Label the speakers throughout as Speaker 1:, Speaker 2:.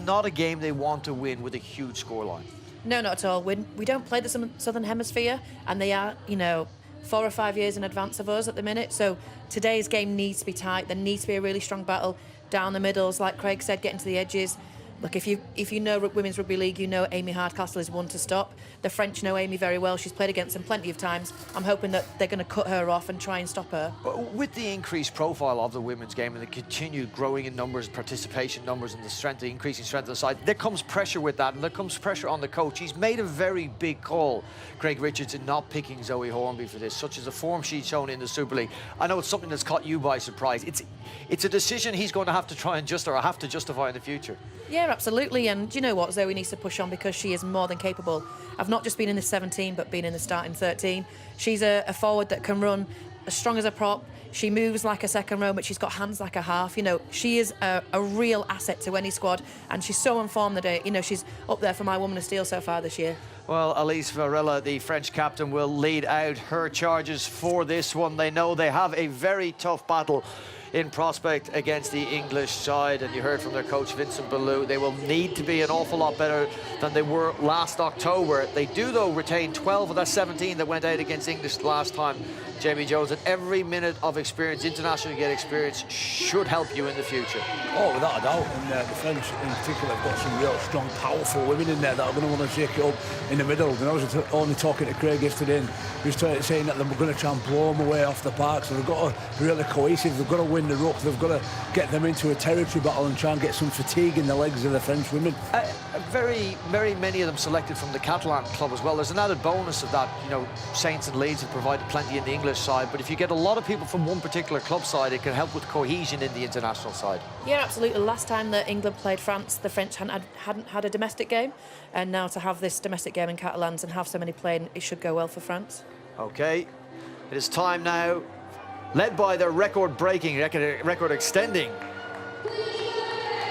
Speaker 1: not a game they want to win with a huge scoreline.
Speaker 2: No, not at all. We don't play the Southern Hemisphere, and they are, you know, 4 or 5 years in advance of us at the minute. So today's game needs to be tight. There needs to be a really strong battle down the middles, like Craig said, getting to the edges. Look, if you know Women's Rugby League, you know Amy Hardcastle is one to stop. The French know Amy very well. She's played against them plenty of times. I'm hoping that they're going to cut her off and try and stop her.
Speaker 1: With the increased profile of the women's game and the continued growing in numbers, participation numbers, and the increasing strength of the side, there comes pressure with that, and there comes pressure on the coach. He's made a very big call, Craig Richards, in not picking Zoe Hornby for this, such as the form she's shown in the Super League. I know it's something that's caught you by surprise. It's a decision he's going to have to try and justify in the future.
Speaker 2: Yeah, absolutely. And do you know what? Zoe needs to push on because she is more than capable. I've not just been in the 17, but been in the starting 13. She's a forward that can run as strong as a prop. She moves like a second row, but she's got hands like a half. You know, she is a real asset to any squad, and she's so on form today. You know, she's up there for my Woman of Steel so far this year.
Speaker 1: Well, Alice Varela, the French captain, will lead out her charges for this one. They know they have a very tough battle in prospect against the English side, and you heard from their coach Vincent Ballou. They will need to be an awful lot better than they were last October. They do, though, retain 12 of their 17 that went out against English last time, Jamie Jones, and every minute of experience, international experience, should help you in the future.
Speaker 3: Oh, without a doubt. And the French in particular have got some real strong, powerful women in there that are going to want to take it up in the middle. And I was only talking to Craig yesterday, and he was saying that they're going to try and blow them away off the park. So they've got to be really cohesive. They've got to win the ruck. They've got to get them into a territory battle and try and get some fatigue in the legs of the French women.
Speaker 1: Very many of them selected from the Catalan club as well. There's an added bonus of that. You know, Saints and Leeds have provided plenty in the English side, but if you get a lot of people from one particular club side, it can help with cohesion in the international side.
Speaker 2: Yeah, absolutely. Last time that England played France, the French hadn't had a domestic game, and now to have this domestic game in Catalans and have so many playing, it should go well for France.
Speaker 1: Okay, it is time now, led by their record-breaking, record-extending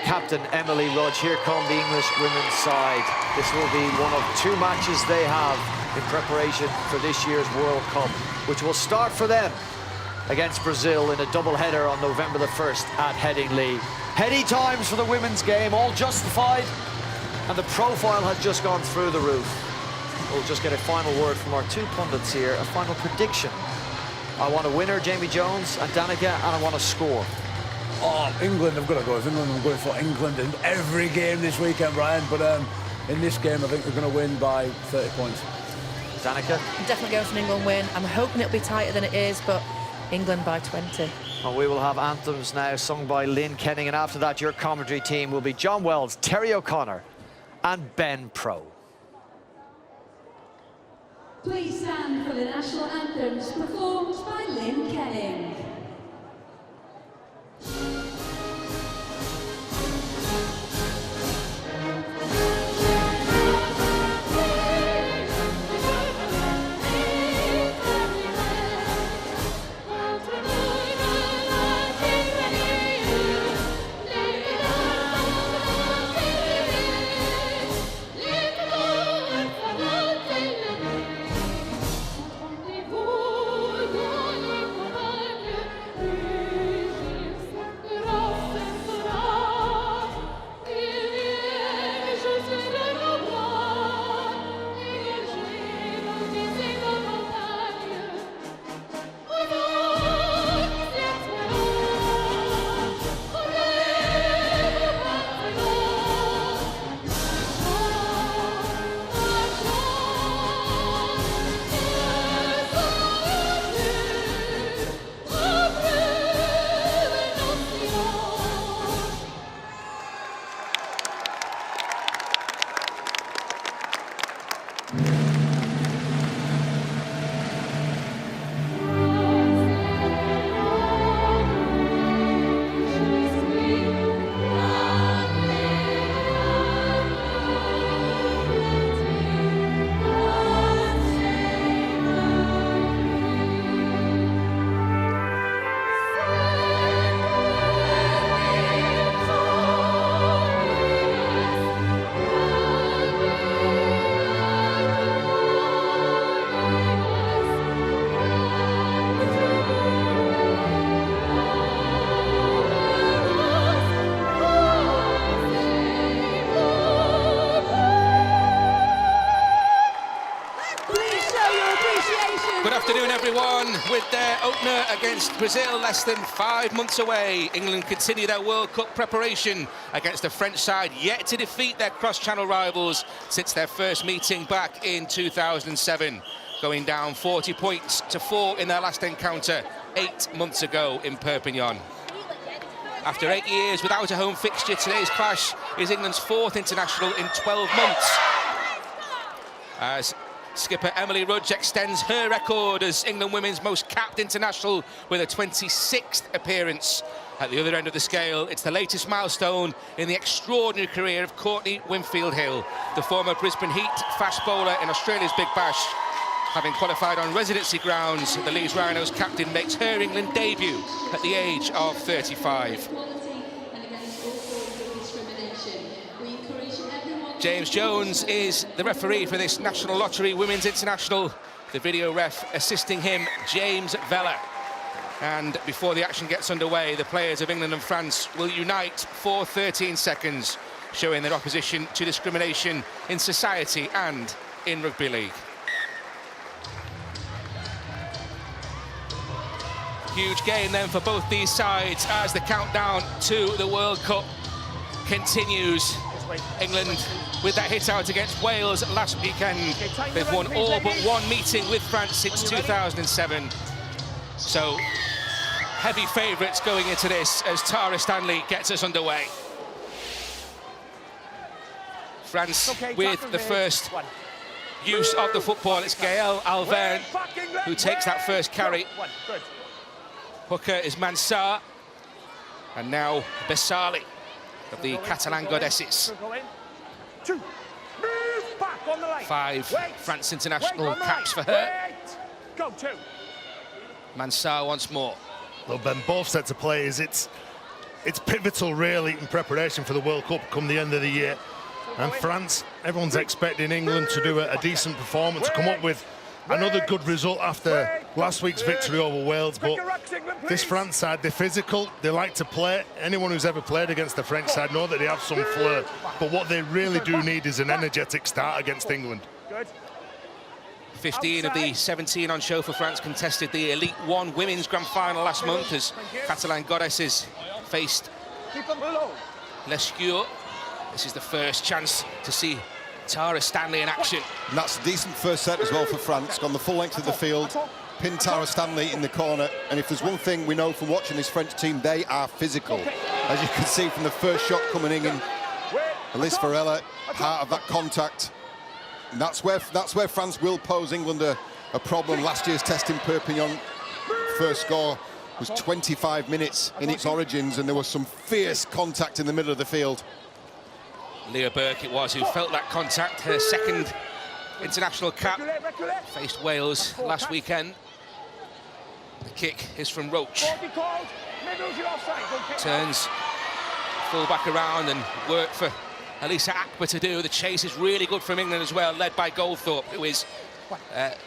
Speaker 1: captain Emily Rudge. Here come the English women's side. This will be one of 2 matches they have in preparation for this year's World Cup, which will start for them against Brazil in a double-header on November the 1st at Headingley. Heady times for the women's game, all justified, and the profile has just gone through the roof. We'll just get a final word from our 2 pundits here, a final prediction. I want a winner, Jamie Jones and Danica, and I want a score.
Speaker 3: Oh, England, I've got to go with England. I'm going for England in every game this weekend, Brian. But in this game, I think they're going to win by 30 points.
Speaker 1: Danica?
Speaker 2: I'm definitely going for an England win. I'm hoping it'll be tighter than it is, but England by 20.
Speaker 1: Well, we will have anthems now sung by Lynn Kenning, and after that, your commentary team will be John Wells, Terry O'Connor, and Ben Pro.
Speaker 4: Please stand for the national anthems performed by Lynn Kenning.
Speaker 5: afternoon, everyone. With their opener against Brazil less than 5 months away, England continue their World Cup preparation against the French side, yet to defeat their cross-channel rivals since their first meeting back in 2007, going down 40 points to 4 in their last encounter 8 months ago in Perpignan. After 8 years without a home fixture, today's clash is England's 4th international in 12 months. As skipper Emily Rudge extends her record as England women's most capped international with a 26th appearance. At the other end of the scale, it's the latest milestone in the extraordinary career of Courtney Winfield-Hill, the former Brisbane Heat fast bowler in Australia's Big Bash. Having qualified on residency grounds, the Leeds Rhinos captain makes her England debut at the age of 35. James Jones is the referee for this National Lottery Women's International. The video ref assisting him, James Vella. And before the action gets underway, the players of England and France will unite for 13 seconds, showing their opposition to discrimination in society and in rugby league. Huge game then for both these sides as the countdown to the World Cup continues. England with that hit out against Wales last weekend. They've won all but one meeting with France since 2007. So heavy favourites going into this as Tara Stanley gets us underway. France with the first use of the football. It's Gaël Alverne who takes that first carry. Hooker is Mansart, and now Bessali of the Catalan Goddesses. 5 France international caps for her. Mansart once more.
Speaker 6: Well, Ben, both sets of players, it's pivotal really in preparation for the World Cup come the end of the year. And France, everyone's expecting England to do a decent performance, to come up with another good result after last week's victory over Wales. But this France side, they're physical, they like to play. Anyone who's ever played against the French side know that they have some flair. But what they really do need is an energetic start against England.
Speaker 5: 15 of the 17 on show for France contested the Elite One Women's Grand Final last month as Catalan Goddesses faced Lescure. This is the first chance to see Tara Stanley in action.
Speaker 7: And that's a decent first set as well for France. Gone the full length of the field, pinned Tara Stanley in the corner. And if there's one thing we know from watching this French team, they are physical. As you can see from the first shot coming in, Elise Varela, part of that contact. And that's where France will pose England a problem. Last year's test in Perpignan, first score was 25 minutes in its origins, and there was some fierce contact in the middle of the field.
Speaker 5: Leah Burke it was who felt that contact, her second international cap, faced Wales last weekend. The kick is from Roach. Turns full back around and work for Elisa Akbar to do. The chase is really good from England as well, led by Goldthorpe, who is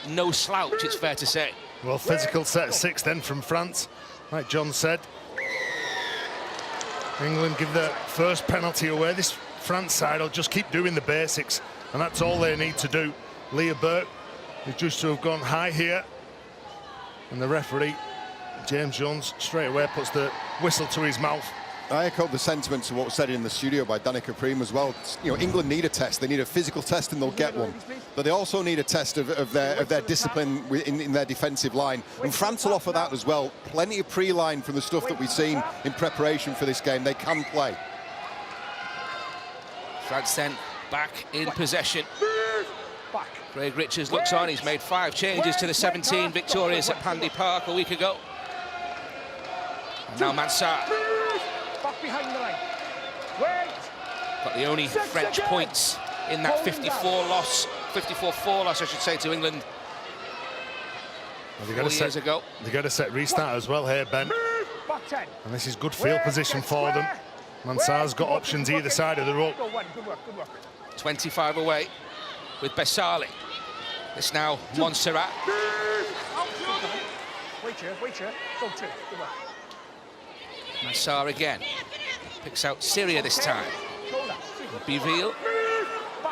Speaker 5: no slouch, it's fair to say.
Speaker 6: Well, physical set 6 then from France, like John said. England give the first penalty away. This France side will just keep doing the basics, and that's all they need to do. Leah Burke is just to have gone high here, and the referee, James Jones, straight away puts the whistle to his mouth.
Speaker 7: I echo the sentiments of what was said in the studio by Danica Priem as well. You know, England need a test. They need a physical test, and they'll get one. But they also need a test of their discipline in their defensive line. And France will offer that as well. Plenty of pre-line from the stuff that we've seen in preparation for this game. They can play.
Speaker 5: France then back in possession. Craig Richards looks on. He's made 5 changes to the 17 victorious at Pandy Park a week ago. And now Mansart. Got the only French points in that 54-4 loss, I should say, to England.
Speaker 6: Well, they got a set restart as well here, Ben. And this is good field position for them. Mansart's got options either side of the rope.
Speaker 5: 25 away with Bessali. It's now Montserrat. Mansart again. Picks out Syria this time. Biville.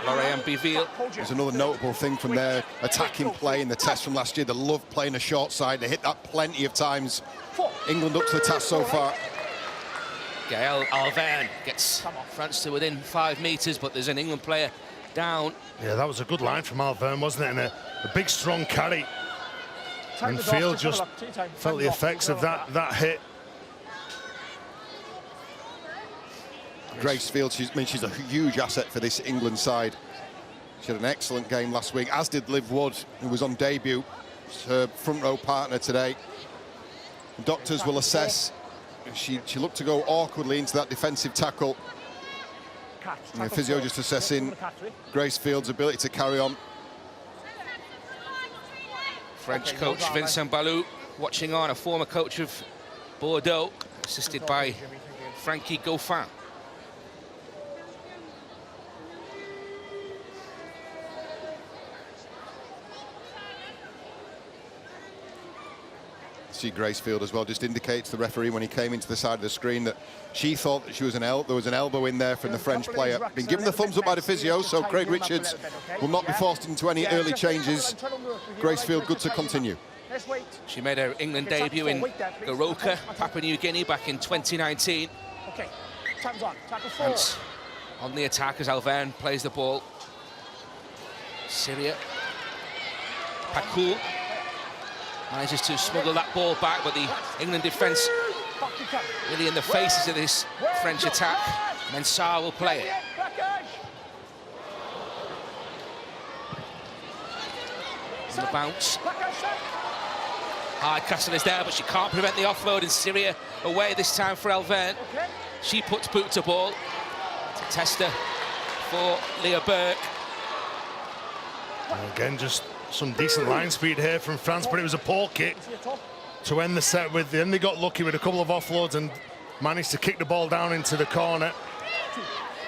Speaker 5: Lorraine Biville.
Speaker 7: There's another notable thing from their attacking play in the test from last year. They love playing a short side. They hit that plenty of times. England up to the task so far.
Speaker 5: Gael Alverne gets France to within 5 metres, but there's an England player down.
Speaker 6: Yeah, that was a good line from Alverne, wasn't it? And a big, strong carry. And Field just felt the effects of that hit.
Speaker 7: Grace Field, she's a huge asset for this England side. She had an excellent game last week, as did Liv Wood, who was on debut. She's her front row partner today. The doctors will assess. She looked to go awkwardly into that defensive tackle. And the physio just assessing Grace Field's ability to carry on.
Speaker 5: French coach Vincent Balou watching on, a former coach of Bordeaux, assisted by Frankie Goffin.
Speaker 7: See Grace Field as well, just indicates to the referee when he came into the side of the screen that she thought that she was there was an elbow in there from the French player. Been given the thumbs up by the physio, so Craig Richards will not be forced into any early changes. Grace Field good to continue.
Speaker 5: She made her England debut in Goroka, Papua New Guinea back in 2019. France on the attack as Alverne plays the ball. Syria. Pakoul manages to smuggle that ball back, but the England defence really in the faces of this French attack. Mensah will play it. On the bounce. Hardcastle is there, but she can't prevent the offload, and Syria away this time for Alverne. She puts boot to ball. Tester for Leah Burke.
Speaker 6: And again, just some decent line speed here from France, but it was a poor kick to end the set with. Then they got lucky with a couple of offloads and managed to kick the ball down into the corner.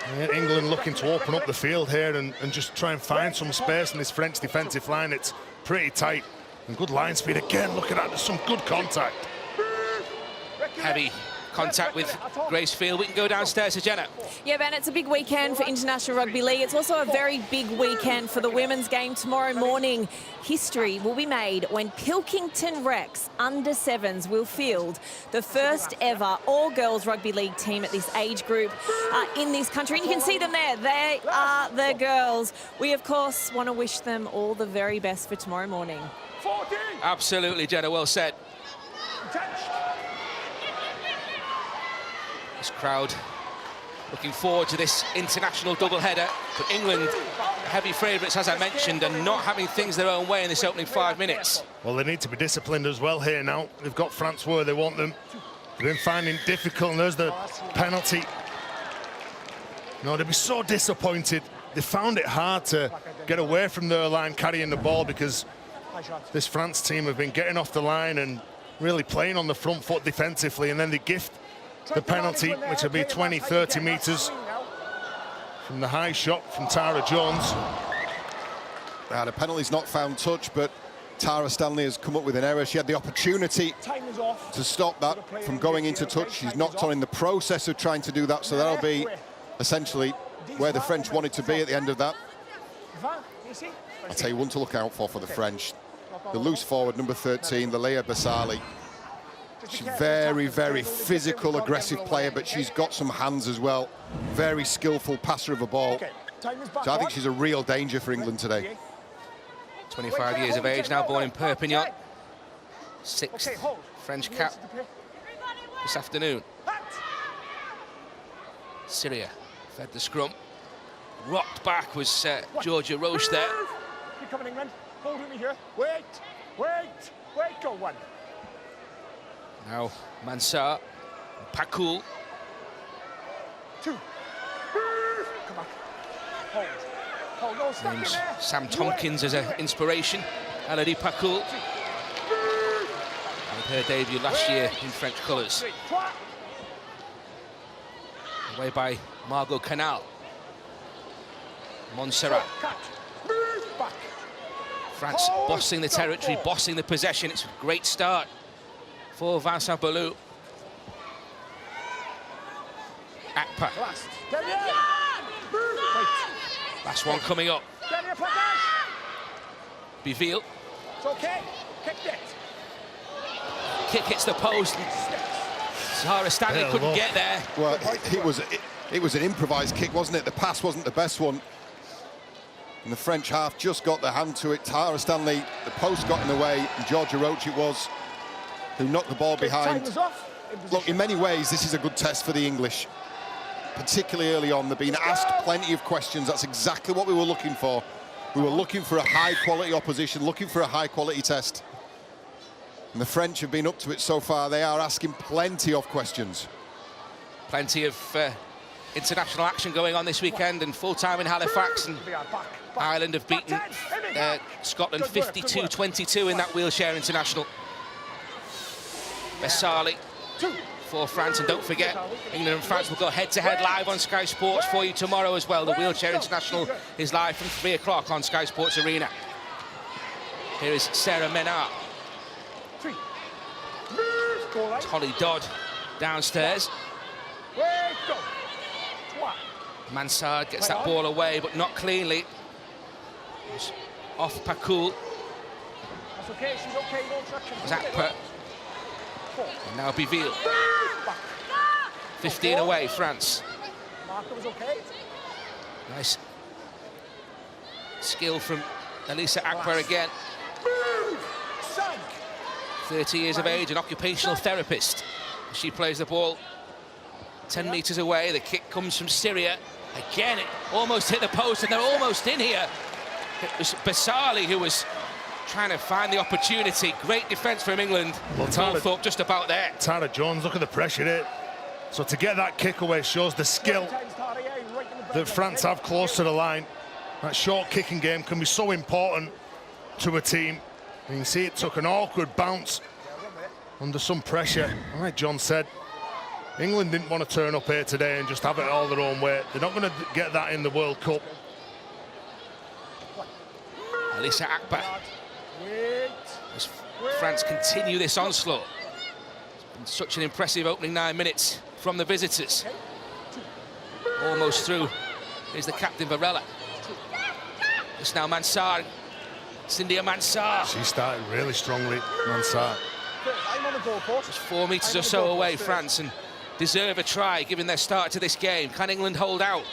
Speaker 6: And England looking to open up the field here and just try and find some space in this French defensive line. It's pretty tight and good line speed. Again, look at that, there's some good contact.
Speaker 5: Heavy contact with Grace Field. We can go downstairs to Jenna.
Speaker 8: Yeah, Ben, it's a big weekend for International Rugby League. It's also a very big weekend for the women's game tomorrow morning. History will be made when Pilkington Rex under-7s will field the first ever all-girls rugby league team at this age group in this country. And you can see them there. They are the girls. We, of course, want to wish them all the very best for tomorrow morning.
Speaker 5: Absolutely, Jenna, well said. This crowd looking forward to this international doubleheader, but England, heavy favourites, as I mentioned, and not having things their own way in this opening 5 minutes.
Speaker 6: Well, they need to be disciplined as well here now. They've got France where they want them. They've been finding it difficult, and there's the penalty. No, they'd be so disappointed. They found it hard to get away from their line carrying the ball, because this France team have been getting off the line and really playing on the front foot defensively, and then they gift the penalty, which will be 20-30 metres from the high shot from Tara Jones.
Speaker 7: The penalty's not found touch, but Tara Stanley has come up with an error. She had the opportunity to stop that from going into touch. She's knocked on in the process of trying to do that, so that'll be essentially where the French wanted to be at the end of that. I'll tell you one to look out for the French. The loose forward, number 13, Leia Basali. She's very, very physical, aggressive player, but she's got some hands as well. Very skillful passer of a ball. So I think she's a real danger for England today.
Speaker 5: 25 years of age now, born in Perpignan. 6th French cap this afternoon. Syria fed the scrum. Rocked back was Georgia Roche there.
Speaker 9: Keep coming, England. Hold with me here. Wait, go one.
Speaker 5: Now Mensah, Pakoul.
Speaker 9: 2. Come on. Hold. No, stop
Speaker 5: Names
Speaker 9: there.
Speaker 5: Sam Tompkins as an inspiration. Elodie Pakoul. Made her debut last year in French colours. Away by Margot Canal. Montserrat. France bossing the territory, bossing the possession. It's a great start for Vincent Balou. Akpa. Last one coming up. Beville.
Speaker 9: It's okay. Kick it.
Speaker 5: Kick hits the post. Tara Stanley couldn't get there.
Speaker 7: Well, it was an improvised kick, wasn't it? The pass wasn't the best one. And the French half just got their hand to it. Tara Stanley, the post got in the way, and Georgia Roach it was who knocked the ball behind. Look, in many ways, this is a good test for the English, particularly early on. They've been asked plenty of questions. That's exactly what we were looking for. We were looking for a high-quality opposition, looking for a high-quality test. And the French have been up to it so far. They are asking plenty of questions.
Speaker 5: Plenty of international action going on this weekend, and full-time in Halifax, and Ireland have beaten Scotland 52-22 in that wheelchair international. Bessali for France, and don't forget, England and France will go head-to-head live on Sky Sports for you tomorrow as well. The wheelchair international is live from 3 o'clock on Sky Sports Arena. Here is Sarah Menard. Holly Dodd downstairs. Mansard gets that ball away, but not cleanly. It's off Pakul.
Speaker 9: That's okay, she's okay, no traction.
Speaker 5: Zakpa. And now Beville. 15 away, France.
Speaker 9: Marker was okay.
Speaker 5: Nice skill from Elisa Akbar again. 30 years of age, an occupational therapist. She plays the ball 10 metres away. The kick comes from Syria. Again, it almost hit the post, and they're almost in here. It was Bessali who was trying to find the opportunity. Great defence from England.
Speaker 6: Well,
Speaker 5: Thought just about there.
Speaker 6: Tara Jones, look at the pressure here. So to get that kick away shows the skill that France have close to the line. That short kicking game can be so important to a team. And you can see it took an awkward bounce under some pressure. Like John said, England didn't want to turn up here today and just have it all their own way. They're not going to get that in the World Cup.
Speaker 5: Elisa Akbar. As France continue this onslaught. It's been such an impressive opening 9 minutes from the visitors. Almost through. Here's the captain, Varela. It's now Mansard. Cynthia Mansard.
Speaker 6: She started really strongly, Mansard.
Speaker 5: Just 4 metres or so away, France, and deserve a try given their start to this game. Can England hold out?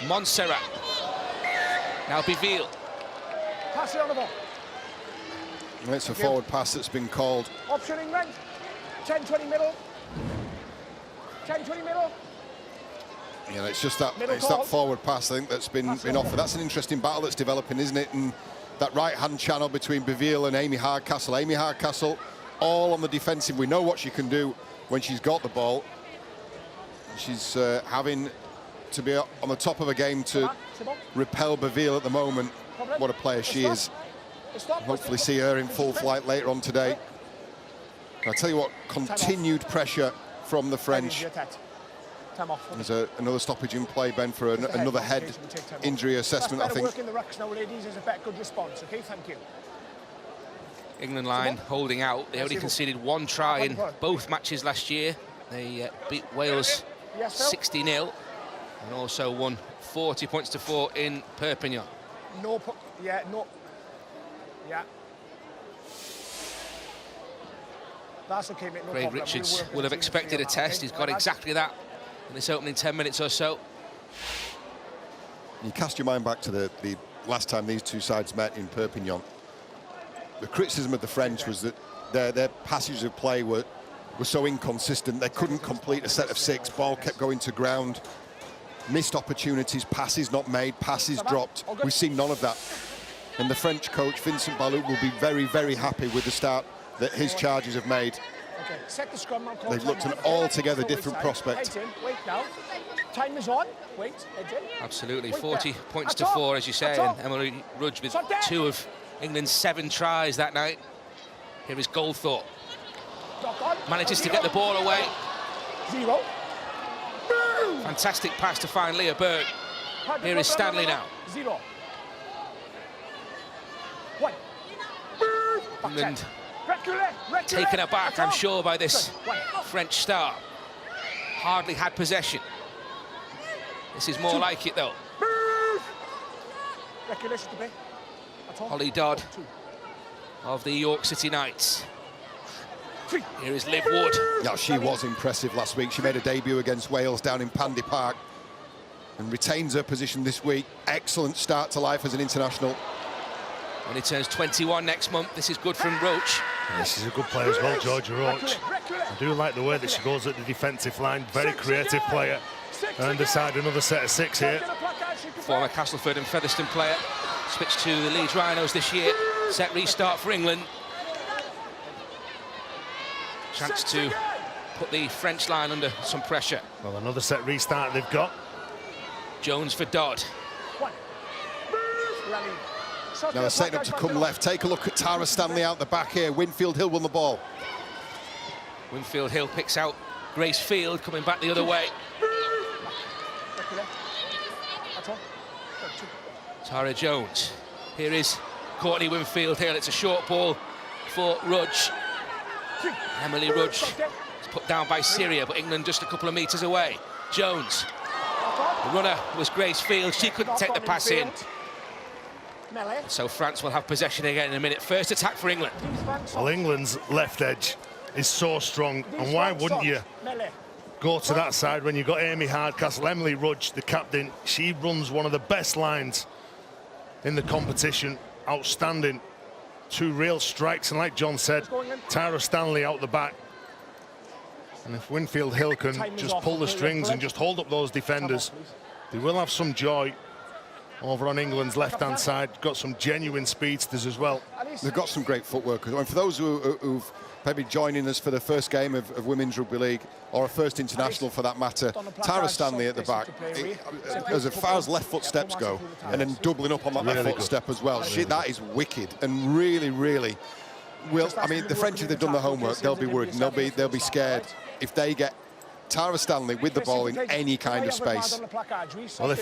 Speaker 5: Montserrat. Now Beville.
Speaker 9: Pass it on the ball.
Speaker 7: It's a forward pass that's been called.
Speaker 9: Option England. 10-20 middle. 10-20 middle.
Speaker 7: Yeah, it's just that that forward pass, I think, that's been offered. That's an interesting battle that's developing, isn't it? And that right-hand channel between Beville and Amy Hardcastle. Amy Hardcastle, all on the defensive. We know what she can do when she's got the ball. She's having to be on the top of a game to repel Beville at the moment. What a player she is. Hopefully see her in full flight later on today. I'll tell you what, continued pressure from the French. There's another stoppage in play, Ben, for another head injury assessment, I think.
Speaker 9: Work in the rucks now, ladies, is a better good response. Okay, thank you.
Speaker 5: England line holding out. They only conceded 1 try in both matches last year. They beat Wales 60-0 and also won 40 points to 4 in Perpignan.
Speaker 9: Yeah. That's okay, mate. No
Speaker 5: Craig
Speaker 9: problem.
Speaker 5: Richards would have expected a test. He's got exactly that in this opening 10 minutes or so.
Speaker 7: You cast your mind back to the last time these two sides met in Perpignan. The criticism of the French was that their passages of play were so inconsistent. They couldn't complete a set of 6. Ball kept going to ground. Missed opportunities, passes not made, passes dropped. We've seen none of that. And the French coach, Vincent Balout, will be very, very happy with the start that his charges have made.
Speaker 9: Okay, set the scrum.
Speaker 7: They've looked an altogether different prospect.
Speaker 9: Wait now. Time is on. Wait,
Speaker 5: absolutely. 40 points to 4, as you say, and Emily Rudge with 2 of England's 7 tries that night. Here is Goldthorpe. Manages to get the ball away.
Speaker 9: 0.
Speaker 5: Fantastic pass to find Leah Berg. Here is Stanley now.
Speaker 9: 0. 1.
Speaker 5: England taken aback, I'm sure, by this French star. Hardly had possession. This is more like it, though.
Speaker 9: Regulation to play. That's all.
Speaker 5: Holly Dodd
Speaker 9: 2.
Speaker 5: of the York City Knights. Here is Liv Wood.
Speaker 7: Yeah, she was impressive last week. She made a debut against Wales down in Pandy Park and retains her position this week. Excellent start to life as an international.
Speaker 5: When he turns 21 next month, this is good from Roach.
Speaker 6: Yeah, she's a good player as well, Georgia Roach. I do like the way that she goes at the defensive line. Very creative player. And decide another set of 6 here.
Speaker 5: Former Castleford and Featherstone player. Switched to the Leeds Rhinos this year. Set restart for England. Chance to put the French line under some pressure.
Speaker 6: Well, another set restart they've got.
Speaker 5: Jones for Dodd.
Speaker 7: Now they're setting up to come left. Take a look at Tara Stanley out the back here. Winfield Hill won the ball.
Speaker 5: Winfield Hill picks out Grace Field, coming back the other way. Tara Jones. Here is Courtney Winfield Hill. It's a short ball for Rudge. Emily Rudge is put down by Syria, but England just a couple of metres away. Jones. The runner was Grace Field. She couldn't take the pass in. So France will have possession again in a minute. First attack for England.
Speaker 6: Well, England's left edge is so strong, and why wouldn't you go to that side when you've got Amy Hardcastle? Emily Rudge, the captain, she runs one of the best lines in the competition. Outstanding. 2 real strikes, and like John said, Tara Stanley out the back. And if Winfield Hill can just pull the strings and just hold up those defenders, they will have some joy over on England's left-hand side. Got some genuine speedsters as well.
Speaker 7: They've got some great footwork. And for those who've maybe joining us for the first game of Women's Rugby League, or a first international for that matter, Tara Stanley at the back, as far as left foot steps go, and then doubling up on that left foot step as well, that is wicked, and really, really will. I mean, the French, if they've done the homework, they'll be worried, and they'll be scared if they get Tara Stanley with the ball in any kind of space.
Speaker 6: Well,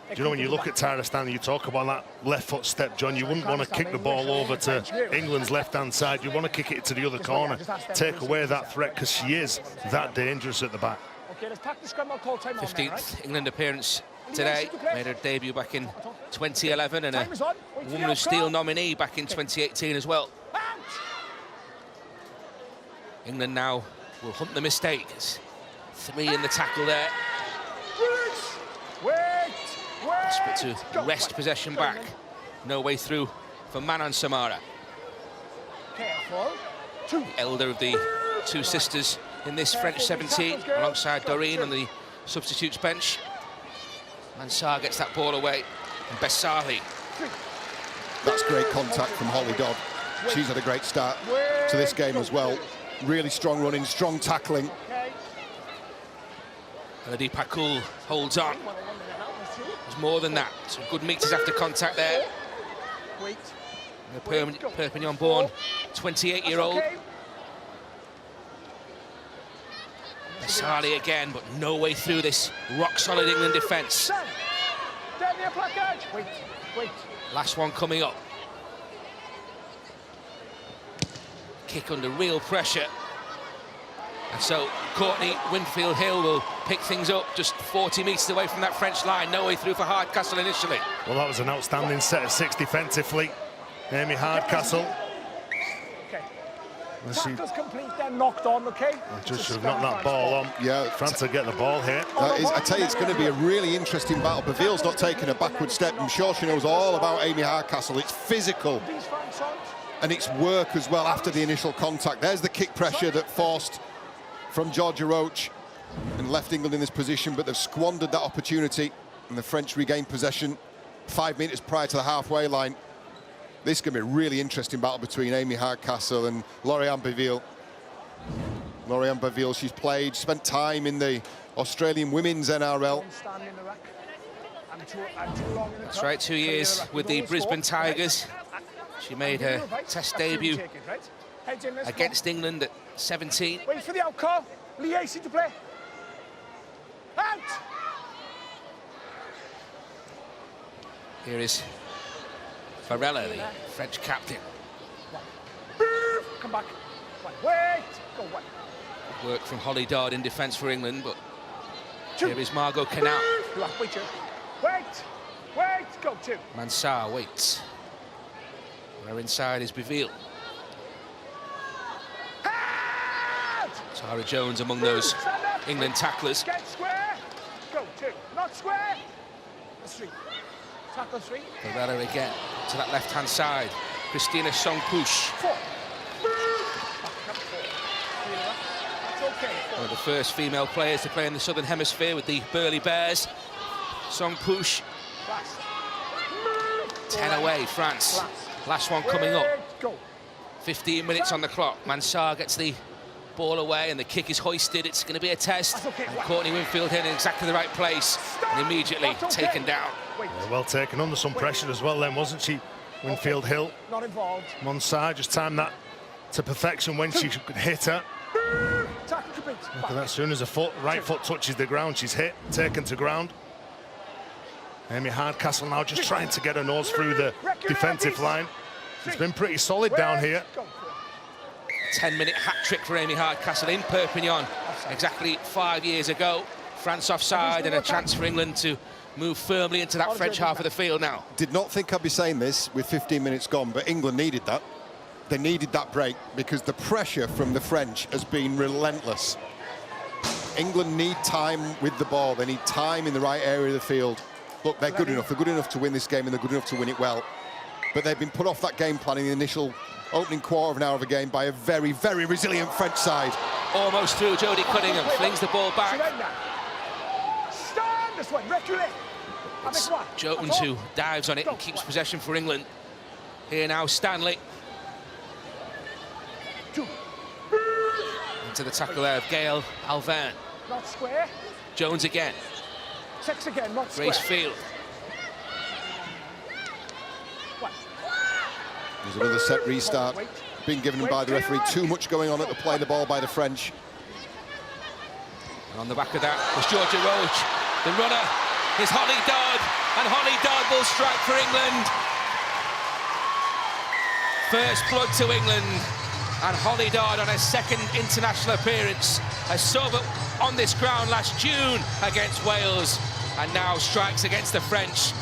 Speaker 6: do you know, when you look at Tara Stanley, you talk about that left foot step, John, you wouldn't want to kick the ball over to England's left-hand side. You want to kick it to the other corner, take away that threat, because she is that dangerous at the back.
Speaker 5: 15th England appearance today. Made her debut back in 2011, and a Woman of Steel nominee back in 2018 as well. England now will hunt the mistake. 3 in the tackle there. Desperate to wrest possession back. No way through for Manon Samara. The elder of the 2 sisters in this French 17, alongside Doreen on the substitutes bench. Mansar gets that ball away, and Bessali.
Speaker 7: That's great contact from Holly Dodd. She's had a great start to this game as well. Really strong running, strong tackling.
Speaker 5: Elodie Pakul holds on. There's more than that. Some good meters after contact there. The Perpignan-born 28-year-old. Bessali again, but no way through this rock-solid England defence. Last one coming up. Kick under real pressure. And so Courtney Winfield Hill will pick things up just 40 metres away from that French line. No way through for Hardcastle initially.
Speaker 6: Well, that was an outstanding set of 6 defensively. Amy Hardcastle.
Speaker 9: Tackles complete, then knocked on, okay?
Speaker 6: Just should have knocked that ball on.
Speaker 7: Yeah,
Speaker 6: France will get the ball here.
Speaker 7: I tell you, it's going to be a really interesting battle. Baville's not taking a backward step. I'm sure she knows all about Amy Hardcastle. It's physical. And it's work as well after the initial contact. There's the kick pressure that forced from Georgia Roach and left England in this position, but they've squandered that opportunity, and the French regained possession 5 minutes prior to the halfway line. This is going to be a really interesting battle between Amy Hardcastle and Lauriane Baville. Lauriane Baville, she's spent time in the Australian Women's NRL.
Speaker 5: That's right, 2 years with the Brisbane Tigers. She made her test debut against England at 17.
Speaker 9: Wait for the outcall. Liaison to play. Out!
Speaker 5: Here is Varela, the French captain.
Speaker 9: Come back. Wait. Go away.
Speaker 5: Work from Holly Dodd in defence for England, but here is Margot Canal.
Speaker 9: Wait. Go. Go 2.
Speaker 5: Mansar waits. Where inside is Beville. Tara Jones among those England tacklers.
Speaker 9: Get square. Go 2. Not square. That's 3. Tackle 3.
Speaker 5: Herrera again to that left-hand side. Christina Songpush.
Speaker 9: 4. That's okay. 4.
Speaker 5: One of the first female players to play in the Southern Hemisphere with the Burley Bears. Songpush. 10 away, France. Last one coming up. 15 minutes on the clock. Mansar gets the ball away and the kick is hoisted. It's going to be a test. And Courtney Winfield in exactly the right place and immediately taken down.
Speaker 6: Yeah, well taken, under some pressure as well then, wasn't she? Winfield Hill.
Speaker 9: Not involved.
Speaker 6: Mansar just timed that to perfection when she could hit her.
Speaker 9: Tackle complete.
Speaker 6: Look at that, as soon as her right foot touches the ground, she's hit, taken to ground. Amy Hardcastle now just trying to get her nose through the defensive line. She's been pretty solid down here.
Speaker 5: 10-minute hat-trick for Amy Hardcastle in Perpignan exactly 5 years ago. France offside and a chance for England to move firmly into that French half of the field now.
Speaker 7: Did not think I'd be saying this with 15 minutes gone, but England needed that. They needed that break because the pressure from the French has been relentless. England need time with the ball. They need time in the right area of the field. Look, they're good enough. They're good enough to win this game and they're good enough to win it well. But they've been put off that game plan in the initial opening quarter of an hour of a game by a very, very resilient French side.
Speaker 5: Almost through. Jodie Cunningham flings the ball back.
Speaker 9: Stand this one, reculate.
Speaker 5: It's Jones who dives on it and keeps possession for England. Here now, Stanley. Into the tackle there of Gail Alvin.
Speaker 9: Not square.
Speaker 5: Jones again.
Speaker 9: 6 again, not square.
Speaker 5: Grace Field.
Speaker 7: There's another set restart being given by the referee. Too much going on at the play of the ball by the French.
Speaker 5: And on the back of that was Georgia Roach. The runner is Holly Dodd, and Holly Dodd will strike for England. First blood to England, and Holly Dodd on her second international appearance. A sub on this ground last June against Wales, and now strikes against the French.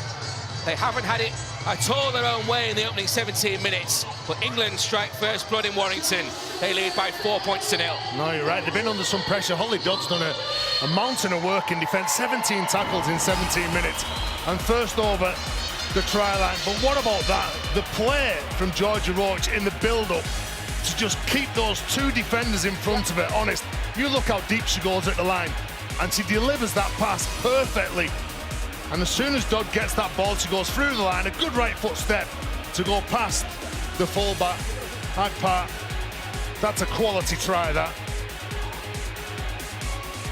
Speaker 5: They haven't had it at all their own way in the opening 17 minutes, but England strike first blood in Warrington. They lead by 4 points to 0.
Speaker 6: No, you're right. They've been under some pressure. Holly Dodd's done a mountain of work in defence. 17 tackles in 17 minutes. And first over the try line. But what about that? The play from Georgia Roach in the build-up to just keep those two defenders in front of her honest. You look how deep she goes at the line. And she delivers that pass perfectly. And as soon as Dodd gets that ball, she goes through the line, a good right foot step to go past the fullback, Agpat. That's a quality try, that.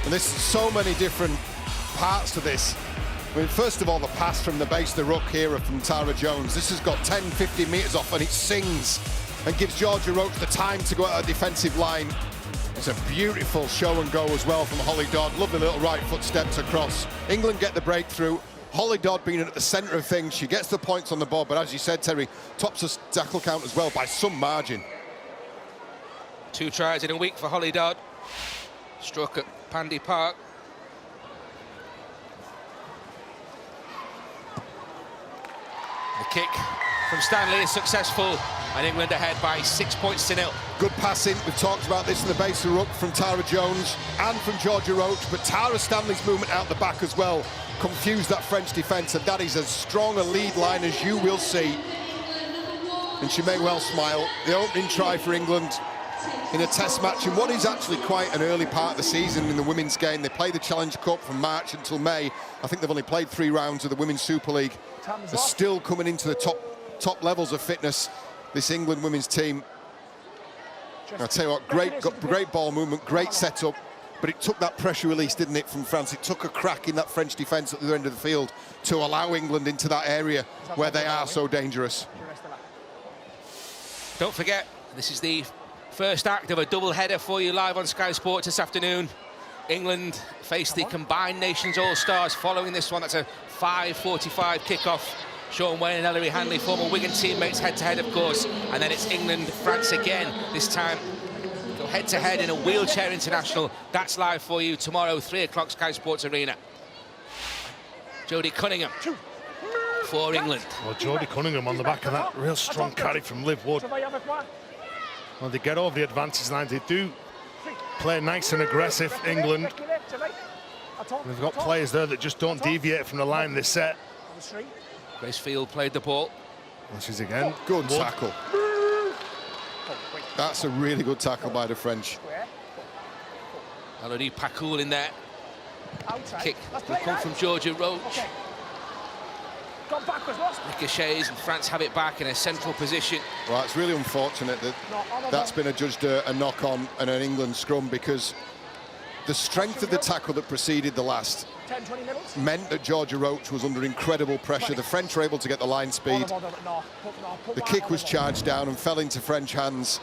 Speaker 7: And there's so many different parts to this. I mean, first of all, the pass from the base of the ruck here from Tara Jones. This has got 10, 15 metres off and it sings and gives Georgia Roach the time to go out a defensive line. It's a beautiful show and go as well from Holly Dodd. Lovely little right foot steps across. England get the breakthrough. Holly Dodd being at the centre of things. She gets the points on the board, but as you said, Terry, tops the tackle count as well by some margin.
Speaker 5: 2 tries in a week for Holly Dodd. Struck at Pandy Park. The kick from Stanley is successful, and England ahead by 6 points to 0.
Speaker 7: Good passing. We've talked about this in the base of the ruck from Tara Jones and from Georgia Roach, but Tara Stanley's movement out the back as well confused that French defence, and that is as strong a lead line as you will see. And she may well smile. The opening try for England in a test match in what is actually quite an early part of the season in the women's game. They play the Challenge Cup from March until May. I think they've only played 3 rounds of the Women's Super League. They're still coming into the top levels of fitness, this England women's team. I'll tell you what, great ball movement, great setup, but it took that pressure release, didn't it, from France? It took a crack in that French defence at the other end of the field to allow England into that area where they are so dangerous.
Speaker 5: Don't forget, this is the first act of a double-header for you live on Sky Sports this afternoon. England face the Combined Nations All-Stars following this one. That's a 5:45 kickoff. Sean Wayne and Ellery Hanley, former Wigan teammates, head-to-head, of course. And then it's England-France again. This time, go head-to-head in a wheelchair international. That's live for you tomorrow, 3 o'clock, Sky Sports Arena. Jodie Cunningham for England.
Speaker 6: Well, Jodie Cunningham on the back of that real strong carry from Liv Wood. Well, they get over the advantage line. They do play nice and aggressive, England. They've got players there that just don't deviate from the line this set.
Speaker 5: Grace Field played the ball.
Speaker 6: Which is again.
Speaker 7: Good tackle. That's a really good tackle by the French.
Speaker 5: Elodie Pacoul in there. Kick will come from Georgia Roach. Ricochets, and France have it back in a central position.
Speaker 7: Well, it's really unfortunate that that's been adjudged a knock-on and an England scrum, because the strength of the tackle that preceded the last meant that Georgia Roach was under incredible pressure. The French were able to get the line speed. The kick was charged down and fell into French hands.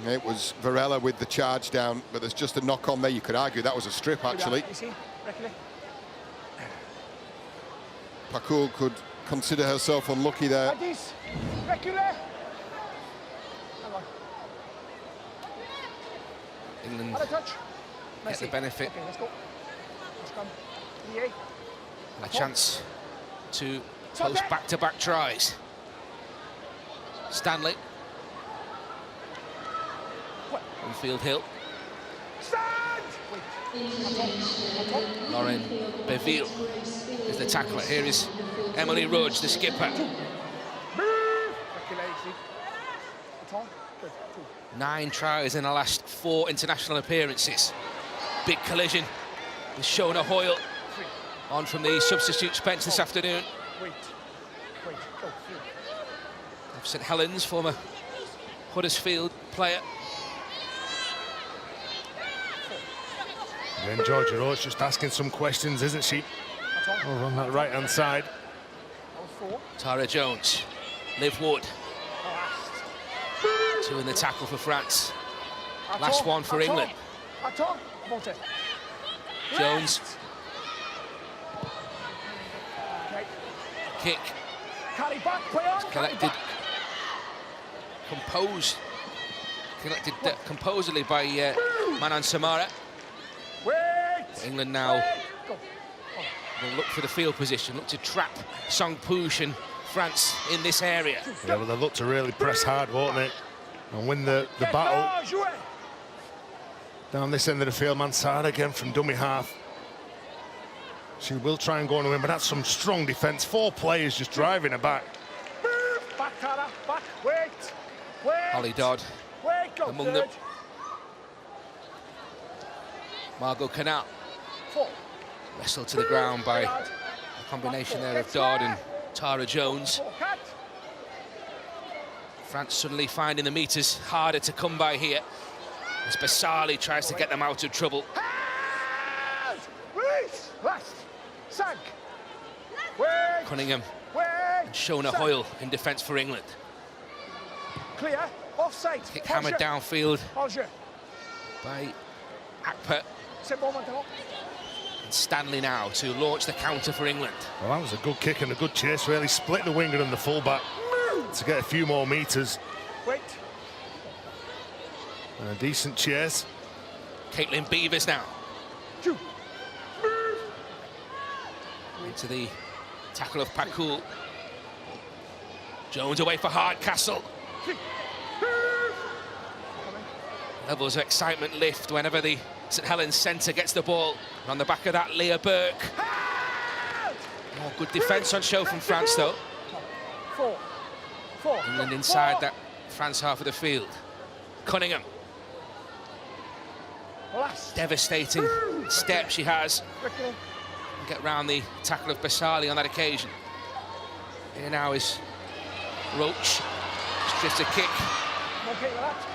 Speaker 7: It was Varela with the charge down, but there's just a knock-on there. You could argue that was a strip, actually. Pacoul could consider herself unlucky there.
Speaker 5: England get the benefit. And a chance to post back-to-back tries. Stanley. Winfield Hill. Lauren Beville is the tackler. Here is Emily Rudge, the skipper. 9 tries in the last 4 international appearances. Big collision with Shona Hoyle on from the substitutes bench this afternoon. Of St Helens, former Huddersfield player.
Speaker 6: And then Georgia Roach just asking some questions, isn't she? Over on that right-hand side.
Speaker 5: Tara Jones, Liv Wood. 2 in the tackle for France. Last one for England. Jones. Kick. Collected. Collected composedly by Manan Samara. England now will look for the field position, look to trap Song Poosh and France in this area.
Speaker 6: Yeah, well, they look to really press hard, won't they? And win the battle. Down this end of the field, Mansard again from dummy half. She will try and go on a win, but that's some strong defence. 4 players just driving her back.
Speaker 9: Back, Tara, back, wait.
Speaker 5: Holly Dodd among them. Margot Canal wrestled to the ground by a combination there of Dodd and Tara Jones. France suddenly finding the meters harder to come by here as Basali tries to get them out of trouble. Cunningham and Shona Hoyle in defence for England.
Speaker 9: Clear, offside.
Speaker 5: Kick hammered downfield by Akper. And Stanley now to launch the counter for England.
Speaker 6: Well, that was a good kick and a good chase, really. Split the winger and the fullback to get a few more meters. And a decent chase.
Speaker 5: Caitlin Beavers now. Into the tackle of Pacoul. Jones away for Hardcastle. Levels of excitement lift whenever the St Helens centre gets the ball. And on the back of that, Leah Burke. More good defence on show from France, though. England inside that France half of the field. Cunningham. Devastating step she has. Get round the tackle of Basali on that occasion. Here now is Roach. Just a kick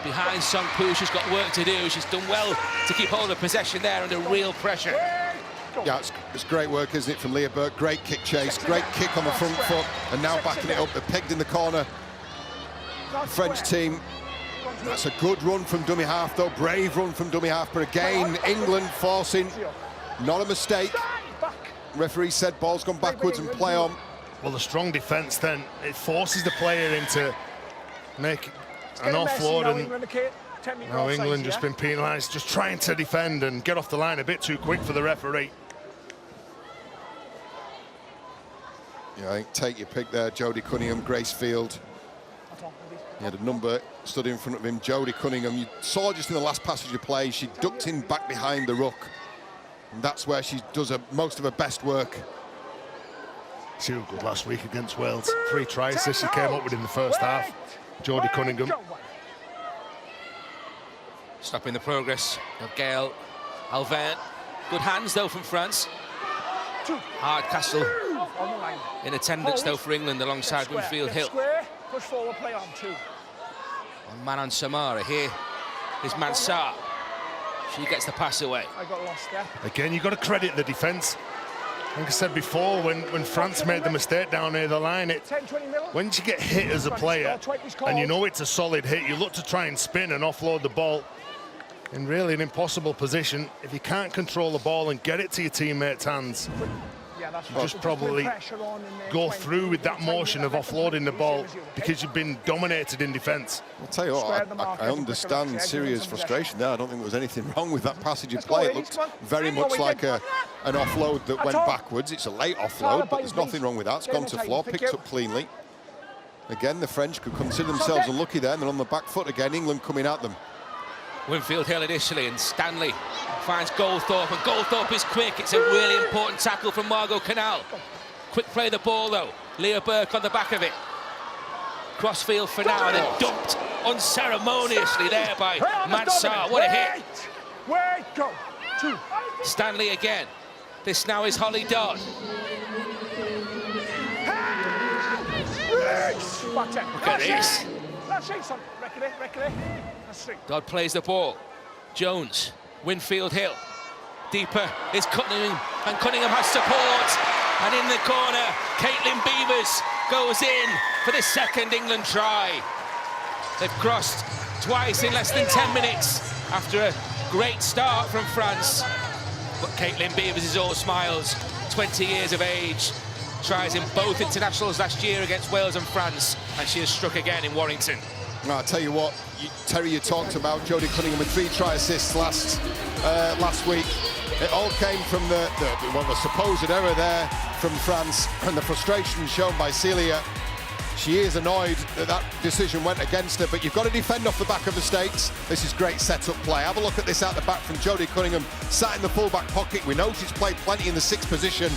Speaker 5: behind Song Pooh. She's got work to do. She's done well to keep hold of possession there under real pressure.
Speaker 7: Yeah, it's great work, isn't it, from Leah Burke? Great kick chase, great kick on the front foot, and now backing it up. They're pegged in the corner. The French team. That's a good run from dummy half, though. Brave run from dummy half, but again, England forcing. Not a mistake. Referee said ball's gone backwards and play on.
Speaker 6: Well, the strong defence then, it forces the player into make an offload, and now England just been penalised, just trying to defend and get off the line a bit too quick for the referee.
Speaker 7: Yeah, I think take your pick there. Jodie Cunningham, Grace Field. He had a number stood in front of him. Jodie Cunningham, you saw just in the last passage of play, she ducked in back behind the ruck. And that's where she does most of her best work.
Speaker 6: She was good last week against Wales. 3 try assists she came up with in the first half. Jodie Cunningham.
Speaker 5: Stopping the progress of Gail Alvin. Good hands, though, from France. Hardcastle in attendance, though, for England, alongside Winfield Hill.
Speaker 9: Push forward, play on 2.
Speaker 5: One man on Samara. Here is Mansar. She gets the pass away.
Speaker 9: I got lost there.
Speaker 6: Again, you've got to credit the defence. Like I said before, when France made the mistake down near the line, when you get hit as a player, and you know it's a solid hit, you look to try and spin and offload the ball in really an impossible position. If you can't control the ball and get it to your teammates' hands, you just probably go through with that motion of offloading the ball because you've been dominated in defence.
Speaker 7: I'll tell you what, I understand Syria's frustration there. I don't think there was anything wrong with that passage of play. It looked very much like an offload that went backwards. It's a late offload, but there's nothing wrong with that. It's gone to floor, picked up cleanly. Again, the French could consider themselves unlucky there, and they're on the back foot again. England coming at them.
Speaker 5: Winfield Hill initially, and Stanley finds Goldthorpe, and Goldthorpe is quick. It's a really important tackle from Margot Canal. Quick play the ball, though. Leah Burke on the back of it. Crossfield for now, and then dumped unceremoniously there by Mansar. What a hit.
Speaker 9: Wait, go. 2.
Speaker 5: Stanley again. This now is Holly Dodd. Look at this. Dodd plays the ball. Jones, Winfield Hill. Deeper is Cunningham, and Cunningham has support. And in the corner, Caitlin Beavers goes in for the second England try. They've crossed twice in less than 10 minutes after a great start from France. But Caitlin Beavers is all smiles, 20 years of age. Tries in both internationals last year against Wales and France, and she has struck again in Warrington.
Speaker 7: I'll tell you what, Terry, you talked about Jodie Cunningham with 3 try assists last week. It all came from the supposed error there from France and the frustration shown by Celia. She is annoyed that that decision went against her, but you've got to defend off the back of mistakes. This is great set-up play. Have a look at this out the back from Jodie Cunningham, sat in the full-back pocket. We know she's played plenty in the 6th position.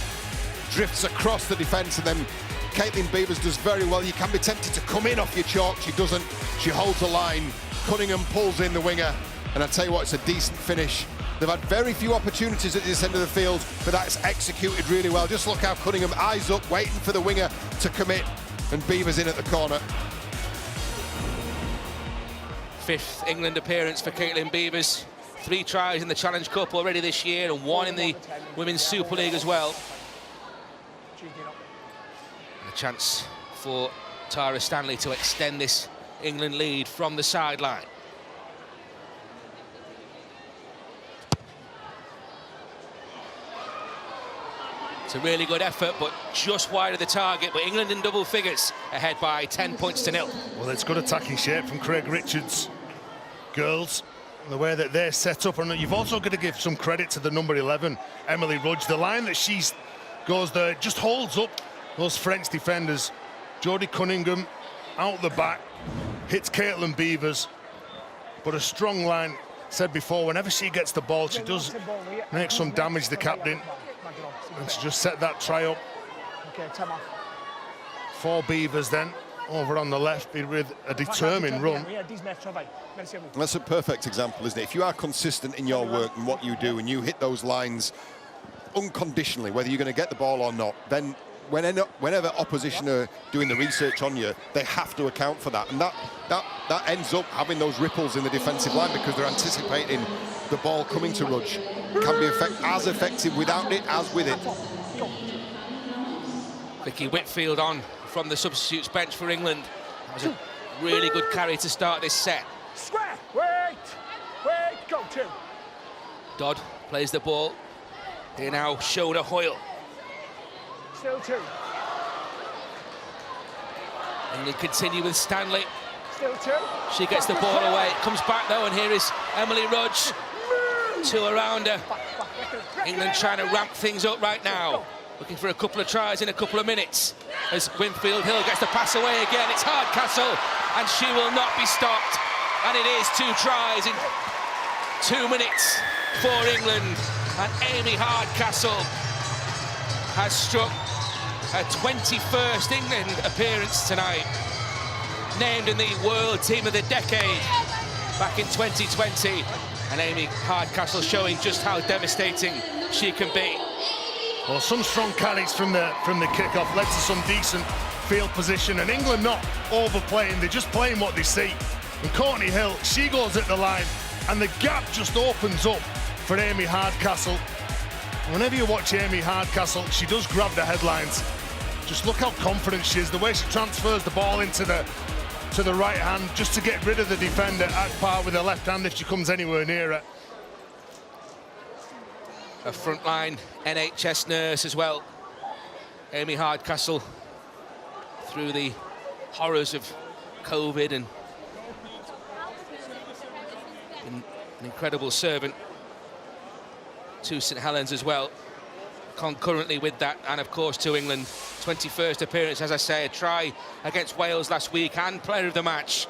Speaker 7: Drifts across the defence, and then Caitlin Beavers does very well. You can be tempted to come in off your chalk. She doesn't. She holds a line. Cunningham pulls in the winger, and I tell you what, it's a decent finish. They've had very few opportunities at this end of the field, but that's executed really well. Just look how Cunningham, eyes up, waiting for the winger to commit, and Beavers in at the corner.
Speaker 5: 5th England appearance for Caitlin Beavers. 3 tries in the Challenge Cup already this year, and 1 in the Women's Super League as well. A chance for Tara Stanley to extend this England lead from the sideline. It's a really good effort, but just wide of the target. But England in double figures, ahead by 10 points to 0.
Speaker 6: Well, it's good attacking shape from Craig Richards' girls, the way that they're set up. And you've also got to give some credit to the number 11, Emily Rudge. The line that she goes there just holds up those French defenders. Jodie Cunningham out the back, hits Caitlin Beavers, but a strong line. Said before, whenever she gets the ball, she does make some damage, the captain, and she just set that try up for Beavers then, over on the left with a determined run.
Speaker 7: That's a perfect example, isn't it? If you are consistent in your work and what you do, and you hit those lines unconditionally, whether you're going to get the ball or not, then whenever opposition are doing the research on you, they have to account for that, and that ends up having those ripples in the defensive line because they're anticipating the ball coming to Rudge. Can be as effective without it as with it.
Speaker 5: Vicky Whitfield on from the substitutes bench for England. That was a really good carry to start this set.
Speaker 9: Square, wait, go 2.
Speaker 5: Dodd plays the ball. Here now, Shona Hoyle.
Speaker 9: Still 2.
Speaker 5: England continue with Stanley.
Speaker 9: Still 2.
Speaker 5: She gets the ball away. It comes back though, and here is Emily Rudge. 2 around her. England trying to ramp things up right now. Looking for a couple of tries in a couple of minutes. as Winfield Hill gets the pass away again. It's Hardcastle, and she will not be stopped. And it is 2 tries in 2 minutes for England. And Amy Hardcastle has struck her 21st England appearance tonight. Named in the World Team of the Decade back in 2020. And Amy Hardcastle showing just how devastating she can be.
Speaker 6: Well, some strong carries from the kick-off led to some decent field position, and England not overplaying, they're just playing what they see. And Courtney Hill, she goes at the line, and the gap just opens up for Amy Hardcastle. Whenever you watch Amy Hardcastle, she does grab the headlines. Just look how confident she is, the way she transfers the ball into the right hand, just to get rid of the defender at par with her left hand if she comes anywhere near her.
Speaker 5: A frontline NHS nurse as well. Amy Hardcastle, through the horrors of COVID, and been an incredible servant to St Helens as well, concurrently with that, and of course to England. 21st appearance, as I say, a try against Wales last week and player of the match.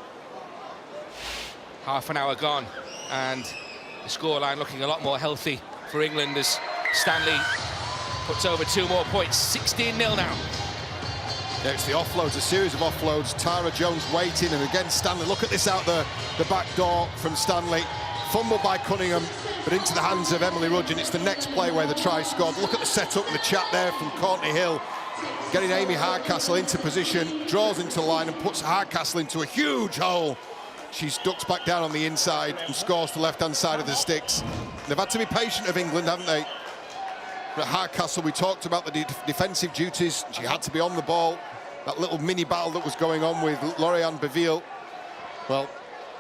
Speaker 5: Half an hour gone, and the scoreline looking a lot more healthy for England as Stanley puts over 2 more points. 16-0 now.
Speaker 7: Yeah, it's the offloads, a series of offloads. Tara Jones waiting, and again Stanley. Look at this out the back door from Stanley. Fumbled by Cunningham, but into the hands of Emily Rudge, and it's the next play where the try scored. Look at the setup and the chat there from Courtney Hill. Getting Amy Hardcastle into position, draws into line and puts Hardcastle into a huge hole. She ducks back down on the inside and scores to the left-hand side of the sticks. They've had to be patient of England, haven't they? But Hardcastle, we talked about the defensive duties. She had to be on the ball. That little mini battle that was going on with Lauriane Beville. Well,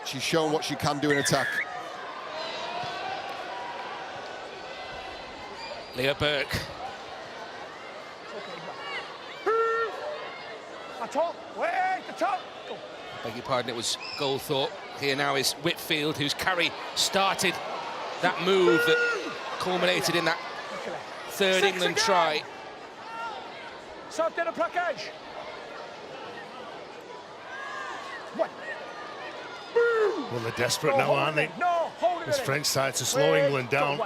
Speaker 7: she's shown what she can do in attack.
Speaker 5: Leah Burke. Beg your pardon, it was Goldthorpe. Here now is Whitfield, whose carry started that move that culminated in that third England try.
Speaker 6: Well, they're desperate now, aren't they? This French side to slow England down.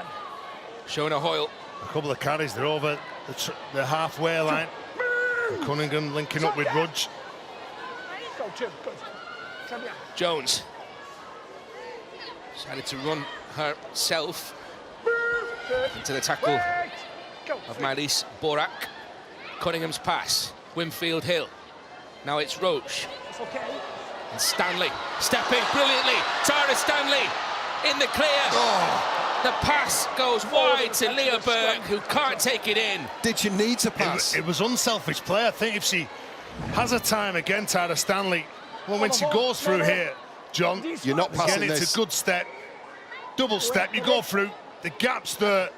Speaker 5: Shona Hoyle.
Speaker 6: A couple of carries, they're over the halfway line. And Cunningham linking up with Rudge.
Speaker 5: Jones decided to run herself into the tackle of Maëlys Borak. Cunningham's pass, Winfield Hill. Now it's Roche. And Stanley stepping brilliantly. Tara Stanley in the clear.
Speaker 7: Oh.
Speaker 5: The pass goes wide to Leah Burke, who can't take it in.
Speaker 7: Did you need to pass?
Speaker 6: It was unselfish play. I think if she has a time again, Tara Stanley, well, when she goes through here, John,
Speaker 7: you're not passing
Speaker 6: again, it's
Speaker 7: this.
Speaker 6: a good step, double step, you go through, the gaps there,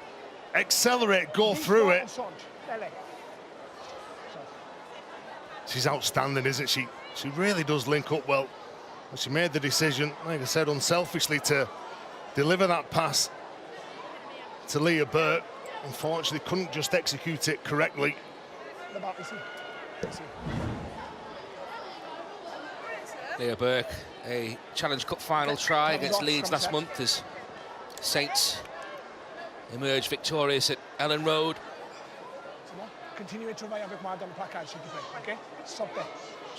Speaker 6: accelerate, go through it. She's outstanding, isn't she? She really does link up well. She made the decision, like I said, unselfishly to deliver that pass to Leah Burke. Unfortunately, couldn't just execute it correctly.
Speaker 5: Leah Burke, a Challenge Cup final try against Leeds last month as Saints emerged victorious at Ellen Road. Just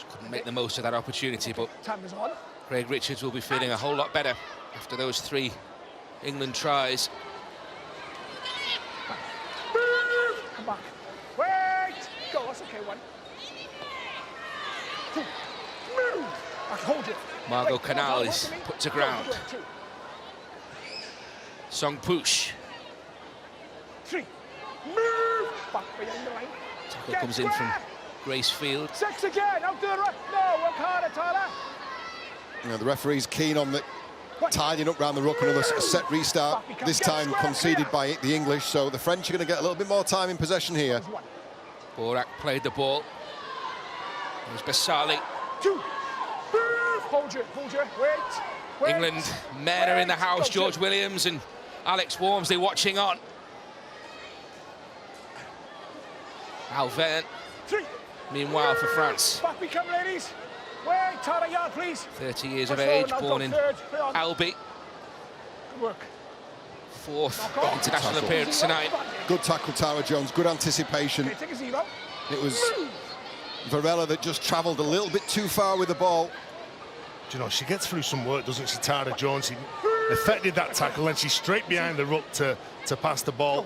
Speaker 5: couldn't make the most of that opportunity, but Craig Richards will be feeling a whole lot better after those 3 England tries.
Speaker 9: Come back. Wait! Go, that's okay, 1. 2. Move! I hold it.
Speaker 5: Margot Canal is put to ground. Song Push.
Speaker 9: 3. Move! Back behind the line.
Speaker 5: Tackle comes in from Grace Field.
Speaker 9: 6 again, out to the right. No, work harder, Tyler.
Speaker 7: You know, the referee's keen on the tidying up round the ruck. Another set restart, this time conceded by the English, so the French are going to get a little bit more time in possession here.
Speaker 5: Borak played the ball. It was Basali.
Speaker 9: 2. Hold you, wait.
Speaker 5: England men are in the house. George Williams and Alex Wormsley watching on. Alvern.
Speaker 9: 3.
Speaker 5: Meanwhile, for France,
Speaker 9: Back we come, ladies. Wait, Tara, yard, please.
Speaker 5: 30 years of
Speaker 9: Push
Speaker 5: age,
Speaker 9: forward, I'll
Speaker 5: born
Speaker 9: go
Speaker 5: in
Speaker 9: third. Play on.
Speaker 5: Albi.
Speaker 9: Good work.
Speaker 5: Fourth
Speaker 9: Knock on.
Speaker 5: international
Speaker 7: Tackle.
Speaker 5: appearance tonight.
Speaker 7: Good tackle, Tara Jones. Good anticipation.
Speaker 9: Okay, take a zero.
Speaker 7: It was Varela that just travelled a little bit too far with the ball.
Speaker 6: Do you know, she gets through some work, doesn't she, Tara Jones? She effected that tackle, and she's straight behind the ruck to pass the ball.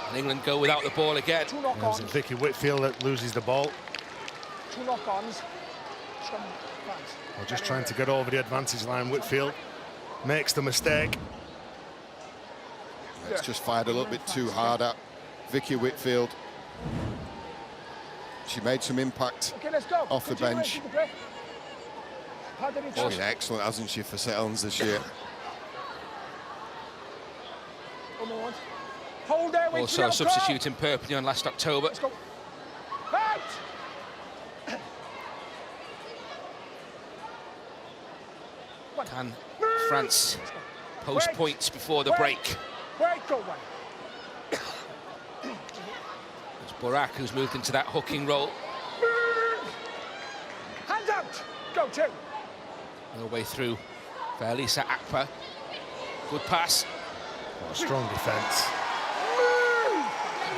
Speaker 5: And England go without the ball again.
Speaker 9: Two
Speaker 6: It
Speaker 9: knock-ons.
Speaker 6: was Vicky Whitfield that loses the ball.
Speaker 9: Two knock-ons. Scrum, France.
Speaker 6: We're just trying to get over the advantage line. Whitfield makes the mistake.
Speaker 7: It's just fired a little bit too hard at Vicky Whitfield. She made some impact
Speaker 9: Okay, let's go.
Speaker 7: off the
Speaker 9: Continue,
Speaker 7: bench.
Speaker 9: take a break. How did it
Speaker 7: She's been excellent, hasn't she, for St Helens this year?
Speaker 9: One more. Hold there, wait
Speaker 5: Also a substitute in Perpignan last October.
Speaker 9: Let's go. Out!
Speaker 5: Can France post points before the break?
Speaker 9: Wait, go one.
Speaker 5: It's Borak who's moved into that hooking role.
Speaker 9: Hands out. Go two.
Speaker 5: All the way through for Elisa Akpa. Good pass.
Speaker 6: Oh, strong defence.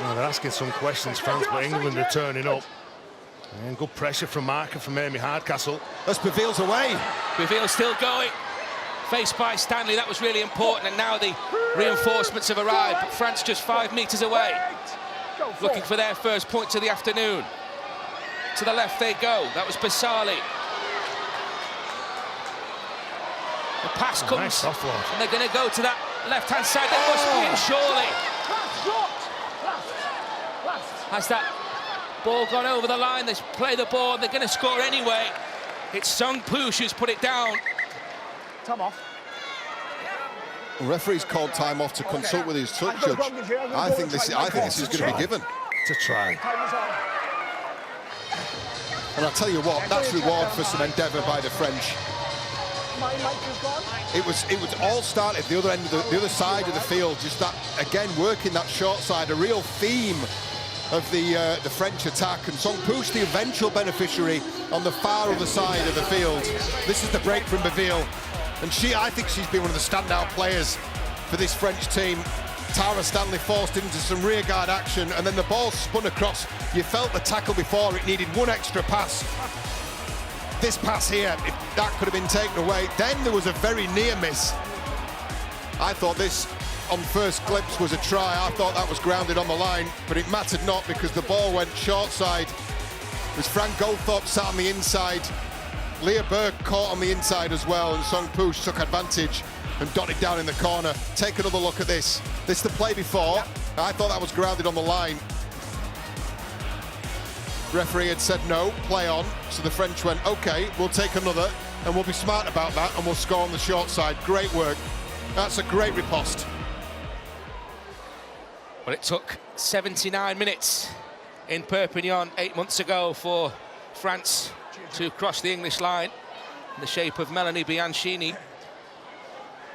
Speaker 6: Well, they're asking some questions, France, but England are turning up. And good pressure from marker from Amy Hardcastle.
Speaker 7: That's Beville's away.
Speaker 5: Beville still going. Faced by Stanley, that was really important. And now the reinforcements have arrived. But France just 5 metres away.
Speaker 9: Go
Speaker 5: Looking for their first points of the afternoon. To the left they go. That was Basali. The pass comes.
Speaker 6: Nice offload.
Speaker 5: And they're going to go to that left-hand side. That must be it, surely. Has that ball gone over the line? They play the ball. They're going to score anyway. It's Sung Poosh who's put it down.
Speaker 9: Time off.
Speaker 7: The referee's called time off to consult with his touch judge. I think this is going to be given.
Speaker 6: To try.
Speaker 9: Time is on.
Speaker 7: And I'll tell you what, that's reward for some endeavour by the French.
Speaker 9: My mic is gone.
Speaker 7: It was all started the other end of the other side of the field. Just that again, working that short side, a real theme of the French attack, and Song Poosh the eventual beneficiary on the far other side of the field. This is the break from Beville, and I think she's been one of the standout players for this French team. Tara Stanley forced into some rearguard action, and then the ball spun across. You felt the tackle before, it needed one extra pass. This pass here, if that could have been taken away, then there was a very near miss. I thought this, on first glimpse, was a try. I thought that was grounded on the line, but it mattered not because the ball went short side. It was Frank Goldthorpe sat on the inside. Leah Burke caught on the inside as well, and Song Poosh took advantage and dotted down in the corner. Take another look at this. This is the play before. Yep. I thought that was grounded on the line. Referee had said no, play on. So the French went, okay, we'll take another, and we'll be smart about that, and we'll score on the short side. Great work. That's a great riposte.
Speaker 5: Well, it took 79 minutes in Perpignan 8 months ago for France to cross the English line in the shape of Melanie Bianchini.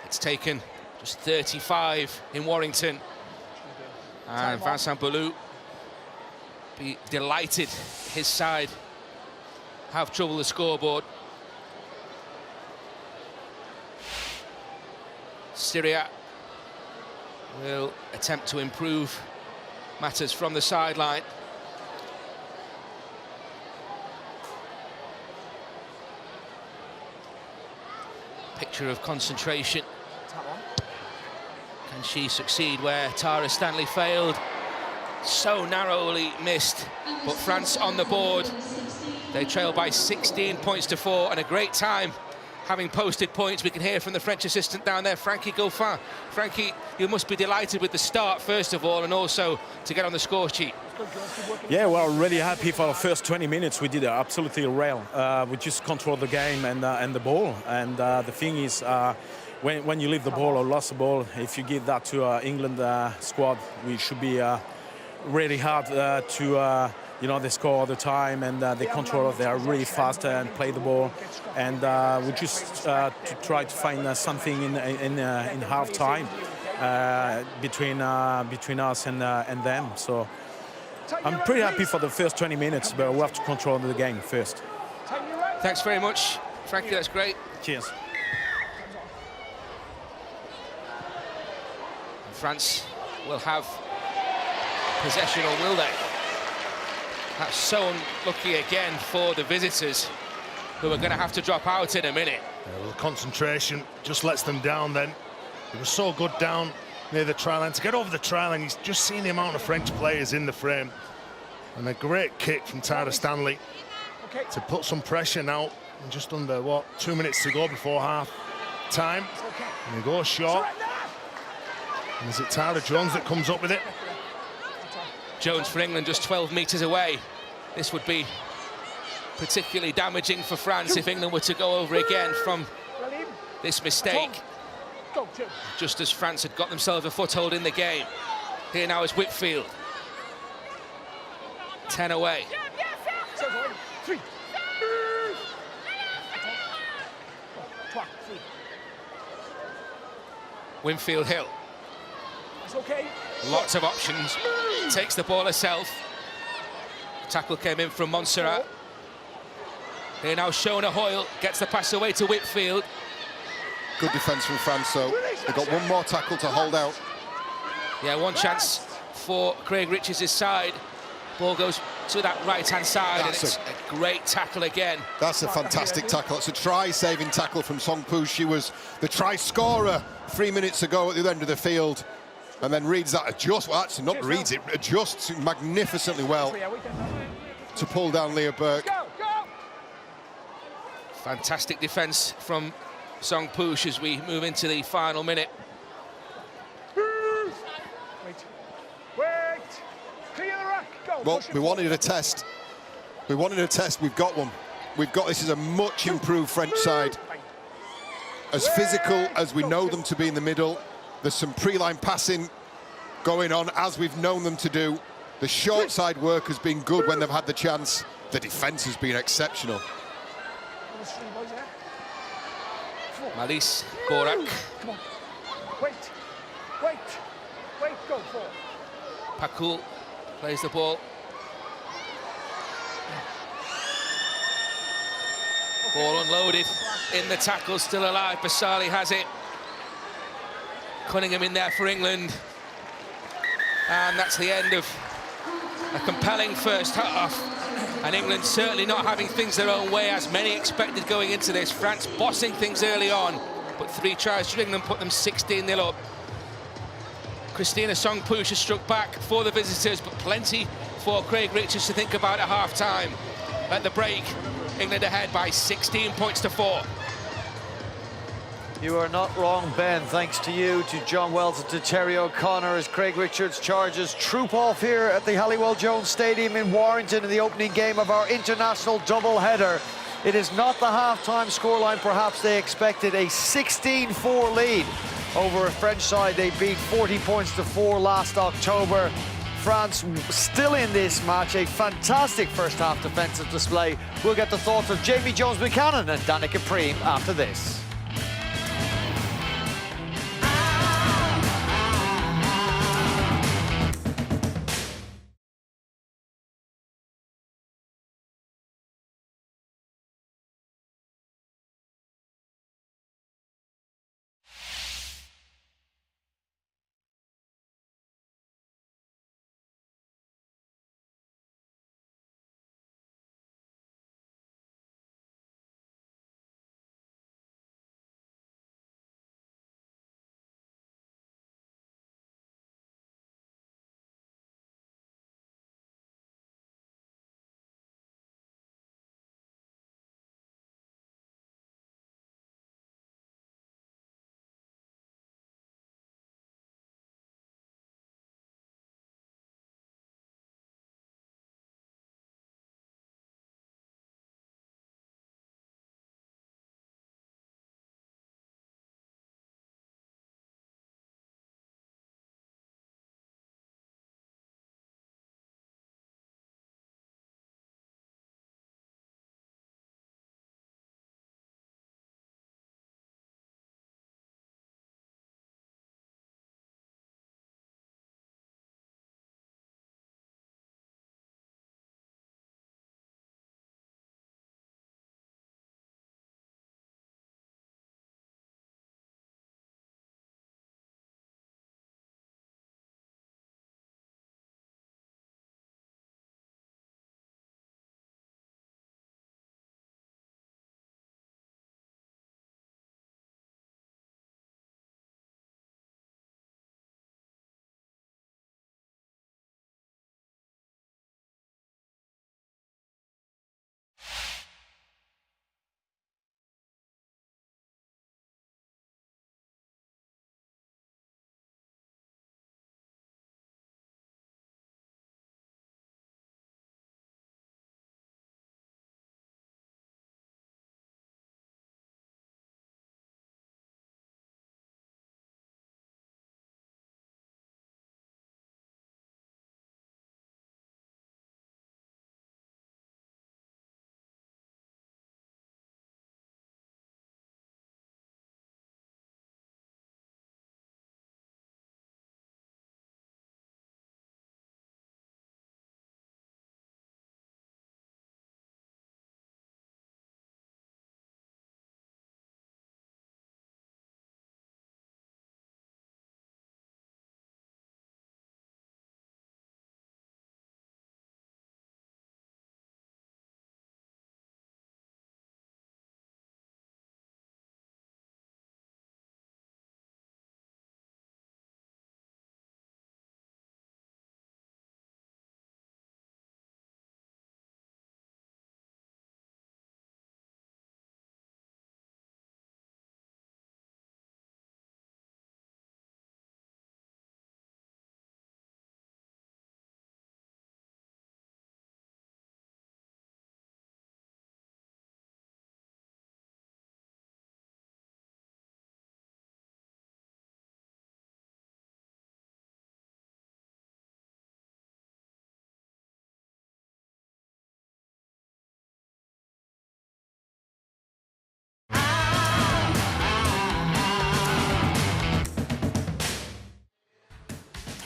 Speaker 5: It's taken just 35 in Warrington. And Vincent Boulou be delighted his side have trouble the scoreboard. Syria will attempt to improve matters from the sideline. Picture of concentration. Can she succeed where Tara Stanley failed? So narrowly missed, but France on the board. They trail by 16 points to 4, and a great time having posted points. We can hear from the French assistant down there, Frankie Goffin. Frankie, you must be delighted with the start, first of all, and also to get on the score sheet.
Speaker 10: Yeah, well, really happy for the first 20 minutes. We did absolutely well. We just controlled the game and the ball. And the thing is, when you leave the ball or lost the ball, if you give that to England squad, we should be really hard to, they score all the time and they control it. They are really fast and play the ball. And we just to try to find something in half time between us and them. So I'm pretty happy for the first 20 minutes, but we have to control the game first.
Speaker 5: Thanks very much, Frankie. That's great.
Speaker 10: Cheers.
Speaker 5: France will have possession, or will they? That's so unlucky again for the visitors, who are going to have to drop out in a minute.
Speaker 6: Yeah, the concentration just lets them down then. It was so good down near the try line. To get over the try line, he's just seen the amount of French players in the frame. And a great kick from Tara Stanley to put some pressure now. Just under, what, 2 minutes to go before half time. And he goes short. And is it Tara Jones that comes up with it?
Speaker 5: Jones for England just 12 metres away. This would be particularly damaging for France if England were to go over again from this mistake. Just as France had got themselves a foothold in the game. Here now is Whitfield. 10 away. Winfield Hill. Lots of options. Takes the ball herself. Tackle came in from Montserrat. Here now Shona Hoyle gets the pass away to Whitfield.
Speaker 7: Good defence from France, so they've got one more tackle to hold out.
Speaker 5: Yeah, one chance for Craig Richards' side. Ball goes to that right-hand side, and it's a great tackle again.
Speaker 7: That's a fantastic tackle. It's a try-saving tackle from Song Poo. She was the try-scorer 3 minutes ago at the end of the field, and then reads that adjust. Well, actually, not reads it, adjusts magnificently well to pull down Leah Burke.
Speaker 5: Fantastic defence from Song Poosh as we move into the final minute.
Speaker 7: Well, we wanted a test. We wanted a test. We've got one. This is a much improved French side. As physical as we know them to be in the middle. There's some pre-line passing going on, as we've known them to do. The short side work has been good when they've had the chance. The defence has been exceptional.
Speaker 5: Malise Borak.
Speaker 9: Wait, go for.
Speaker 5: Pakul plays the ball. Ball unloaded in the tackle, still alive. Basali has it. Cunningham in there for England. And that's the end of a compelling first half. And England certainly not having things their own way, as many expected going into this. France bossing things early on, but 3 tries to England put them 16-0 up. Christina Song Poosh has struck back for the visitors, but plenty for Craig Richards to think about at half-time. At the break, England ahead by 16 points to 4.
Speaker 1: You are not wrong, Ben. Thanks to you, to John Wells and to Terry O'Connor, as Craig Richards charges troop off here at the Halliwell Jones Stadium in Warrington in the opening game of our international doubleheader. It is not the half-time scoreline perhaps they expected. A 16-4 lead over a French side they beat 40 points to 4 last October. France still in this match. A fantastic first-half defensive display. We'll get the thoughts of Jamie Jones-Buchanan and Danica Preem after this.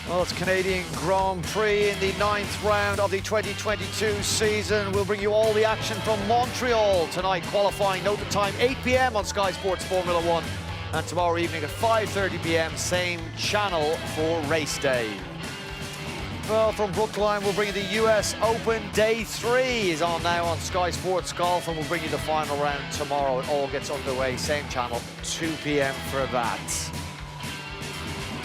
Speaker 1: Well, it's Canadian Grand Prix in the 9th round of the 2022 season. We'll bring you all the action from Montreal tonight. Qualifying, note the time, 8 p.m. on Sky Sports Formula 1. And tomorrow evening at 5:30 p.m, same channel for race day. Well, from Brookline, we'll bring you the US Open. Day 3 is on now on Sky Sports Golf, and we'll bring you the final round tomorrow. It all gets underway, same channel, 2 p.m. for that.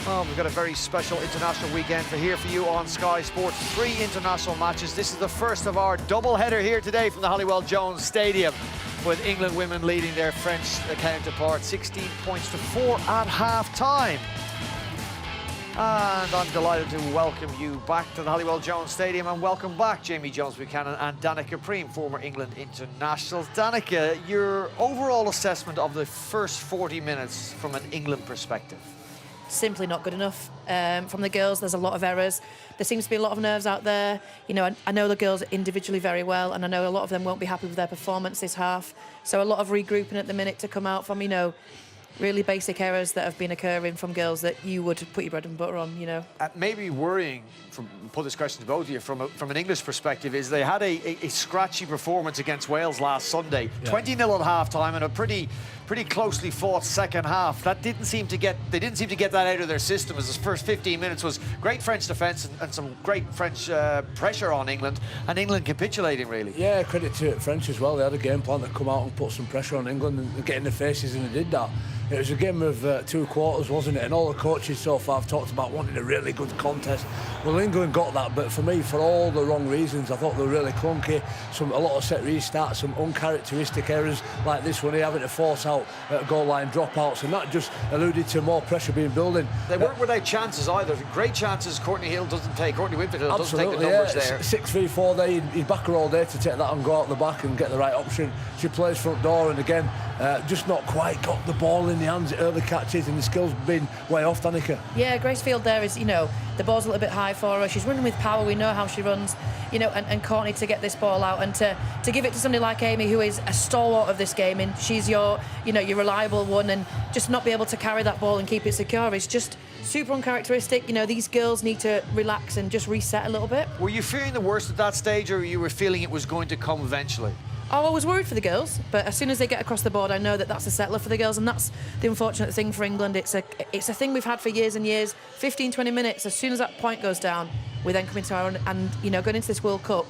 Speaker 1: Oh, we've got a very special international weekend for you on Sky Sports. 3 international matches. This is the first of our double-header here today from the Halliwell Jones Stadium, with England women leading their French counterpart 16 points to 4 at half-time. And I'm delighted to welcome you back to the Halliwell Jones Stadium, and welcome back Jamie Jones-Buchanan and Danica Preem, former England internationals. Danica, your overall assessment of the first 40 minutes from an England perspective?
Speaker 2: Simply not good enough. From the girls, there's a lot of errors. There seems to be a lot of nerves out there. You know, I know the girls individually very well, and I know a lot of them won't be happy with their performance this half. So a lot of regrouping at the minute to come out from, you know, really basic errors that have been occurring from girls that you would put your bread and butter on, you know.
Speaker 1: Maybe worrying, put this question to both of you, from an English perspective, is they had a scratchy performance against Wales last Sunday. 20-0 at half-time and a pretty closely fought second half. They didn't seem to get that out of their system, as the first 15 minutes was great French defence and some great French pressure on England, and England capitulating, really.
Speaker 3: Yeah, credit to French as well. They had a game plan to come out and put some pressure on England and get in their faces, and they did that. It was a game of 2 quarters, wasn't it? And all the coaches so far have talked about wanting a really good contest. Well, England got that, but for me, for all the wrong reasons. I thought they were really clunky. A lot of set restarts, some uncharacteristic errors like this one here, having to force out goal line dropouts, and that just alluded to more pressure being building.
Speaker 1: They weren't without chances either. Great chances Courtney Hill doesn't take. Courtney Whitfield doesn't take the numbers there.
Speaker 3: 6-3-4 there. He'd back her all day to take that and go out the back and get the right option. She plays front door, and again, just not quite got the ball in the hands, early catches, and the skills been way off, Danica.
Speaker 2: Yeah, Grace Field there is, you know, the ball's a little bit high for her. She's running with power. We know how she runs, you know, and Courtney to get this ball out and to give it to somebody like Amy, who is a stalwart of this game, and she's your reliable one, and just not be able to carry that ball and keep it secure is just super uncharacteristic. You know, these girls need to relax and just reset a little bit.
Speaker 1: Were you fearing the worst at that stage, or you were feeling it was going to come eventually?
Speaker 2: Oh, I was worried for the girls, but as soon as they get across the board, I know that that's a settler for the girls, and that's the unfortunate thing for England. It's a thing we've had for years and years. 15-20 minutes, as soon as that point goes down, we then come into our own, and, you know, going into this World Cup,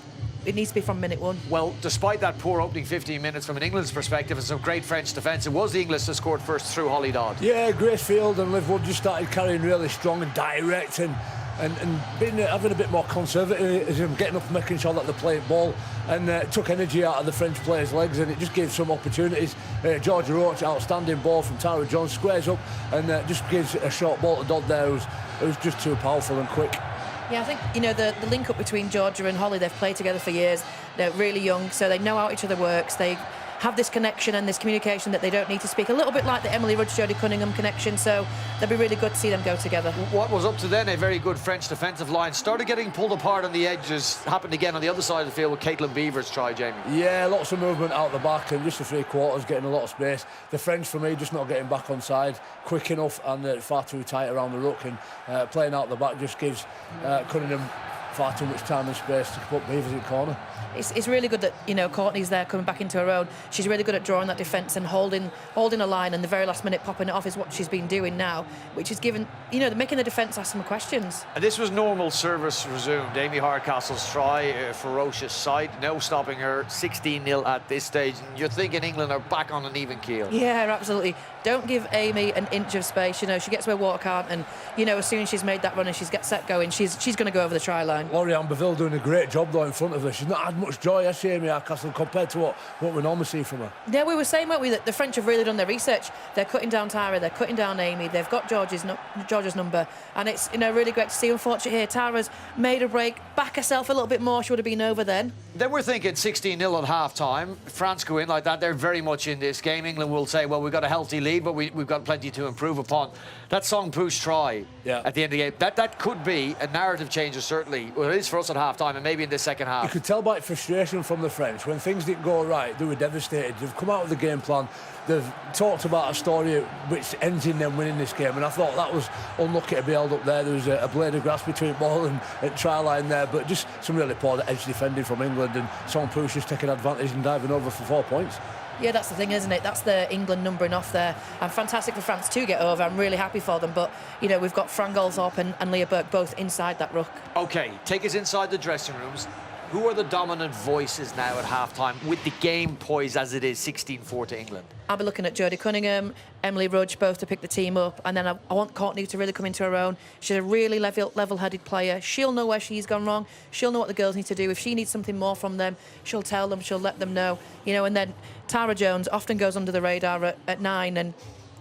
Speaker 2: it needs to be from minute 1.
Speaker 1: Well, despite that poor opening 15 minutes from an England's perspective and some great French defence, it was the English that scored first through Holly Dodd.
Speaker 3: Yeah, Grace Field and Liv Wood just started carrying really strong and direct, and having a bit more conservatism, getting up and making sure that they play ball, and took energy out of the French players' legs, and it just gave some opportunities. Georgia Roach, outstanding ball from Tara Jones, squares up and just gives a short ball to Dodd there. It was just too powerful and quick.
Speaker 2: Yeah, I think, you know, the link up between Georgia and Holly, they've played together for years. They're really young, so they know how each other works. They have this connection and this communication that they don't need to speak. A little bit like the Emily Rudge-Jodie Cunningham connection, so they'll be really good to see them go together.
Speaker 1: What was up to then a very good French defensive line started getting pulled apart on the edges. Happened again on the other side of the field with Caitlin Beaver's try, Jamie.
Speaker 3: Yeah, lots of movement out the back, and just the 3 quarters getting a lot of space. The French, for me, just not getting back on side quick enough, and far too tight around the ruck, and playing out the back just gives Cunningham far too much time and space to put Beavers in corner.
Speaker 2: It's really good that, you know, Courtney's there coming back into her own. She's really good at drawing that defence and holding a line, and the very last minute popping it off is what she's been doing now, which is given, you know, making the defence ask some questions.
Speaker 1: And this was normal service resumed. Amy Hardcastle's try, a ferocious sight, no stopping her, 16-0 at this stage. And you're thinking England are back on an even keel.
Speaker 2: Yeah, absolutely. Don't give Amy an inch of space. You know, she gets where water can't, and, you know, as soon as she's made that run and she's got set going, she's going to go over the try line.
Speaker 3: Laurie Amberville doing a great job though in front of her. She's not had much joy, has she, Amy Hardcastle, compared to what we normally see from her.
Speaker 2: Yeah, we were saying, weren't we, that the French have really done their research. They're cutting down Tara, they're cutting down Amy, they've got Georgia's number, and it's, you know, really great to see. Unfortunately here, Tara's made a break, back herself a little bit more. She would have been over then.
Speaker 1: Then we're thinking 16-0 at half-time. France go in like that. They're very much in this game. England will say, well, we've got a healthy lead, but we've got plenty to improve upon. That Song Poo's try at the end of the game, that could be a narrative changer, certainly, Well, it is for us at half-time and maybe in the second
Speaker 3: You
Speaker 1: half.
Speaker 3: could tell by frustration from the French. When things didn't go right, they were devastated. They've come out with the game plan. They've talked about a story which ends in them winning this game, and I thought that was unlucky to be held up there. There was a blade of grass between ball and try line there, but just some really poor edge defending from England, and Son Push is taking advantage and diving over for 4 points.
Speaker 2: Yeah, that's the thing, isn't it? That's the England numbering off there. And fantastic for France to get over. I'm really happy for them. But, you know, we've got Fran Golthorpe and Leah Burke both inside that ruck.
Speaker 1: OK, take us inside the dressing rooms. Who are the dominant voices now at half-time with the game poised as it is 16-4 to England?
Speaker 2: I'll be looking at Jodie Cunningham, Emily Rudge, both to pick the team up. And then I want Courtney to really come into her own. She's a really level-headed player. She'll know where she's gone wrong. She'll know what the girls need to do. If she needs something more from them, she'll tell them, she'll let them know. You know, and then Tara Jones often goes under the radar at 9, and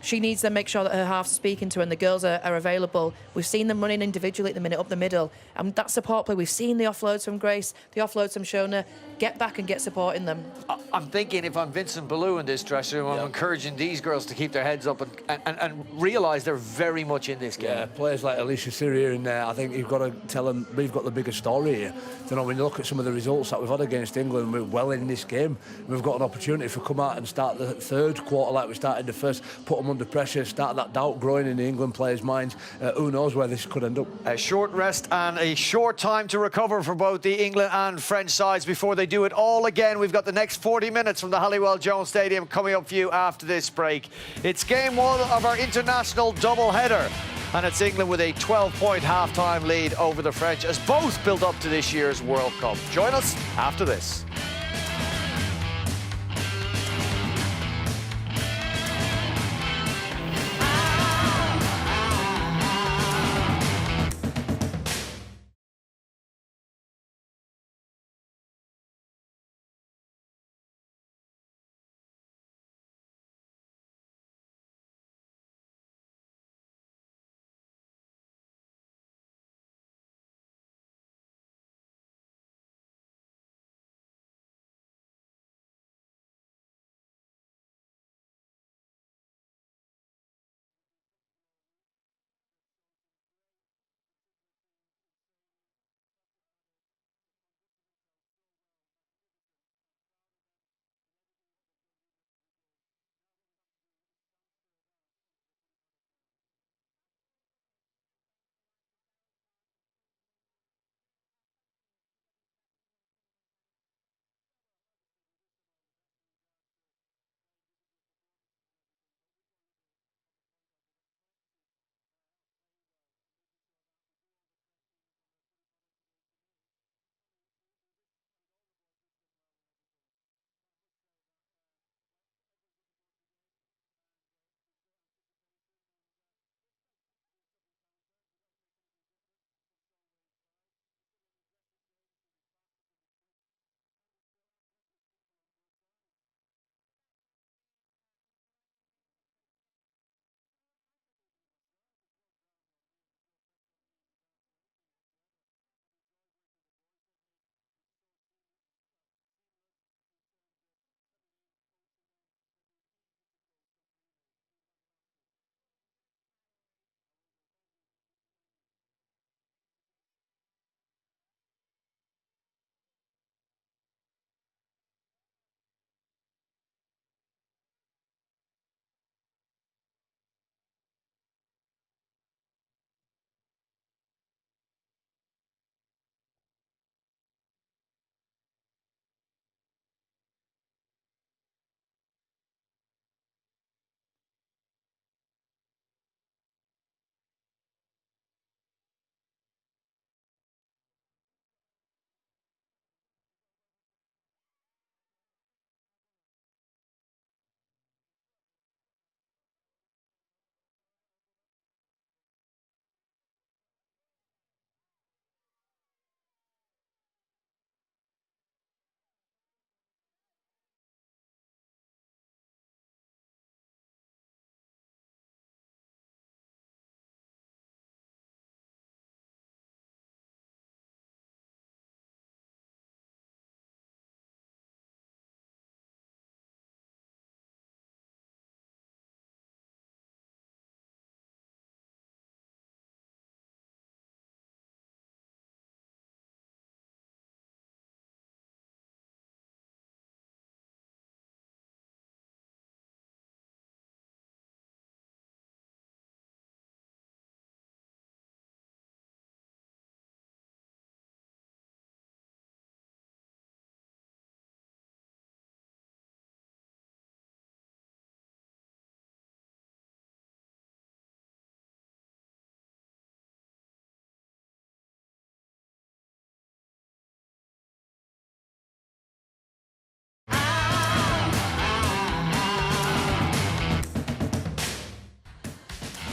Speaker 2: she needs to make sure that her half's speaking to her and the girls are available. We've seen them running individually at the minute up the middle. And that support play, we've seen the offloads from Grace, the offloads from Shona. Get back and get support in them.
Speaker 1: I'm thinking if I'm Vincent Ballou in this dressing room, I'm encouraging these girls to keep their heads up and realise they're very much in this game.
Speaker 3: Yeah, players like Alicia Syria in there, I think you've got to tell them we've got the bigger story here. You know, when you look at some of the results that we've had against England, we're well in this game. We've got an opportunity to come out and start the third quarter like we started the first, put them under pressure, start that doubt growing in the England players' minds. Who knows where this could end up.
Speaker 1: A short rest and a short time to recover for both the England and French sides before they do it all again. We've got the next 40 minutes from the Halliwell Jones Stadium coming up for you after this break. It's game 1 of our international double-header, and it's England with a 12-point half-time lead over the French as both build up to this year's World Cup. Join us after this.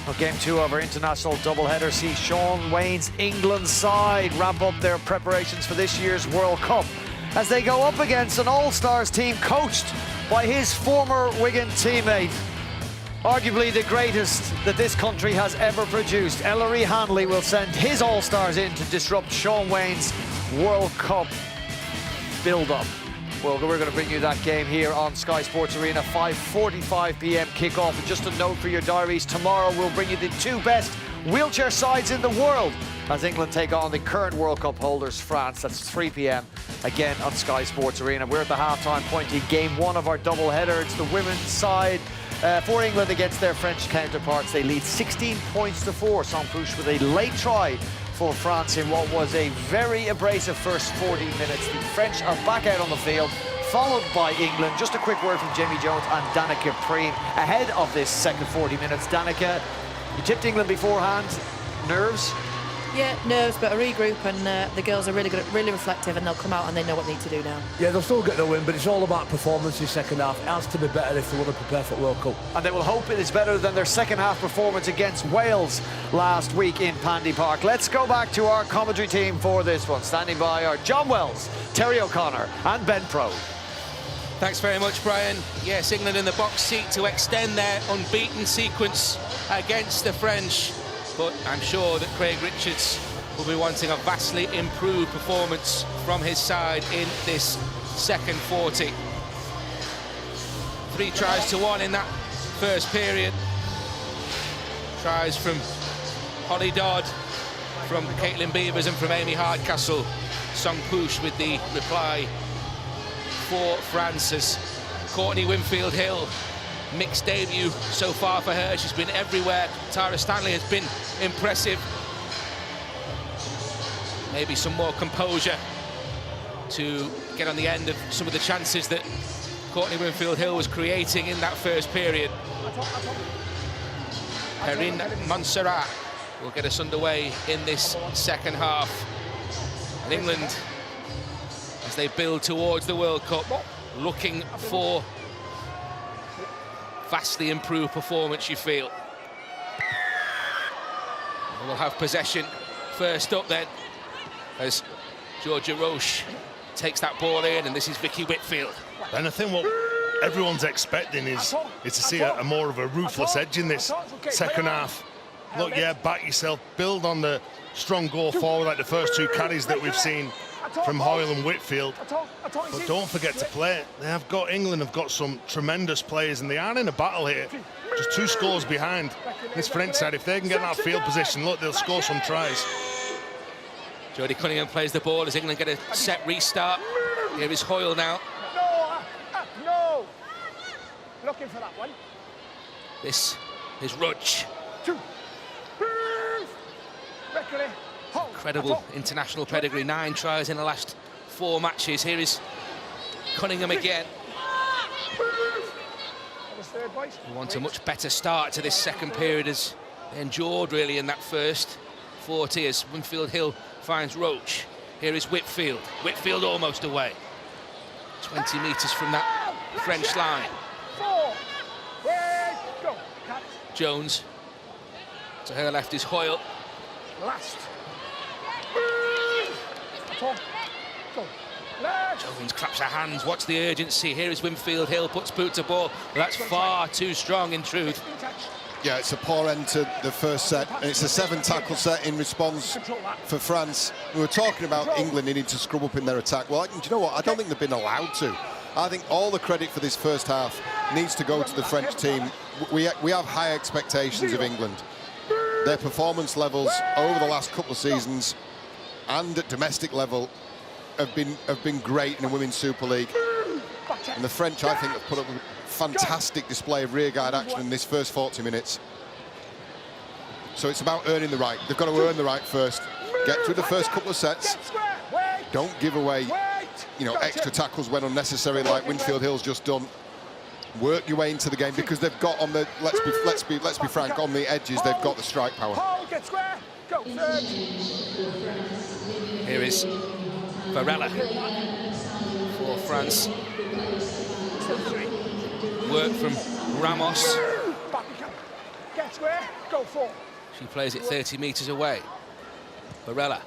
Speaker 1: Well, game 2 of our international doubleheader sees Sean Wayne's England side ramp up their preparations for this year's World Cup as they go up against an All-Stars team coached by his former Wigan teammate. Arguably the greatest that this country has ever produced. Ellery Hanley will send his All-Stars in to disrupt Sean Wayne's World Cup build-up. Well, we're going to bring you that game here on Sky Sports Arena, 5:45 p.m. kickoff. And just a note for your diaries, tomorrow we'll bring you the 2 best wheelchair sides in the world as England take on the current World Cup holders, France. That's 3 p.m. again on Sky Sports Arena. We're at the half-time point in game 1 of our doubleheader. It's the women's side for England against their French counterparts. They lead 16 points to 4. Sampouche with a late try for France in what was a very abrasive first 40 minutes. The French are back out on the field, followed by England. Just a quick word from Jamie Jones and Danica Preem ahead of this second 40 minutes. Danica, you tipped England beforehand. Nerves?
Speaker 2: Yeah, nerves, but a regroup, and the girls are really good, really reflective, and they'll come out and they know what they need to do now.
Speaker 3: Yeah, they'll still get the win, but it's all about performance in second half. It has to be better if they want to prepare for World Cup.
Speaker 1: And they will hope it is better than their second half performance against Wales last week in Pandy Park. Let's go back to our commentary team for this one. Standing by are John Wells, Terry O'Connor and Ben Prode.
Speaker 5: Thanks very much, Brian. Yes, England in the box seat to extend their unbeaten sequence against the French. But I'm sure that Craig Richards will be wanting a vastly improved performance from his side in this second 40. 3 tries to 1 in that first period. Tries from Holly Dodd, from Caitlin Beavers and from Amy Hardcastle. Sampouche with the reply for France as Courtney Winfield-Hill. Mixed debut so far for her. She's been everywhere. Tara Stanley has been impressive. Maybe some more composure to get on the end of some of the chances that Courtney Winfield-Hill was creating in that first period. Perrine Montserrat will get us underway in this second half. And England, as they build towards the World Cup, looking for vastly improved performance, you feel. We'll have possession first up then, as Georgia Roche takes that ball in, and this is Vicky Whitfield.
Speaker 6: And I think what everyone's expecting is to see a more of a ruthless edge in this second half. Look, yeah, back yourself, build on the strong goal forward like the first 2 carries that we've seen from Hoyle and Whitfield. But don't forget to play. England have got some tremendous players, and they are in a battle here. Just 2 scores behind this French side. If they can get that field position, look, they'll score some tries.
Speaker 5: Jodie Cunningham plays the ball as England get a set restart. Here is Hoyle now.
Speaker 9: No. Looking for that one.
Speaker 5: This is Rudge.
Speaker 9: 2.
Speaker 5: Incredible international pedigree, 9 tries in the last 4 matches. Here is Cunningham again. We want a much better start to this second period, as they endured really in that first 40 as Winfield-Hill finds Roach. Here is Whitfield. Whitfield almost away. 20 metres from that French line. Jones. To her left is Hoyle.
Speaker 9: Last.
Speaker 5: Jones claps her hands. Watch the urgency. Here is Winfield-Hill, puts boot to ball. That's far too strong in truth.
Speaker 7: Yeah, it's a poor end to the first set, and it's a 7-tackle set in response for France. We were talking about England needing to scrub up in their attack. Well, do you know what? I don't think they've been allowed to. I think all the credit for this first half needs to go to the French team. We have high expectations of England. Their performance levels over the last couple of seasons and at domestic level have been great in the Women's Super League. And the French, I think, have put up a fantastic display of rearguard action in this first 40 minutes. So it's about earning the right. They've got to earn the right first. Get through the first couple of sets. Don't give away, extra tackles when unnecessary, like Winfield-Hill's just done. Work your way into the game, because they've got on the let's be frank, on the edges they've got the strike power.
Speaker 5: Here is Varela for France. Work from Ramos.
Speaker 9: Get square. Go 4.
Speaker 5: She plays it 30 metres away. Barella.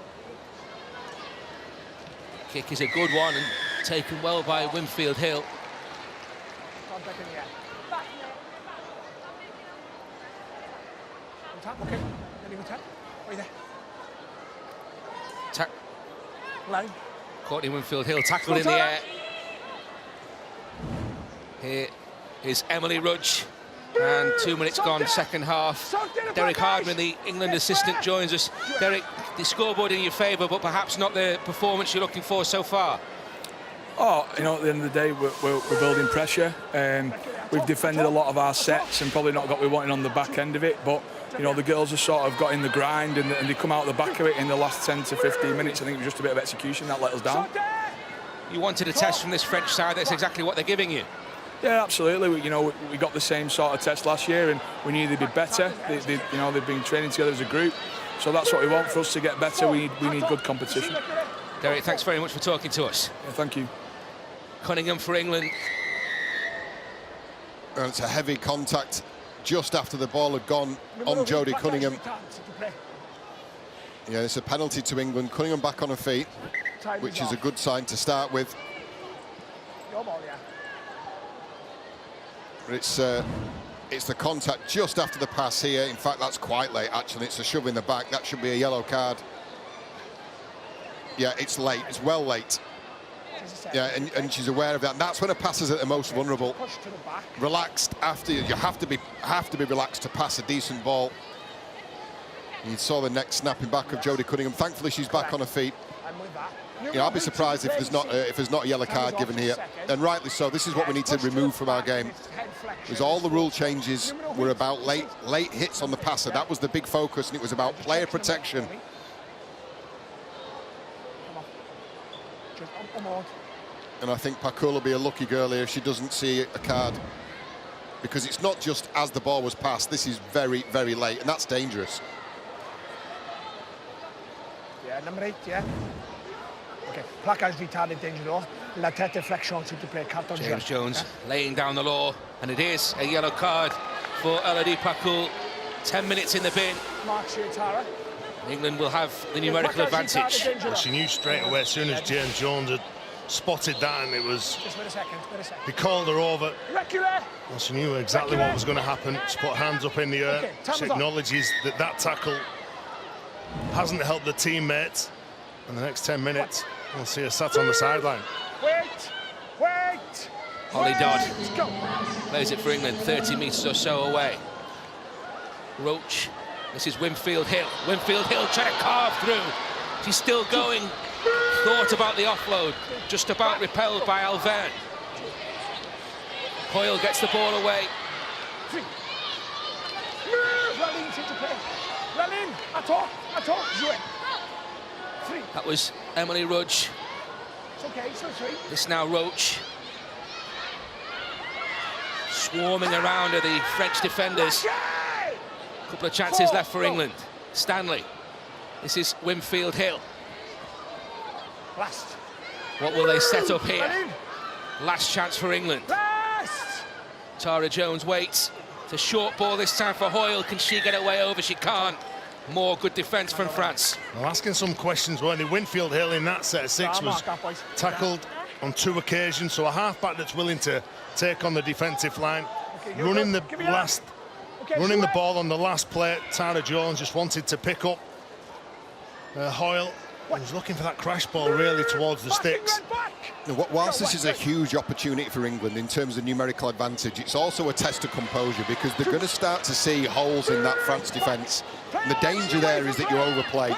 Speaker 5: Kick is a good one and taken well by Winfield Hill.
Speaker 9: Contact in the air. Tap, okay. Then you can tap. Right there.
Speaker 5: Tap.
Speaker 9: Line.
Speaker 5: Courtney Winfield Hill tackled in the air. Here is Emily Rudge. And 2 minutes gone, second half. Derek Hardman, the England assistant, joins us. Derek, the scoreboard in your favour, but perhaps not the performance you're looking for so far.
Speaker 3: Oh, you know, at the end of the day, we're building pressure. We've defended a lot of our sets and probably not got what we wanted on the back end of it. But, you know, the girls have sort of got in the grind and they come out the back of it in the last 10 to 15 minutes. I think it was just a bit of execution that let us down.
Speaker 5: You wanted a test from this French side. That's exactly what they're giving you.
Speaker 3: Yeah, absolutely. We got the same sort of test last year, and we knew they'd be better. They've been training together as a group, so that's what we want. For us to get better, we need good competition.
Speaker 5: Derek, thanks very much for talking to us.
Speaker 3: Yeah, thank you.
Speaker 5: Cunningham for England.
Speaker 7: And it's a heavy contact just after the ball had gone on Jodie Cunningham. Yeah, it's a penalty to England. Cunningham back on her feet, which is a good sign to start with. But it's the contact just after the pass here. In fact, that's quite late, actually. It's a shove in the back. That should be a yellow card. Yeah, it's late. It's well late. Yeah, and she's aware of that. And that's when a passer's at the most vulnerable. Relaxed after you have to be relaxed to pass a decent ball. You saw the neck snapping back of Jodie Cunningham. Thankfully, she's back on her feet. You know, I'd be surprised if there's not a yellow card given here, and rightly so. This is what we need to remove from our game. Because all the rule changes were about late hits on the passer. That was the big focus, and it was about player protection. And I think Pakul will be a lucky girl here if she doesn't see a card, because it's not just as the ball was passed. This is very, very late, and that's dangerous.
Speaker 9: Yeah, number 8, yeah. Okay, plaquage retarded danger. La tête deflection to play carton jaune.
Speaker 5: James Jones laying down the law, and it is a yellow card for Elodie Pakul. 10 minutes in the bin. England will have the numerical advantage.
Speaker 6: Well, she knew straight away as soon as James Jones had spotted that, and it was.
Speaker 9: Just wait a second.
Speaker 6: He called her over. Well, she knew exactly what was going to happen. She put hands up in the air. She acknowledges that tackle hasn't helped the teammates. In the next 10 minutes, we'll see her sat on the sideline.
Speaker 9: Wait!
Speaker 5: Holly Dodd plays it for England, 30 metres or so away. Roach, this is Winfield Hill. Winfield Hill trying to carve through. She's still going. Thought about the offload, just about repelled by Alverne. Hoyle gets the ball away. That was Emily Rudge. This now Roach. Swarming around are the French defenders. A couple of chances left for England. Stanley. This is Winfield Hill. What will they set up here? Last chance for England. Tara Jones waits. It's a short ball this time for Hoyle. Can she get away over? She can't. More good defence from France.
Speaker 6: Well, asking some questions, weren't they? Winfield Hill in that set of 6 was tackled on 2 occasions, so a half-back that's willing to take on the defensive line. Running the ball on the last play, Tara Jones just wanted to pick up Hoyle. He was looking for that crash ball really towards the sticks.
Speaker 7: Whilst this is a huge opportunity for England in terms of numerical advantage, it's also a test of composure, because they're going to start to see holes in that France defence. And the danger there is that you overplay.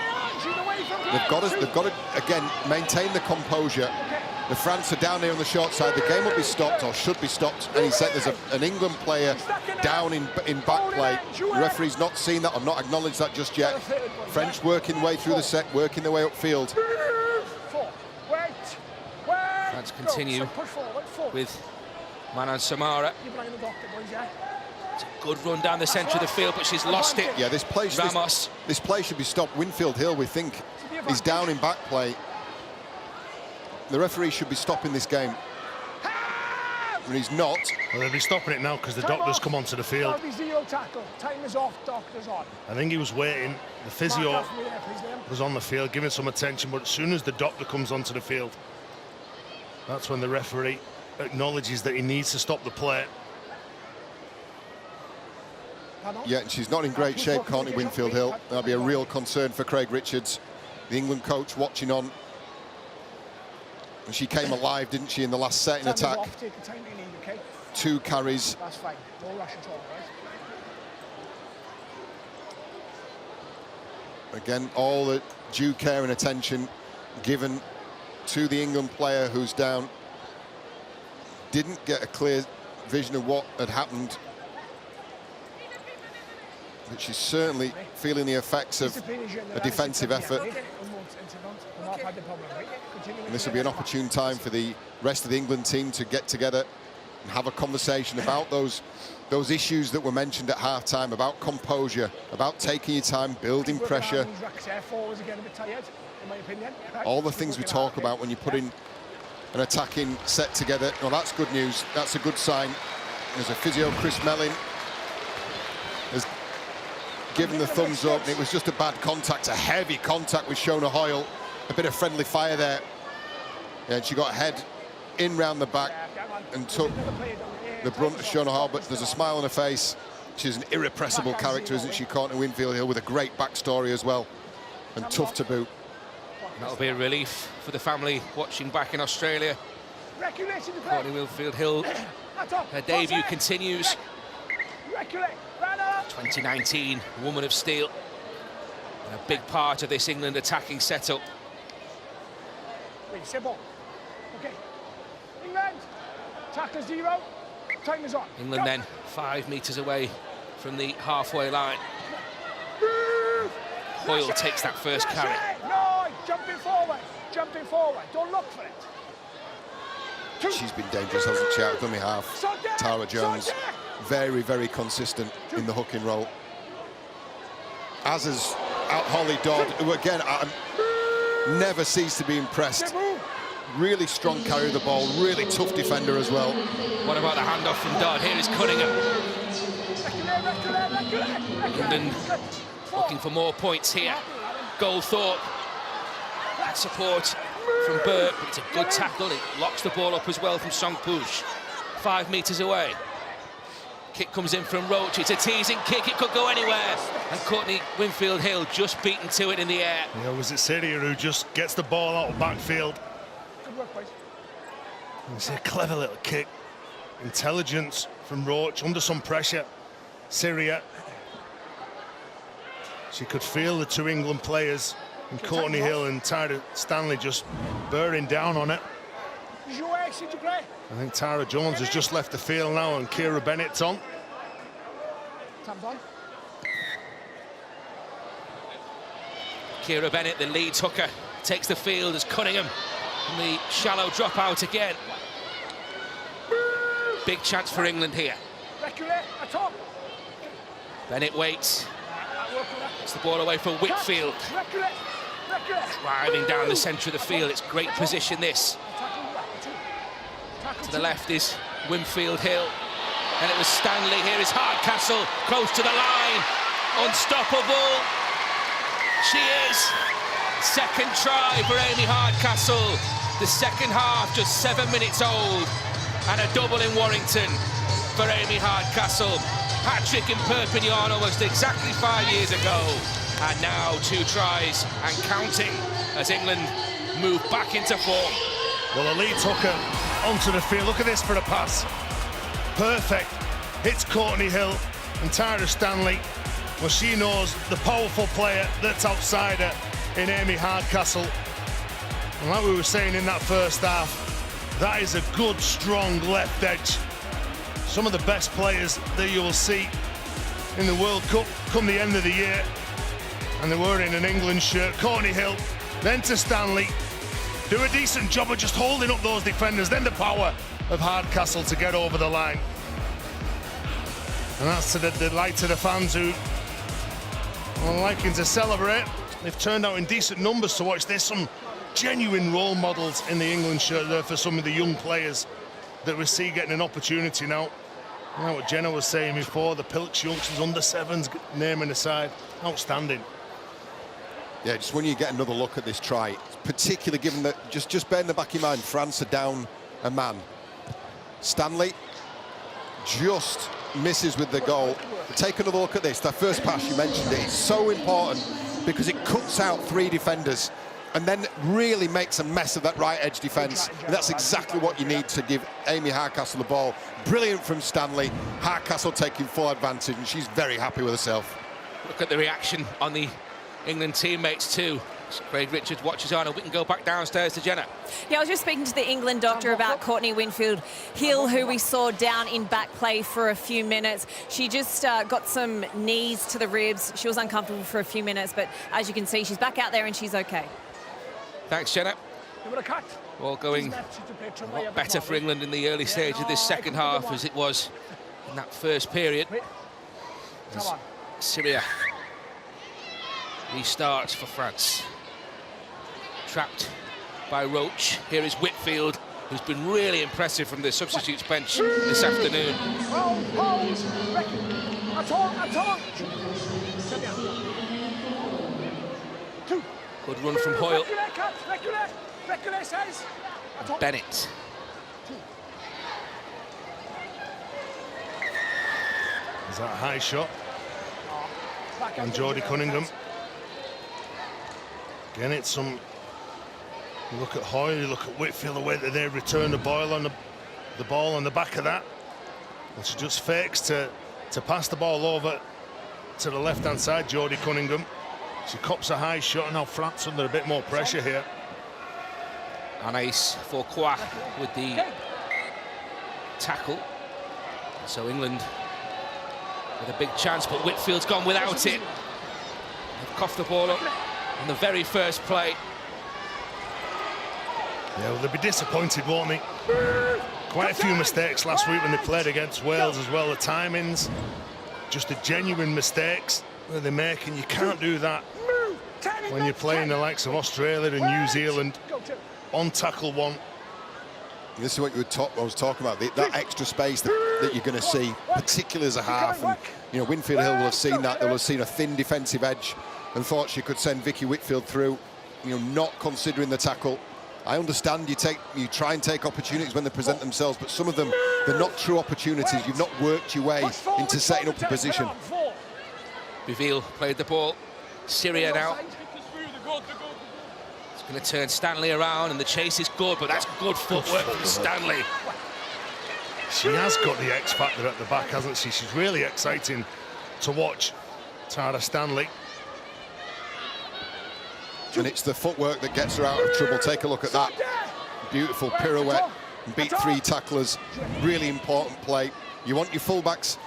Speaker 7: They've got to again maintain the composure. The France are down here on the short side. The game will be stopped, or should be stopped any set. There's an England player down in back play. The referee's not seen that or not acknowledged that just yet. French working their way through the set, working their way upfield.
Speaker 5: France continue with Manan Samara. It's a good run down the centre of the field, but she's lost it.
Speaker 7: Yeah, this play should be stopped. Winfield Hill, we think, is down in back play. The referee should be stopping this game. and he's not.
Speaker 6: Well, they'll be stopping it now because the doctor's come onto the field.
Speaker 9: Zero tackle. Time is off, doctor's on.
Speaker 6: I think he was waiting. The physio was on the field, giving some attention, but as soon as the doctor comes onto the field, that's when the referee acknowledges that he needs to stop the play.
Speaker 7: Yeah, and she's not in great shape, Courtney Winfield-Hill. That'll be a real concern for Craig Richards, the England coach, watching on. And she came alive, didn't she, in the last set in attack? 2 carries.
Speaker 9: That's fine. No rush at all, right?
Speaker 7: Again, all the due care and attention given to the England player who's down. Didn't get a clear vision of what had happened. But she's certainly feeling the effects of a defensive effort. And this will be an opportune time for the rest of the England team to get together and have a conversation about those issues that were mentioned at half-time, about composure, about taking your time, building pressure. All the things we talk about when you put in an attacking set together. Well, that's good news. That's a good sign. There's a physio, Chris Mellin, has given the thumbs up, and it was just a bad contact, a heavy contact with Shona Hoyle. A bit of friendly fire there. And she got head in round the back and took the brunt of Shona Hoyle, but there's a smile on her face. She's an irrepressible character, isn't she, Courtney Winfield-Hill, with a great backstory as well, and tough to boot.
Speaker 5: That'll be a relief for the family watching back in Australia. Courtney Winfield-Hill, her debut continues. 2019 Woman of Steel, and a big part of this England attacking setup.
Speaker 9: Simple. Okay. England, tackle 0. Time is on.
Speaker 5: England then 5 metres away from the halfway line. Hoyle takes that first carry.
Speaker 9: No, jumping forward. Don't look for it.
Speaker 7: She's been dangerous, hasn't she, out of dummy half. Tara Jones, very, very consistent in the hooking role. As is out Holly Dodd, who again, never ceased to be impressed. Really strong carry of the ball, really tough defender as well.
Speaker 5: What about the handoff from Dodd? Here is Cunningham. England looking for more points here. Goldthorpe. That support from Burke, but it's a good tackle. It locks the ball up as well from Songpush. 5 metres away. Kick comes in from Roach. It's a teasing kick. It could go anywhere. And Courtney Winfield-Hill just beaten to it in the air.
Speaker 6: Yeah, was it Syria who just gets the ball out of backfield?
Speaker 9: Good work, boys.
Speaker 6: It's a clever little kick. Intelligence from Roach under some pressure. Syria. She could feel the 2 England players, and Courtney Hill and Tyra Stanley, just bearing down on it. I think Tara Jones has just left the field now, and Kira Bennett's on.
Speaker 5: Kira Bennett, the lead hooker, takes the field as Cunningham in the shallow dropout again. Big chance for England here. Bennett waits. Gets the ball away from Whitfield. Driving down the centre of the field. It's great position, this. To the left is Winfield-Hill. And it was Stanley. Here is Hardcastle, close to the line. Unstoppable. She is. Second try for Amy Hardcastle. The second half just 7 minutes old. And a double in Warrington for Amy Hardcastle. Hat-trick in Perpignan almost exactly 5 years ago. And now 2 tries and counting as England move back into form.
Speaker 6: Well, the lead hooker onto the field. Look at this for a pass. Perfect. Hits Courtney Hill and Tyra Stanley. Well, she knows the powerful player that's outside her in Amy Hardcastle. And like we were saying in that first half, that is a good, strong left edge. Some of the best players that you will see in the World Cup come the end of the year. And they were in an England shirt. Courtney Hill, then to Stanley. Do a decent job of just holding up those defenders, then the power of Hardcastle to get over the line. And that's to the delight of the fans who are liking to celebrate. They've turned out in decent numbers to watch. There's some genuine role models in the England shirt there for some of the young players that we see getting an opportunity now. You know what Jenna was saying before, the Pilch youngsters, under sevens, naming aside, outstanding.
Speaker 7: Yeah, just when you get another look at this try, particularly given that, just bear in the back of your mind, France are down a man. Stanley just misses with the goal. Take another look at this. That first pass, you mentioned it, it's so important because it cuts out 3 defenders and then really makes a mess of that right edge defence. And that's exactly what you need to give Amy Hardcastle the ball. Brilliant from Stanley. Hardcastle taking full advantage, and she's very happy with herself.
Speaker 5: Look at the reaction on the England teammates too. Craig Richards watches on, and we can go back downstairs to Jenna.
Speaker 8: Yeah, I was just speaking to the England doctor about Courtney Winfield-Hill, who we saw down in back play for a few minutes. She just got some knees to the ribs. She was uncomfortable for a few minutes, but as you can see, she's back out there and she's okay.
Speaker 5: Thanks, Jenna. All going a lot better for England in the early stage of this second half as it was in that first period. As Syria restarts for France. Trapped by Roach. Here is Whitfield, who's been really impressive from the substitutes bench this afternoon. Good run from Hoyle. And Bennett.
Speaker 6: Is that a high shot? And Jodie Cunningham. Again, it's some... You look at Hoyle, you look at Whitfield, the way that they return the ball on the ball on the back of that. And she just fakes to pass the ball over to the left-hand side, Jodie Cunningham. She cops a high shot, and now France under a bit more pressure here.
Speaker 5: Anaïs Fourcroy with the tackle. So England with a big chance, but Whitfield's gone without it. They've coughed the ball up on the very first play.
Speaker 6: Yeah, well, they'll be disappointed, won't they? Quite a few mistakes last week when they played against Wales as well. The timings, just the genuine mistakes that they make, and you can't do that when you're playing the likes of Australia and New Zealand on tackle one.
Speaker 7: This is what I was talking about, that extra space that you're going to see, particularly as a half. And, you know, Winfield-Hill will have seen that. They'll have seen a thin defensive edge and thought she could send Vicky Whitfield through, you know, not considering the tackle. I understand you try and take opportunities when they present themselves, but some of them, they're not true opportunities. You've not worked your way into setting up a position.
Speaker 5: Biville played the ball. Syria now. It's going to turn Stanley around, and the chase is good, but that's good footwork from Stanley.
Speaker 6: She has got the X factor at the back, hasn't she? She's really exciting to watch, Tara Stanley.
Speaker 7: And it's the footwork that gets her out of trouble. Take a look at that. Beautiful pirouette and beat 3 tacklers. Really important play. You want your fullbacks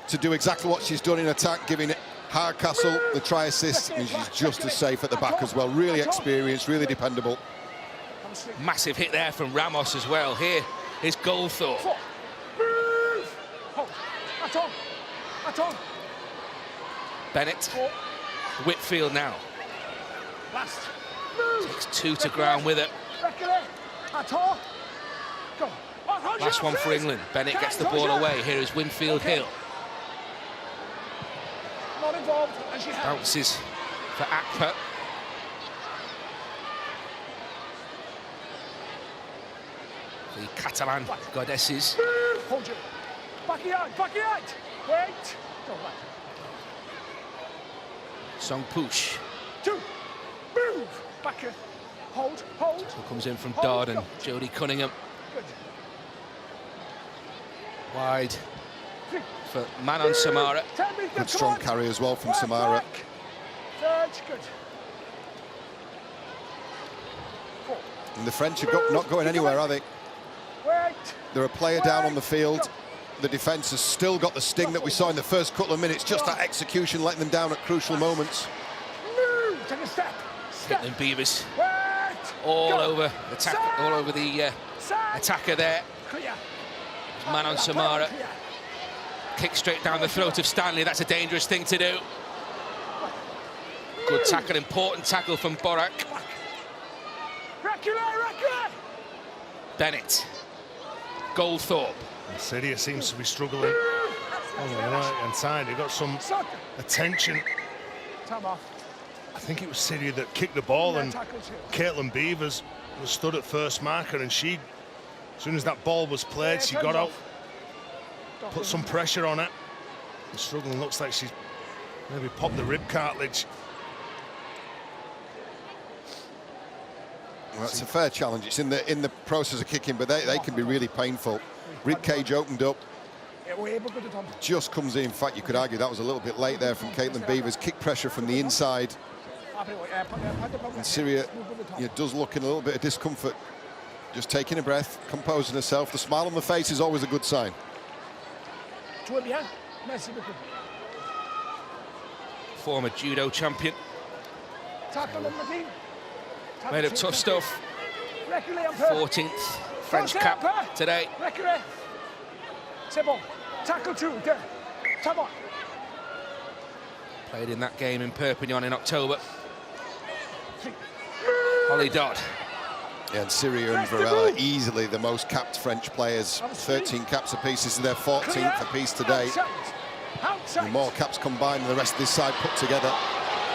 Speaker 7: to do exactly what she's done in attack, giving Hardcastle the try assist, and she's just as safe at the back as well. Really experienced, really dependable.
Speaker 5: Massive hit there from Ramos as well. Here is Goldthorpe. Bennett. Whitfield now. Takes 2 to ground with it. Last one for England. Bennett gets the ball away. Here is Winfield-Hill. Bounces for Akpa. The Catalan goddesses. Song Push. So comes in from Darden. Jodie Cunningham. Wide for Manon Samara.
Speaker 7: Good strong carry as well from Samara. And the French are not going anywhere, are they? They're a player down on the field. The defence has still got the sting that we saw in the first couple of minutes. Just that execution letting them down at crucial moments.
Speaker 5: Caitlin Beavers all over the attacker there. Manon Samara. Kick straight down the throat of Stanley. That's a dangerous thing to do. Good tackle, important tackle from Borak. Bennett. Goldthorpe.
Speaker 6: And Syria seems to be struggling on the right-hand side. He got some attention.
Speaker 9: Time off.
Speaker 6: I think it was Syria that kicked the ball, and Caitlin Beavers was stood at first marker, and she, as soon as that ball was played, she got out, put some pressure on it. The struggling, looks like she's maybe popped the rib cartilage.
Speaker 7: Well, it's a fair challenge. It's in the process of kicking, but they can be really painful. Rib cage opened up. Just comes in. In fact, you could argue that was a little bit late there from Caitlin Beavers. Kick pressure from the inside. And Syria does look in a little bit of discomfort. Just taking a breath, composing herself. The smile on the face is always a good sign.
Speaker 5: Former judo champion. Made of tough stuff. 14th French cap today.
Speaker 9: Tackle 2. Come on.
Speaker 5: Played in that game in Perpignan in October. Holly Dodd.
Speaker 7: Yeah, and Syria and Varela easily the most capped French players. 13 caps apiece. This is their 14th apiece today. And more caps combined than the rest of this side put together.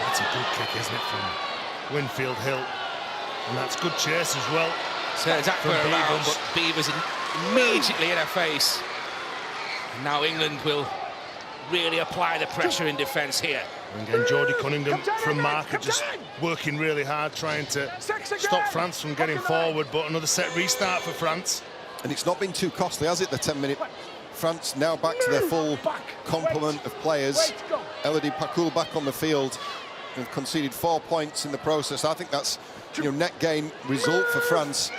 Speaker 6: That's a good kick, isn't it, from Winfield Hill? And that's good chase as well.
Speaker 5: Turns Akbar around, but Beavers immediately in her face. And now England will really apply the pressure in defence here.
Speaker 6: And again, Jodie Cunningham from marker just working really hard, trying to stop France from getting forward, but another set restart for France.
Speaker 7: And it's not been too costly, has it, the 10-minute? France now back to their full complement of players. Elodie Pakul back on the field. They've conceded 4 points in the process. I think that's net gain result for France.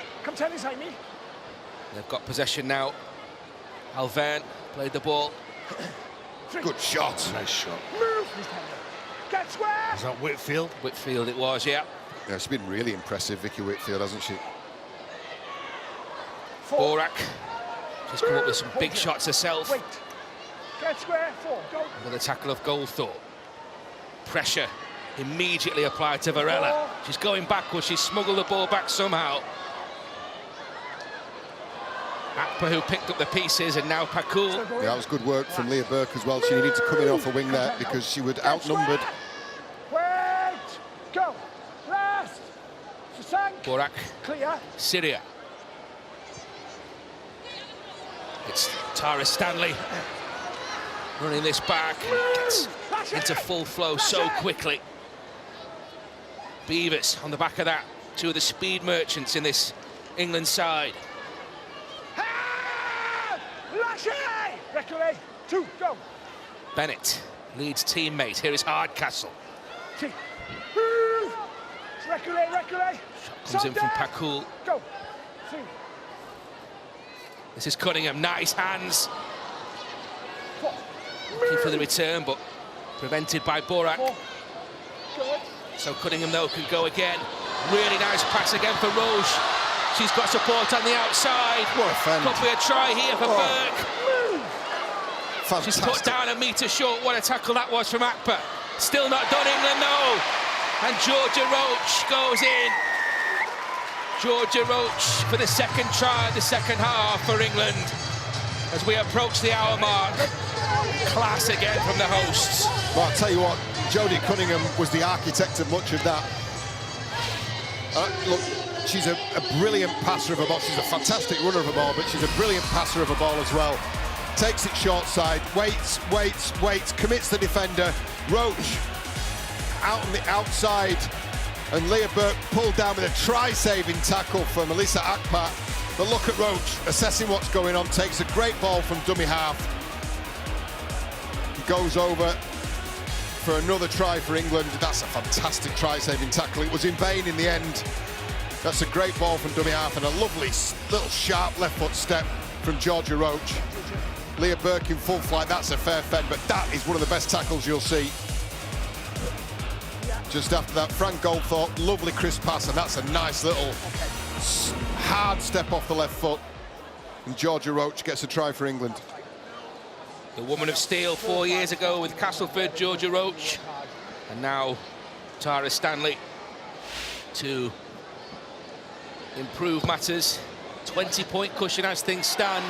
Speaker 5: They've got possession now. Alverne played the ball.
Speaker 7: Good shot.
Speaker 6: Nice shot.
Speaker 9: Get square.
Speaker 6: Is that Whitfield?
Speaker 5: Whitfield it was, yeah.
Speaker 7: Yeah, she's been really impressive, Vicky Whitfield, hasn't she?
Speaker 5: Borak. She's come up with some big shots herself.
Speaker 9: Get square. 4. Go.
Speaker 5: Another tackle of Goldthorpe. Pressure immediately applied to Varela. She's going backwards. She's smuggled the ball back somehow. Akbar, who picked up the pieces, and now Pakul.
Speaker 7: Yeah, that was good work from Leah Burke as well. She needed to come in off a wing there because she would outnumbered.
Speaker 9: Wait. Go. Last.
Speaker 5: Borak.
Speaker 9: Clear.
Speaker 5: Syria. It's Tara Stanley running this back. Gets into full flow so quickly. Beavers on the back of that. Two of the speed merchants in this England side.
Speaker 9: Reculé. 2. Go.
Speaker 5: Bennett leads teammate. Here is Hardcastle.
Speaker 9: Reculé.
Speaker 5: Comes in from Pakul.
Speaker 9: Go. 3.
Speaker 5: This is Cunningham. Nice hands.
Speaker 9: 4.
Speaker 5: Looking for the return, but prevented by Borak.
Speaker 9: 4. Good.
Speaker 5: So Cunningham, though, can go again. Really nice pass again for Roche. She's got support on the outside.
Speaker 7: What a fend.
Speaker 5: Could be a try here for Burke.
Speaker 7: Fantastic.
Speaker 5: She's put down a metre short. What a tackle that was from Akbar. Still not done, England, though. And Georgia Roche goes in. Georgia Roche for the second try of the second half for England. As we approach the hour mark. Class again from the hosts.
Speaker 7: Well, I'll tell you what, Jodie Cunningham was the architect of much of that. Look, she's a brilliant passer of a ball. She's a fantastic runner of a ball, but she's a brilliant passer of a ball as well. Takes it short side, waits, commits the defender. Roche out on the outside, and Leah Burke pulled down with a try-saving tackle for Melissa Akbar. But look at Roche, assessing what's going on, takes a great ball from dummy half. He goes over for another try for England. That's a fantastic try-saving tackle. It was in vain in the end. That's a great ball from dummy half and a lovely little sharp left foot step from Georgia Roche. Leah Burke in full flight, that's a fair fend, but that is one of the best tackles you'll see. Just after that, Frank Goldthorpe, lovely crisp pass, and that's a nice little hard step off the left foot. And Georgia Roche gets a try for England.
Speaker 5: The woman of steel 4 years ago with Castleford, Georgia Roche. And now Tara Stanley to improve matters 20-point cushion as things stand.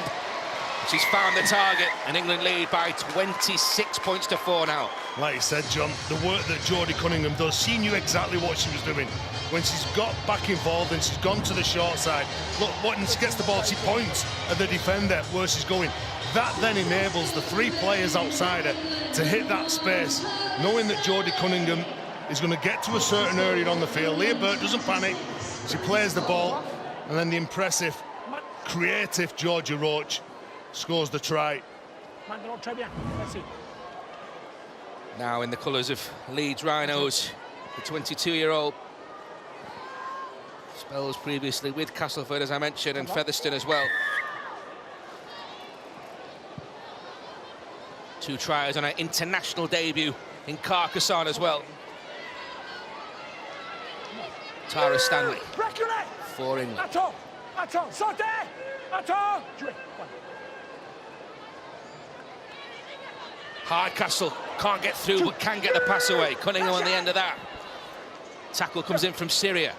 Speaker 5: She's found the target, and England lead by 26 points to 4 now.
Speaker 6: Like you said, John, the work that Jodie Cunningham does, she knew exactly what she was doing. When she's got back involved and she's gone to the short side, look, when she gets the ball, she points at the defender where she's going. That then enables the 3 players outside her to hit that space, knowing that Jodie Cunningham is going to get to a certain area on the field. Leah Burke doesn't panic. She plays the ball, and then the impressive, creative Georgia Roach scores the try.
Speaker 5: Now in the colours of Leeds Rhinos, the 22-year-old. Spells previously with Castleford, as I mentioned, and Featherstone as well. 2 tries on her international debut in Carcassonne as well. Tara Stanley for England. Hardcastle can't get through, but can get the pass away. Cunningham on the end of that. Tackle comes in from Syria.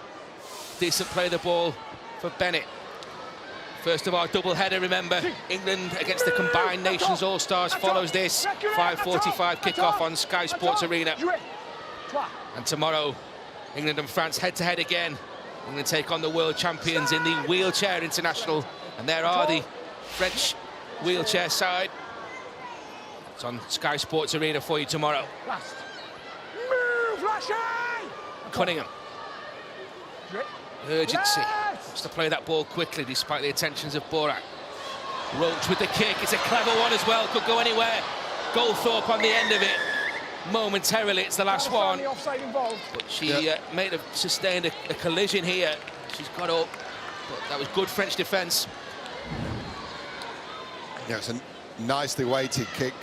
Speaker 5: Decent play of the ball for Bennett. First of our double-header, remember. England against the Combined Nations All-Stars follows this. 5:45 kickoff on Sky Sports Arena. And tomorrow, England and France head-to-head again. England take on the world champions in the Wheelchair International. And there are the French wheelchair side. It's on Sky Sports Arena for you tomorrow. Cunningham. Urgency. Wants to play that ball quickly despite the attentions of Borak. Roach with the kick. It's a clever one as well. Could go anywhere. Goldthorpe on the end of it. Momentarily, it's the last one. But she may have sustained a collision here. She's got up. But that was good French defence.
Speaker 7: Yeah, it's a nicely weighted kick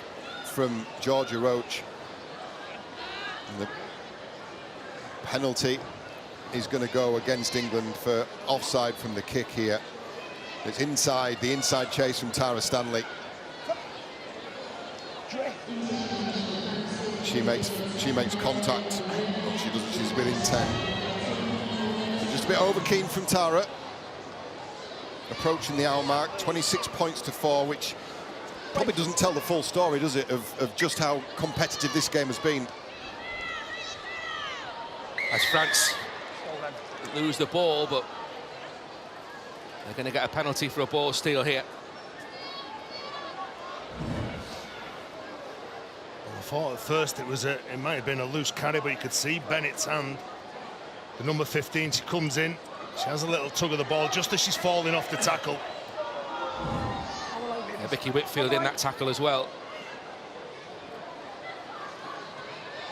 Speaker 7: from Georgia Roach. And the penalty is going to go against England for offside from the kick here. It's inside, the inside chase from Tara Stanley. She makes contact. She doesn't. She's within 10. Just a bit over keen from Tara. Approaching the hour mark, 26 points to 4, which probably doesn't tell the full story, does it, of just how competitive this game has been.
Speaker 5: As France lose the ball, but they're going to get a penalty for a ball steal here.
Speaker 6: I thought at first it might have been a loose carry, but you could see Bennett's hand. The number 15, she comes in, she has a little tug of the ball just as she's falling off the tackle.
Speaker 5: Yeah, Vicky Whitfield in that tackle as well.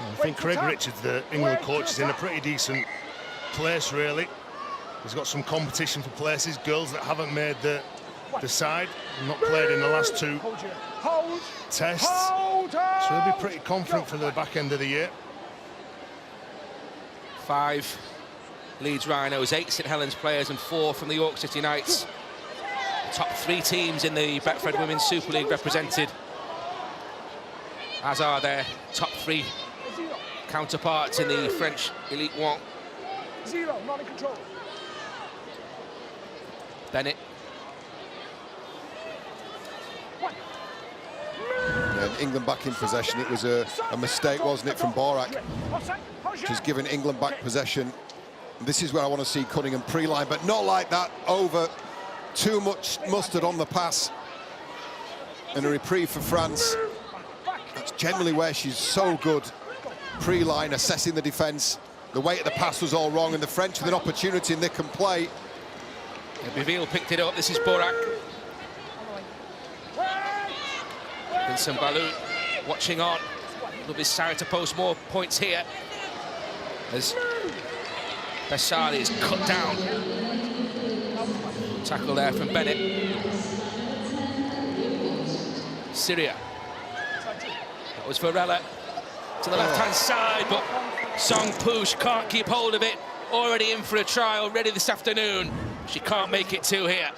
Speaker 6: I think Craig Richards, the England coach, is in a pretty decent place, really. He's got some competition for places, girls that haven't made the side, not played in the last 2 tests. So he'll be pretty confident for the back end of the year.
Speaker 5: 5 Leeds Rhinos, 8 St Helens players and 4 from the York City Knights. The top 3 teams in the Betfred Women's Super League represented, as are their top 3 counterparts in the French Elite 1.
Speaker 9: Not in control.
Speaker 5: Bennett.
Speaker 7: Yeah, England back in possession. It was a mistake, wasn't it, from Borak? Just giving England back possession. This is where I want to see Cunningham pre-line, but not like that. Over too much mustard on the pass. And a reprieve for France. That's generally where she's so good. Pre-line, assessing the defence. The weight of the pass was all wrong, and the French with an opportunity and they can play.
Speaker 5: Biville picked it up. This is Borak. Vincent Balou watching on. Will be Sarah to post more points here as Bessali is cut down. Tackle there from Bennett. Syria. That was Varela to the left-hand side, but Song Poosh can't keep hold of it. Already in for a try already this afternoon. She can't make it 2 here.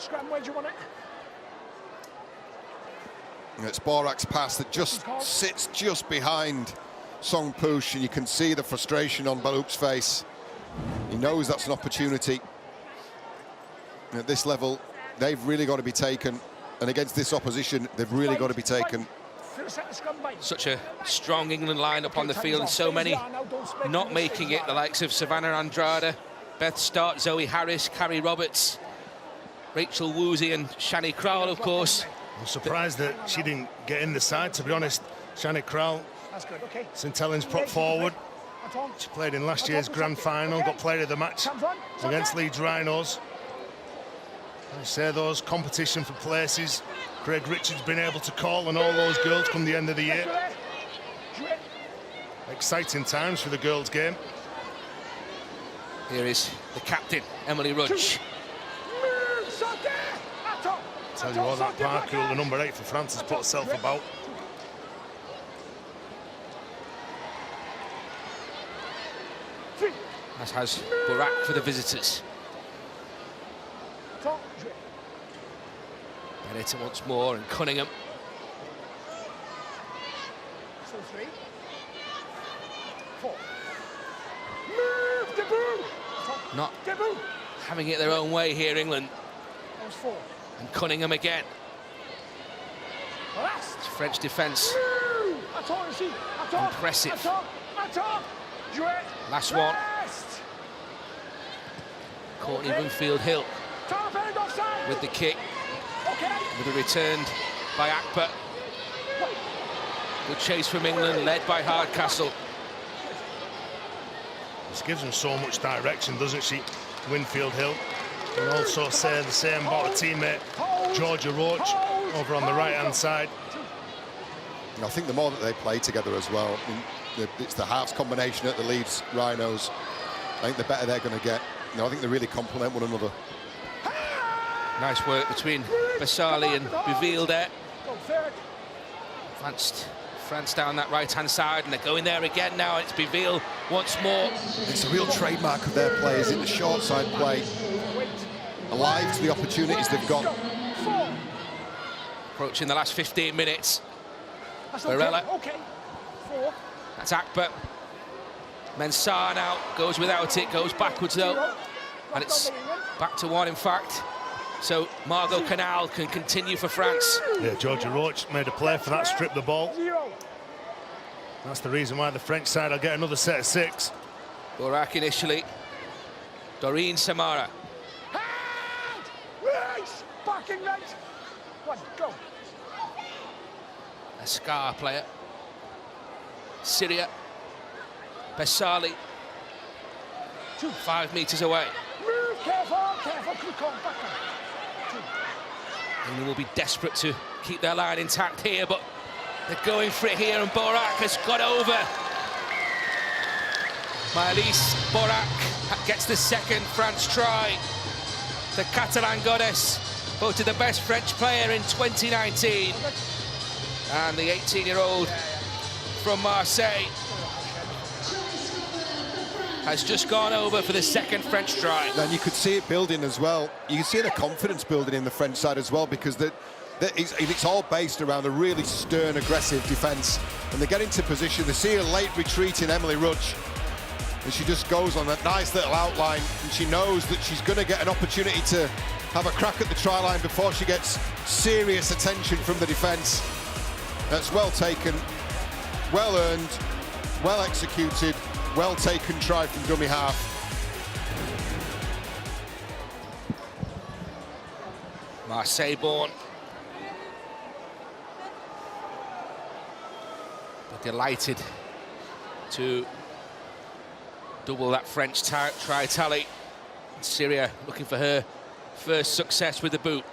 Speaker 7: It's Borak's pass that just sits just behind Song Poosh, and you can see the frustration on Balouk's face. He knows that's an opportunity. And at this level, they've really got to be taken. And against this opposition, they've really got to be taken.
Speaker 5: Such a strong England lineup on the field, and so many not making it. The likes of Savannah Andrade, Beth Stark, Zoe Harris, Carrie Roberts, Rachel Woozy and Shani Crowell, of course.
Speaker 6: I'm surprised that she didn't get in the side, to be honest. Shani Crowell, St Helens prop forward. She played in last year's grand final, got player of the match against Leeds Rhinos. I say those competition for places, Craig Richards been able to call on all those girls come the end of the year. Exciting times for the girls' game.
Speaker 5: Here is the captain, Emily Rudge.
Speaker 6: Tell you what, that Parkour, the number 8 for France, has put herself about.
Speaker 5: As has Burak for the visitors. Bennett once more, and Cunningham. Not having it their own way here, England. And Cunningham again. It's French defence. Impressive. Last one. Courtney Winfield Hill with the kick. With a returned by Akper. Good chase from England, led by Hardcastle.
Speaker 6: This gives them so much direction, doesn't she? Winfield Hill. And also say the same about a teammate, Georgia Roach, over on the right-hand side.
Speaker 7: I think the more that they play together as well, it's the halves combination at the Leeds Rhinos. I think the better they're going to get. I think they really complement one another.
Speaker 5: Nice work between Basali and Biville there. Advanced France down that right-hand side, and they're going there again now. It's Biville once more.
Speaker 7: It's a real trademark of their players in the short side play. Alive to the opportunities they've got.
Speaker 5: Approaching the last 15 minutes. Varela. That's Akper. Mensah now goes without it, goes backwards though. And it's back to one, in fact. So Margot Canal can continue for France.
Speaker 6: Yeah, Georgia Roach made a play for that, stripped the ball. That's the reason why the French side will get another set of 6.
Speaker 5: Burak initially. Doreen Samara. A Scar player. Syria. Besali. 5 metres away. England will be desperate to keep their line intact here, but they're going for it here, and Burak has got over. Maëlys Burak gets the second France try. The Catalan goddess, voted the best French player in 2019. And the 18-year-old from Marseille has just gone over for the second French try.
Speaker 7: And you could see it building as well. You can see the confidence building in the French side as well, because it's all based around a really stern, aggressive defence. And they get into position. They see a late retreat in Emily Rudge, and she just goes on that nice little outline, and she knows that she's going to get an opportunity to have a crack at the try line before she gets serious attention from the defence. That's well taken, well earned, well executed, well taken try from dummy half.
Speaker 5: Marseille born. But delighted to double that French try tally. Syria looking for her first success with the boot.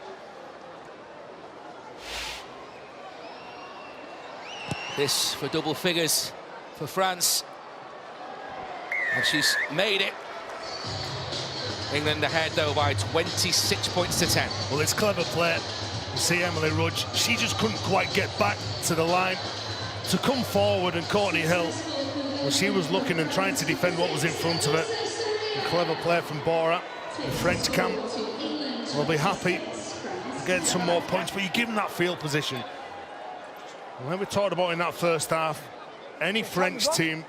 Speaker 5: This for double figures for France. And she's made it. England ahead, though, by 26 points to 10.
Speaker 6: Well, it's clever play. You see Emily Rudge, she just couldn't quite get back to the line to come forward, and Courtney Hill, well, she was looking and trying to defend what was in front of her. A clever play from Bora. The French camp will be happy to get some more points, but you give them that field position. When we talked about in that first half, any French team,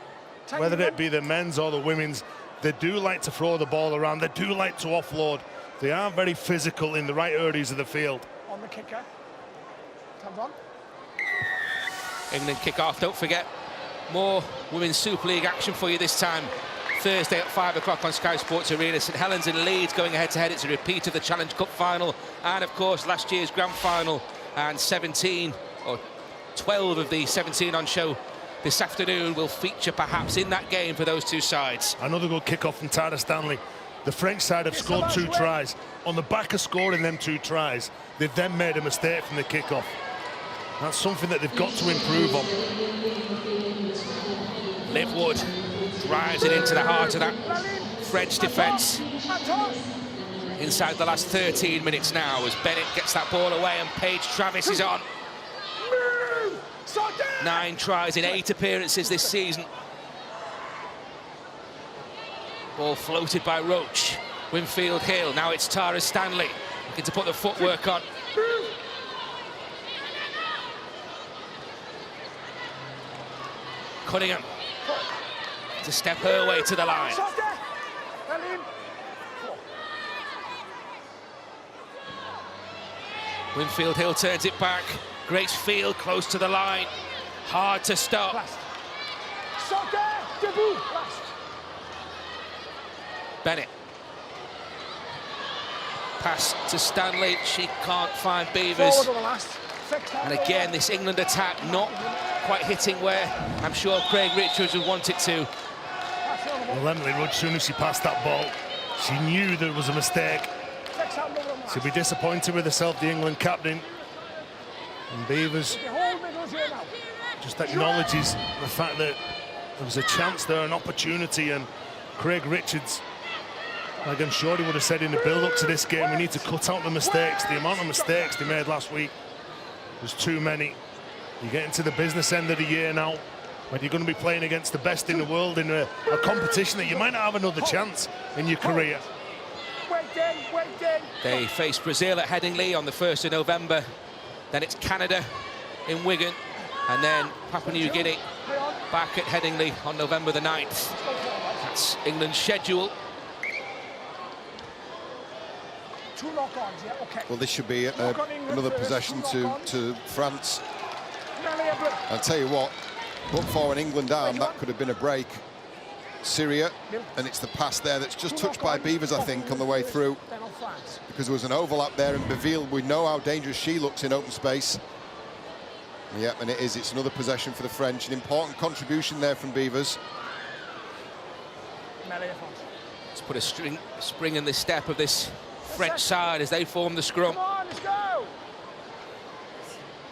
Speaker 6: whether it be the men's or the women's, they do like to throw the ball around, they do like to offload. They are very physical in the right areas of the field.
Speaker 9: On the kicker. Comes on.
Speaker 5: England kick off. Don't forget, more Women's Super League action for you this time. Thursday at 5 o'clock on Sky Sports Arena. St Helens and Leeds going head-to-head. It's a repeat of the Challenge Cup final and, of course, last year's grand final. And 17 or 12 of the 17 on show this afternoon will feature perhaps in that game for those two sides.
Speaker 6: Another good kick-off from Tara Stanley. The French side have scored 2 tries. On the back of scoring them 2 tries, they've then made a mistake from the kick-off. That's something that they've got to improve on.
Speaker 5: Liv Wood drives it into the heart of that French defence. Inside the last 13 minutes now as Bennett gets that ball away and Paige Travis is on. 9 tries in 8 appearances this season. Ball floated by Roach. Winfield Hill, now it's Tara Stanley looking to put the footwork on. Cunningham to step her way to the line. Winfield Hill turns it back. Grace Field close to the line. Hard to stop. Bennett. Pass to Stanley. She can't find Beavers. And again, this England attack not quite hitting where I'm sure Craig Richards would want it to.
Speaker 6: Well, Emily Rudd, as soon as she passed that ball, she knew there was a mistake. She'll be disappointed with herself, the England captain. And Beavers just acknowledges the fact that there was a chance there, an opportunity, and Craig Richards, like I'm sure he would have said in the build-up to this game, we need to cut out the mistakes. The amount of mistakes they made last week was too many. You get into the business end of the year now, when you're going to be playing against the best in the world in a competition that you might not have another chance in your career.
Speaker 5: They face Brazil at Headingley on the 1st of November. Then it's Canada in Wigan. And then Papua New Guinea back at Headingley on November the 9th. That's England's schedule.
Speaker 7: Well, this should be another possession to France. I'll tell you what, but for an England arm, that could have been a break. Syria, and it's the pass there that's just touched by Beavers, I think, on the way through. Because there was an overlap there, and Beville, we know how dangerous she looks in open space. Yeah, and it is. It's another possession for the French. An important contribution there from Beavers.
Speaker 5: Let's put a spring in the step of this French side as they form the scrum.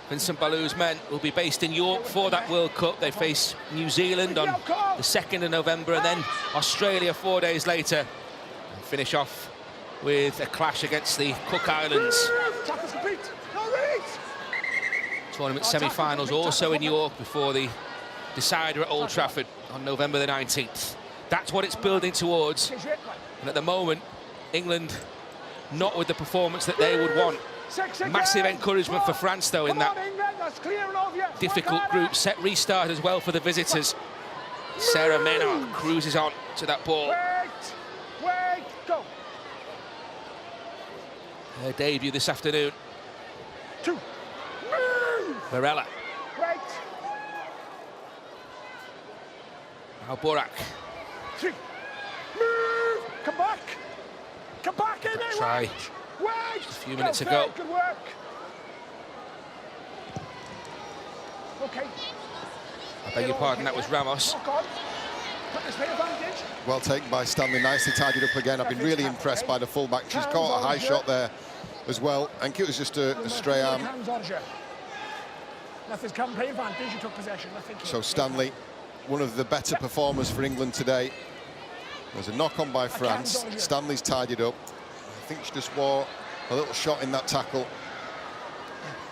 Speaker 5: Vincent Ballou's men will be based in York for that World Cup. They face New Zealand on the 2nd of November and then Australia 4 days later. And finish off with a clash against the Cook Islands. Tournament semi-finals also in York before the decider at Old Trafford on November the 19th. That's what it's building towards. And at the moment, England not with the performance that they would want. Massive encouragement for France, though, in that difficult group. Set restart as well for the visitors. Sarah Maynard cruises on to that ball.
Speaker 9: Go.
Speaker 5: Her debut this afternoon. Varela. Now Borak.
Speaker 9: Come back. Come back in there.
Speaker 5: Try just a few minutes ago.
Speaker 9: Good work. Okay.
Speaker 5: I beg your pardon, that was Ramos.
Speaker 7: Well taken by Stanley, nicely tidied up again. I've been really impressed by the fullback. She's caught a high shot there as well. I think it was just a stray arm. So Stanley, one of the better performers for England today. There's a knock-on by France. Stanley's tidied up. I think she just wore a little shot in that tackle.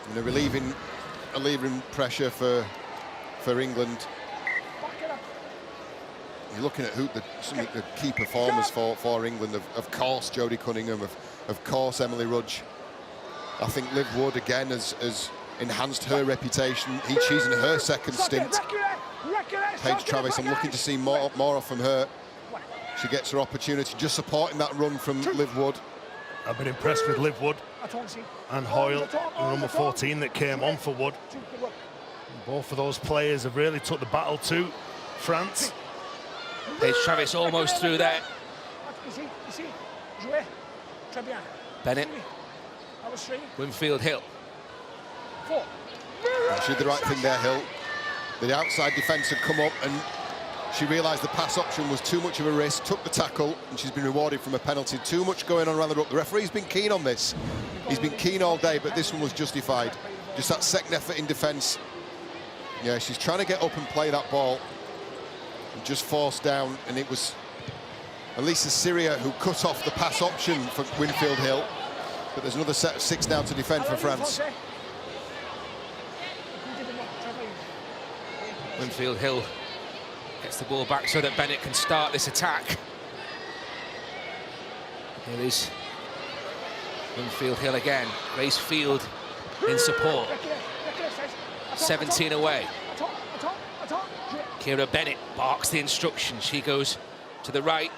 Speaker 7: And a relieving pressure for England. You're looking at some of the key performers for England. Of course, Jodie Cunningham. Of course, Emily Rudge. I think Liv Wood again has enhanced her reputation. She's in her second stint. Paige Travis, I'm looking to see more from her. She gets her opportunity, just supporting that run from Liv Wood.
Speaker 6: I've been impressed with Liv Wood and Hoyle, number 14 that came on for Wood. Both of those players have really took the battle to France.
Speaker 5: There's Travis almost through there. Bennett. Winfield Hill.
Speaker 7: She did the right thing there, Hill. The outside defence had come up and she realised the pass option was too much of a risk, took the tackle, and she's been rewarded from a penalty. Too much going on around the ruck. The referee's been keen on this. He's been keen all day, but this one was justified. Just that second effort in defence. Yeah, she's trying to get up and play that ball. And just forced down, and it was Elisa Syria who cut off the pass option for Winfield Hill. But there's another set of 6 now to defend for France.
Speaker 5: Winfield Hill gets the ball back so that Bennett can start this attack. Here is Winfield Hill again. Grace Field in support. 17 away. Kira Bennett barks the instruction. She goes to the right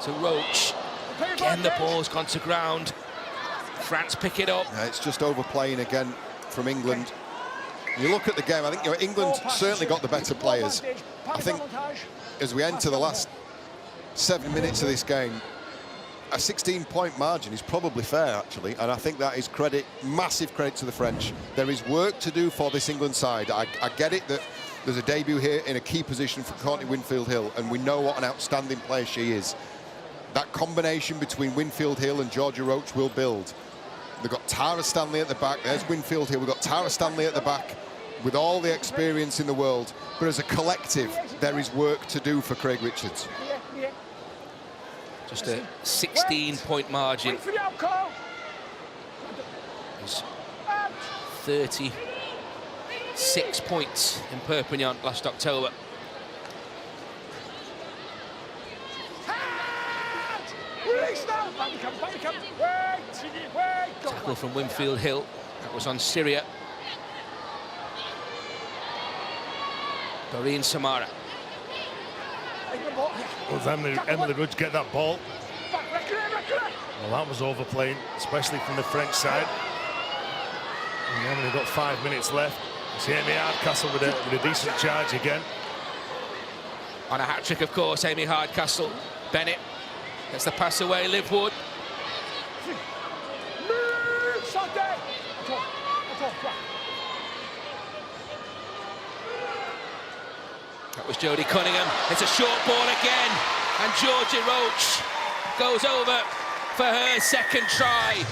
Speaker 5: to Roach. Again, the ball's gone to ground. France pick it up.
Speaker 7: Yeah, it's just overplaying again from England. You look at the game, I think England certainly got the better players. I think as we enter the last 7 minutes of this game, a 16-point margin is probably fair, actually, and I think that is credit, massive credit to the French. There is work to do for this England side. I get it that there's a debut here in a key position for Courtney Winfield Hill, and we know what an outstanding player she is. That combination between Winfield Hill and Georgia Roach will build. They've got Tara Stanley at the back. There's Winfield Hill. We've got Tara Stanley at the back with all the experience in the world. But as a collective, there is work to do for Craig Richards.
Speaker 5: Just a 16-point margin. He's 36 points in Perpignan last October. Tackle from Winfield Hill. That was on Syria. Doreen Samara.
Speaker 6: Well, Emily Rudge get that ball. Well, that was overplaying, especially from the French side. And then we've got 5 minutes left. It's Amy Hardcastle with a decent charge again.
Speaker 5: On a hat-trick, of course, Amy Hardcastle. Bennett gets the pass away, Liv Wood. That was Jodie Cunningham. It's a short ball again, and Georgia Roach goes over for her second try.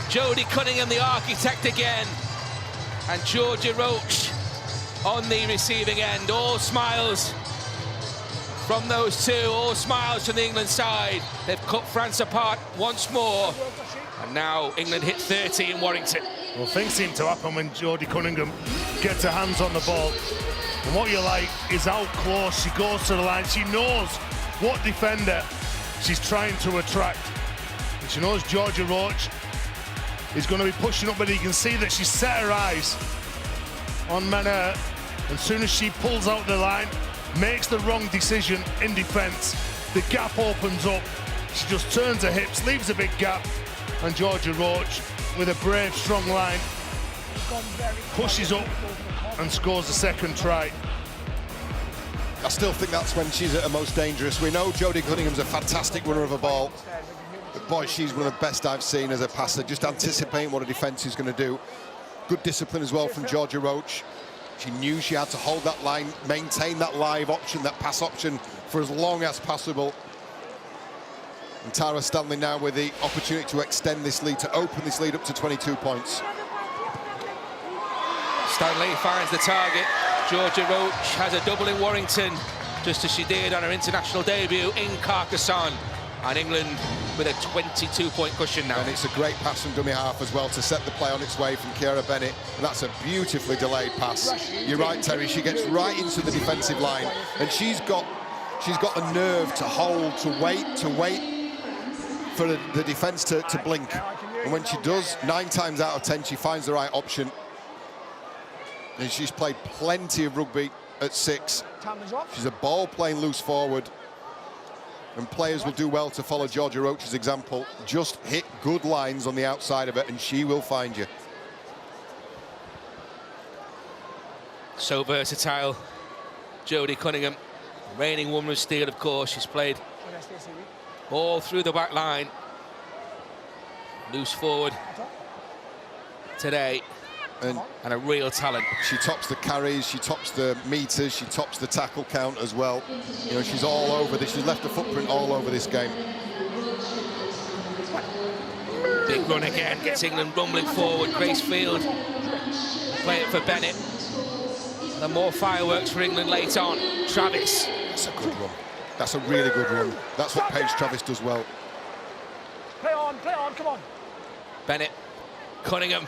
Speaker 5: Jodie Cunningham, the architect again, and Georgia Roach on the receiving end. All smiles from those two, all smiles from the England side. They've cut France apart once more, and now England hit 30 in Warrington.
Speaker 6: Well, things seem to happen when Jodie Cunningham gets her hands on the ball. And what you like is how close she goes to the line. She knows what defender she's trying to attract. And she knows Georgia Roach is going to be pushing up, but you can see that she's set her eyes on Maner. As soon as she pulls out the line, makes the wrong decision in defence, the gap opens up. She just turns her hips, leaves a big gap, and Georgia Roach, with a brave, strong line, pushes up and scores the second try.
Speaker 7: I still think that's when she's at her most dangerous. We know Jodie Cunningham's a fantastic runner of a ball, but boy, she's one of the best I've seen as a passer, just anticipating what a defence is going to do. Good discipline as well from Georgia Roach. She knew she had to hold that line, maintain that live option, that pass option, for as long as possible. And Tara Stanley now with the opportunity to extend this lead, to open this lead up to 22 points.
Speaker 5: Stanley finds the target. Georgia Roach has a double in Warrington, just as she did on her international debut in Carcassonne. And England with a 22-point cushion now.
Speaker 7: And it's a great pass from dummy half as well to set the play on its way from Kira Bennett. And that's a beautifully delayed pass. You're right, Terry, she gets right into the defensive line. And she's got the nerve to hold, to wait for the defence to blink. And when she does, 9 times out of 10, she finds the right option. And she's played plenty of rugby at 6. She's a ball playing loose forward. and players will do well to follow Georgia Roach's example. Just hit good lines on the outside of it and she will find you.
Speaker 5: So versatile, Jodie Cunningham, reigning Women's Steel, of course. She's played all through the back line. Loose forward today, and a real talent.
Speaker 7: She tops the carries, she tops the meters, she tops the tackle count as well. You know, she's all over this. She's left a footprint all over this game.
Speaker 5: Big run again, gets England rumbling forward. Grace Field, play it for Bennett. And more fireworks for England late on. Travis.
Speaker 7: That's a good run. That's a really good run. That's what Paige Travis does well.
Speaker 9: Play on, come on.
Speaker 5: Bennett, Cunningham,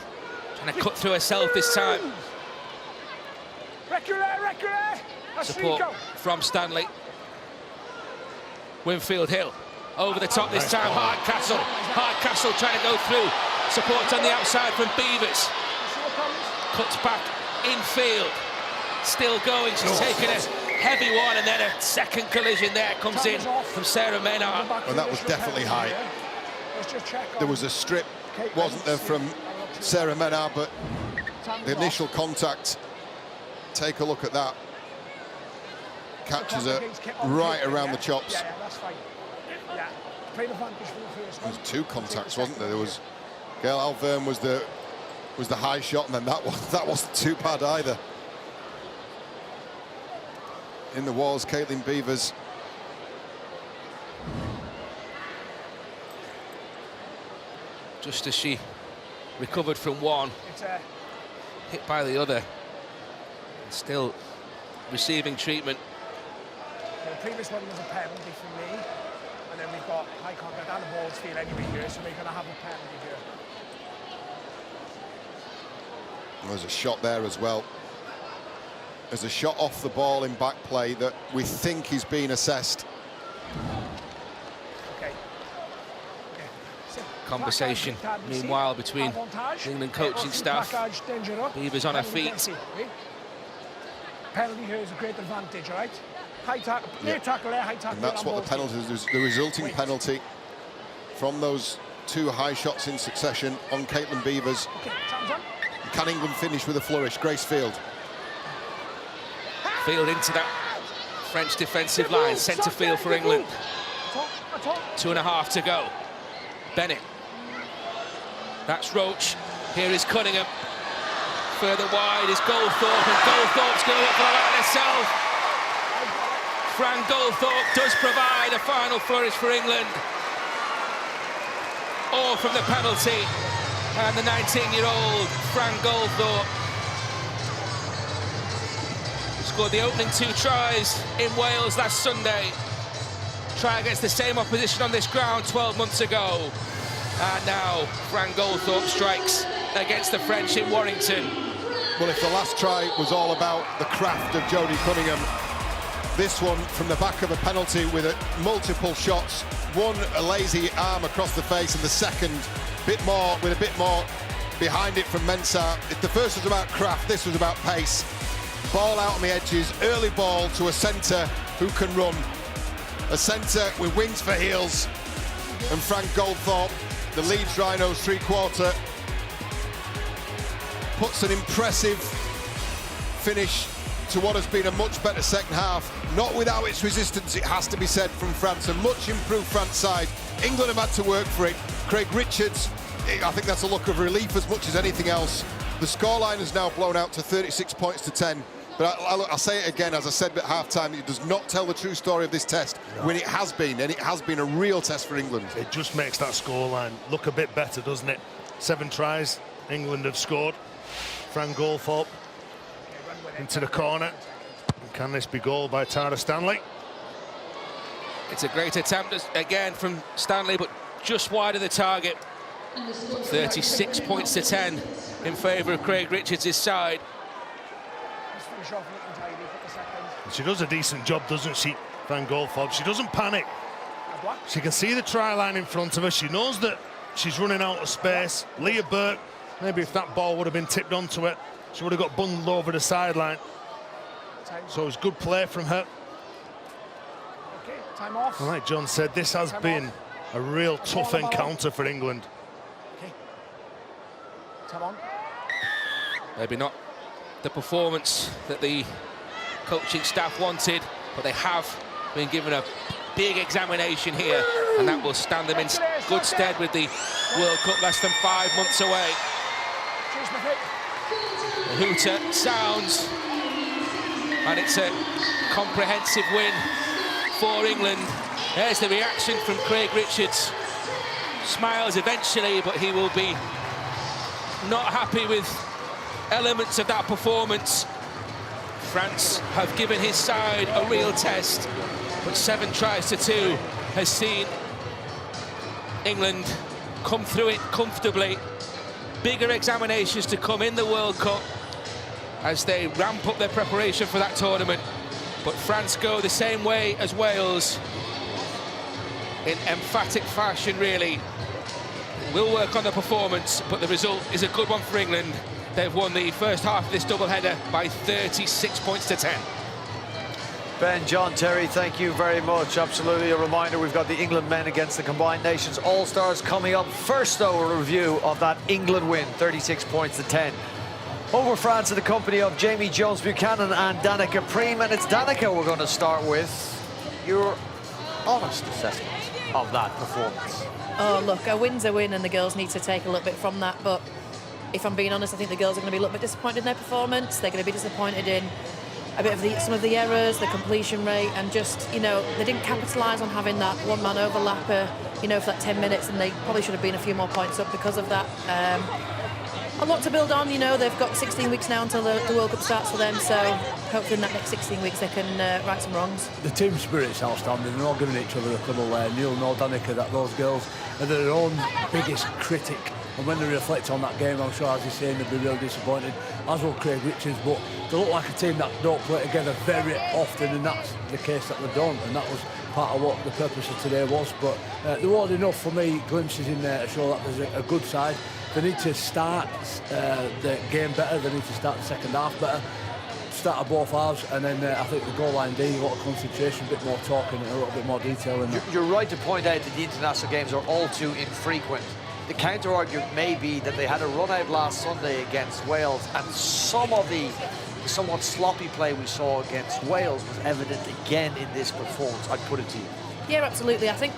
Speaker 5: trying to cut through herself this time.
Speaker 9: Reculé.
Speaker 5: Support from Stanley. Winfield Hill, over the top this time. Hardcastle trying to go through. Support on the outside from Beavers. Cuts back infield. Still going, she's taken a heavy one, and then a second collision there comes in from Sarah Menard.
Speaker 7: And that was definitely high. There was a strip, wasn't there, from Sarah Menard, but the initial contact, take a look at that. Catches her right around the chops. There was two contacts, wasn't there? There was Gail Alverne was the high shot, and then that wasn't too bad either. In the walls, Caitlin Beavers.
Speaker 5: Just as she recovered from one, hit by the other, still receiving treatment.
Speaker 9: The previous one was a penalty for me, and then we've got high contact and the ball's field anyway here, so we're going to have a penalty here.
Speaker 7: There's a shot there as well. There's a shot off the ball in back play that we think is being assessed.
Speaker 5: Conversation, meanwhile, between England coaching staff. Beavers on her feet.
Speaker 9: Penalty here is a great advantage, right? High tackle, tackle there, high tackle.
Speaker 7: And that's what the penalty is. The resulting penalty from those two high shots in succession on Caitlin Beavers. Can England finish with a flourish? Grace Field.
Speaker 5: Field into that French defensive line, centre field for England. 2.5 to go. Bennett. That's Roach. Here is Cunningham. Further wide is Goldthorpe, and Goldthorpe's going up for the line herself. Fran Goldthorpe does provide a final flourish for England. All from the penalty. And the 19-year-old Fran Goldthorpe scored the opening 2 tries in Wales last Sunday. Try against the same opposition on this ground 12 months ago. And now Fran Goldthorpe strikes against the French in Warrington.
Speaker 7: Well, if the last try was all about the craft of Jodie Cunningham, this one from the back of a penalty with multiple shots, one a lazy arm across the face, and the second with a bit more behind it from Mensah. If the first was about craft, this was about pace. Ball out on the edges, early ball to a centre who can run. A centre with wings for heels. And Fran Goldthorpe, the Leeds Rhinos 3/4, puts an impressive finish to what has been a much better second half. Not without its resistance, it has to be said, from France. A much improved France side. England have had to work for it. Craig Richards, I think that's a look of relief as much as anything else. The scoreline has now blown out to 36 points to 10. But I'll say it again, as I said at half-time, it does not tell the true story of this test, when it has been, and it has been a real test for England.
Speaker 6: It just makes that scoreline look a bit better, doesn't it? 7 tries England have scored. Fran Goldthorpe into the corner. Can this be goal by Tara Stanley?
Speaker 5: It's a great attempt again from Stanley, but just wide of the target. 36 points to 10 in favour of Craig Richards' side.
Speaker 6: She does a decent job, doesn't she, Fran Goldthorpe? She doesn't panic. She can see the try line in front of her. She knows that she's running out of space. Leah Burke, maybe if that ball would have been tipped onto it, she would have got bundled over the sideline. So it was good play from her.
Speaker 9: Time off.
Speaker 6: Like John said, this has been a real tough encounter for England.
Speaker 9: Okay. Time on.
Speaker 5: Maybe not the performance that the coaching staff wanted, but they have been given a big examination here, and that will stand them in good stead with the World Cup less than 5 months away. The hooter sounds, and it's a comprehensive win for England. There's the reaction from Craig Richards. Smiles eventually, but he will be not happy with elements of that performance. France have given his side a real test, but 7 tries to 2 has seen England come through it comfortably. Bigger examinations to come in the World Cup as they ramp up their preparation for that tournament. But France go the same way as Wales, in emphatic fashion, really. We'll work on the performance, but the result is a good one for England. They've won the first half of this doubleheader by 36 points to 10.
Speaker 1: Ben, John, Terry, thank you very much. Absolutely a reminder, we've got the England men against the Combined Nations All-Stars coming up. First, though, a review of that England win, 36 points to 10. Over France in the company of Jamie Jones-Buchanan and Danica Preem. And it's Danica we're going to start with. Your honest assessment of that performance.
Speaker 2: Oh, look, a win's a win, and the girls need to take a little bit from that. But if I'm being honest, I think the girls are going to be a little bit disappointed in their performance. They're going to be disappointed in a bit of some of the errors, the completion rate, and just, you know, they didn't capitalise on having that one-man overlapper, you know, for that 10 minutes, and they probably should have been a few more points up because of that. A lot to build on, you know. They've got 16 weeks now until the World Cup starts for them, so hopefully in that next 16 weeks they can right some wrongs.
Speaker 3: The team spirit's outstanding. They're all giving each other a cuddle there. Neil know, Danica, that those girls are their own biggest critic. And when they reflect on that game, I'm sure, as he's saying, they'll be really disappointed, as will Craig Richards. But they look like a team that don't play together very often, and that's the case that they don't. And that was part of what the purpose of today was. But there was enough for me, glimpses in there to show that there's a good side. They need to start the game better. They need to start the second half better. Start at both halves, and then I think the goal line D, a lot of concentration, a bit more talking, and a little bit more detail in that.
Speaker 1: You're right to point out that the international games are all too infrequent. The counter-argument may be that they had a run-out last Sunday against Wales, and some of the somewhat sloppy play we saw against Wales was evident again in this performance. I'd put it to you.
Speaker 2: Yeah, absolutely. I think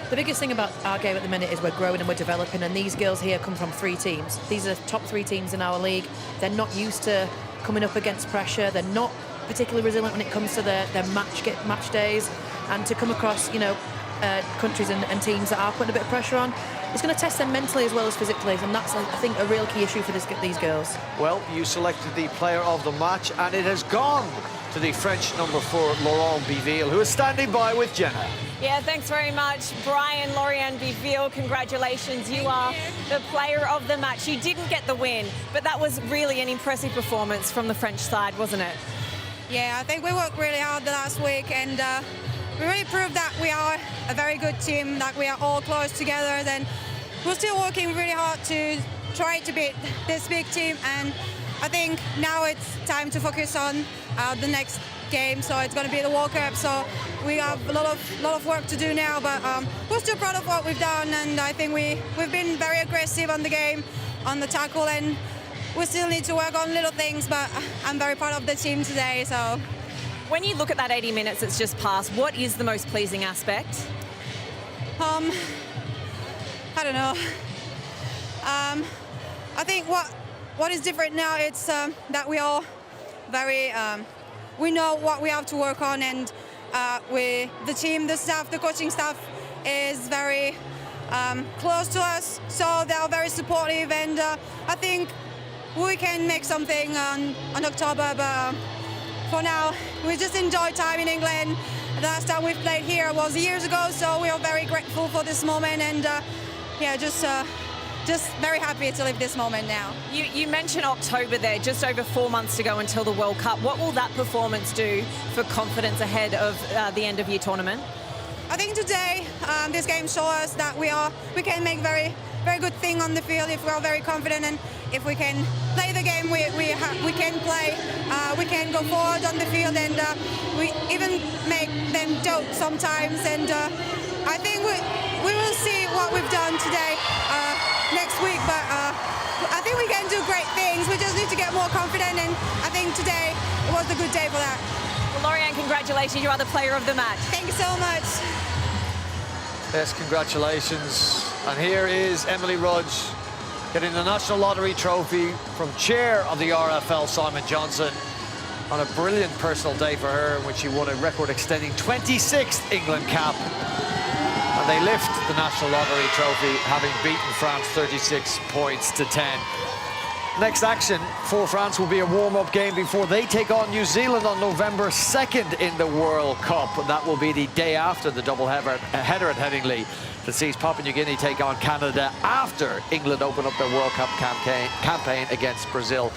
Speaker 2: the biggest thing about our game at the minute is we're growing and we're developing, and these girls here come from 3 teams. These are the top 3 teams in our league. They're not used to coming up against pressure. They're not particularly resilient when it comes to their match days, and to come across, you know, countries and teams that are putting a bit of pressure on, it's going to test them mentally as well as physically, and that's, I think, a real key issue for these girls.
Speaker 1: Well, you selected the player of the match, and it has gone to the French number 4, Laurent Biville, who is standing by with Jenna.
Speaker 8: Yeah, thanks very much, Brian. Laurent Biville, congratulations. You are the player of the match. You didn't get the win, but that was really an impressive performance from the French side, wasn't it?
Speaker 11: Yeah, I think we worked really hard the last week, and we really proved that we are a very good team, that we are all close together, and we're still working really hard to try to beat this big team, and I think now it's time to focus on the next game, so it's going to be the World Cup, so we have a lot of work to do now, but we're still proud of what we've done, and I think we've been very aggressive on the game, on the tackle, and we still need to work on little things, but I'm very proud of the team today. So
Speaker 8: when you look at that 80 minutes that's just passed, what is the most pleasing aspect?
Speaker 11: I don't know. I think what is different now, it's that we all very we know what we have to work on, and the team, the staff, the coaching staff is very close to us, so they are very supportive, and I think we can make something on October, but for now we just enjoy time in England. The last time we played here was years ago, so we are very grateful for this moment, and yeah, just very happy to live this moment now.
Speaker 8: You mentioned October there, just over 4 months to go until the World Cup. What will that performance do for confidence ahead of the end of year tournament?
Speaker 11: I think today this game shows us that we can make very good thing on the field if we are very confident, and if we can play the game we can play, we can go forward on the field, and we even make them dope sometimes. And I think we will see what we've done today next week, but I think we can do great things. We just need to get more confident, and I think today was a good day for that.
Speaker 8: Well, Lorianne, congratulations. You are the player of the match.
Speaker 11: Thank you so much.
Speaker 1: Yes, congratulations. And here is Emily Rudge getting the National Lottery trophy from chair of the RFL, Simon Johnson, on a brilliant personal day for her in which she won a record-extending 26th England cap. And they lift the National Lottery trophy, having beaten France 36 points to 10. Next action for France will be a warm-up game before they take on New Zealand on November 2nd in the World Cup. And that will be the day after the double-header at Headingley that sees Papua New Guinea take on Canada after England open up their World Cup campaign against Brazil.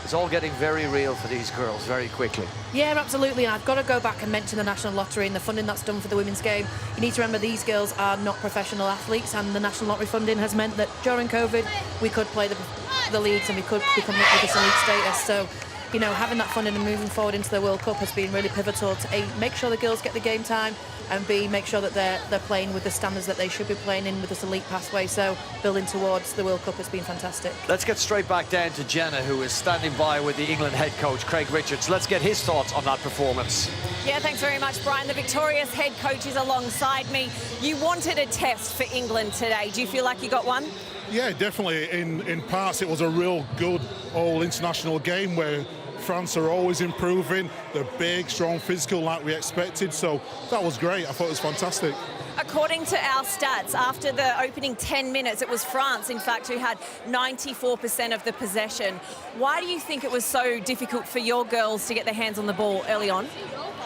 Speaker 1: It's all getting very real for these girls very quickly.
Speaker 2: Yeah, absolutely, and I've got to go back and mention the National Lottery and the funding that's done for the women's game. You need to remember these girls are not professional athletes, and the National Lottery funding has meant that during COVID we could play the leagues and we could become with this elite status. So, you know, having that funding and moving forward into the World Cup has been really pivotal to A, make sure the girls get the game time, and B, make sure that they're playing with the standards that they should be playing in with this elite pathway. So building towards the World Cup has been fantastic.
Speaker 1: Let's get straight back down to Jenna, who is standing by with the England head coach, Craig Richards. Let's get his thoughts on that performance.
Speaker 8: Yeah, thanks very much, Brian. The victorious head coach is alongside me. You wanted a test for England today. Do you feel like you got one?
Speaker 12: Yeah, definitely. In parts, it was a real good all-international game where France are always improving. They're big, strong, physical like we expected. So that was great. I thought it was fantastic.
Speaker 8: According to our stats, after the opening 10 minutes, it was France, in fact, who had 94% of the possession. Why do you think it was so difficult for your girls to get their hands on the ball early on?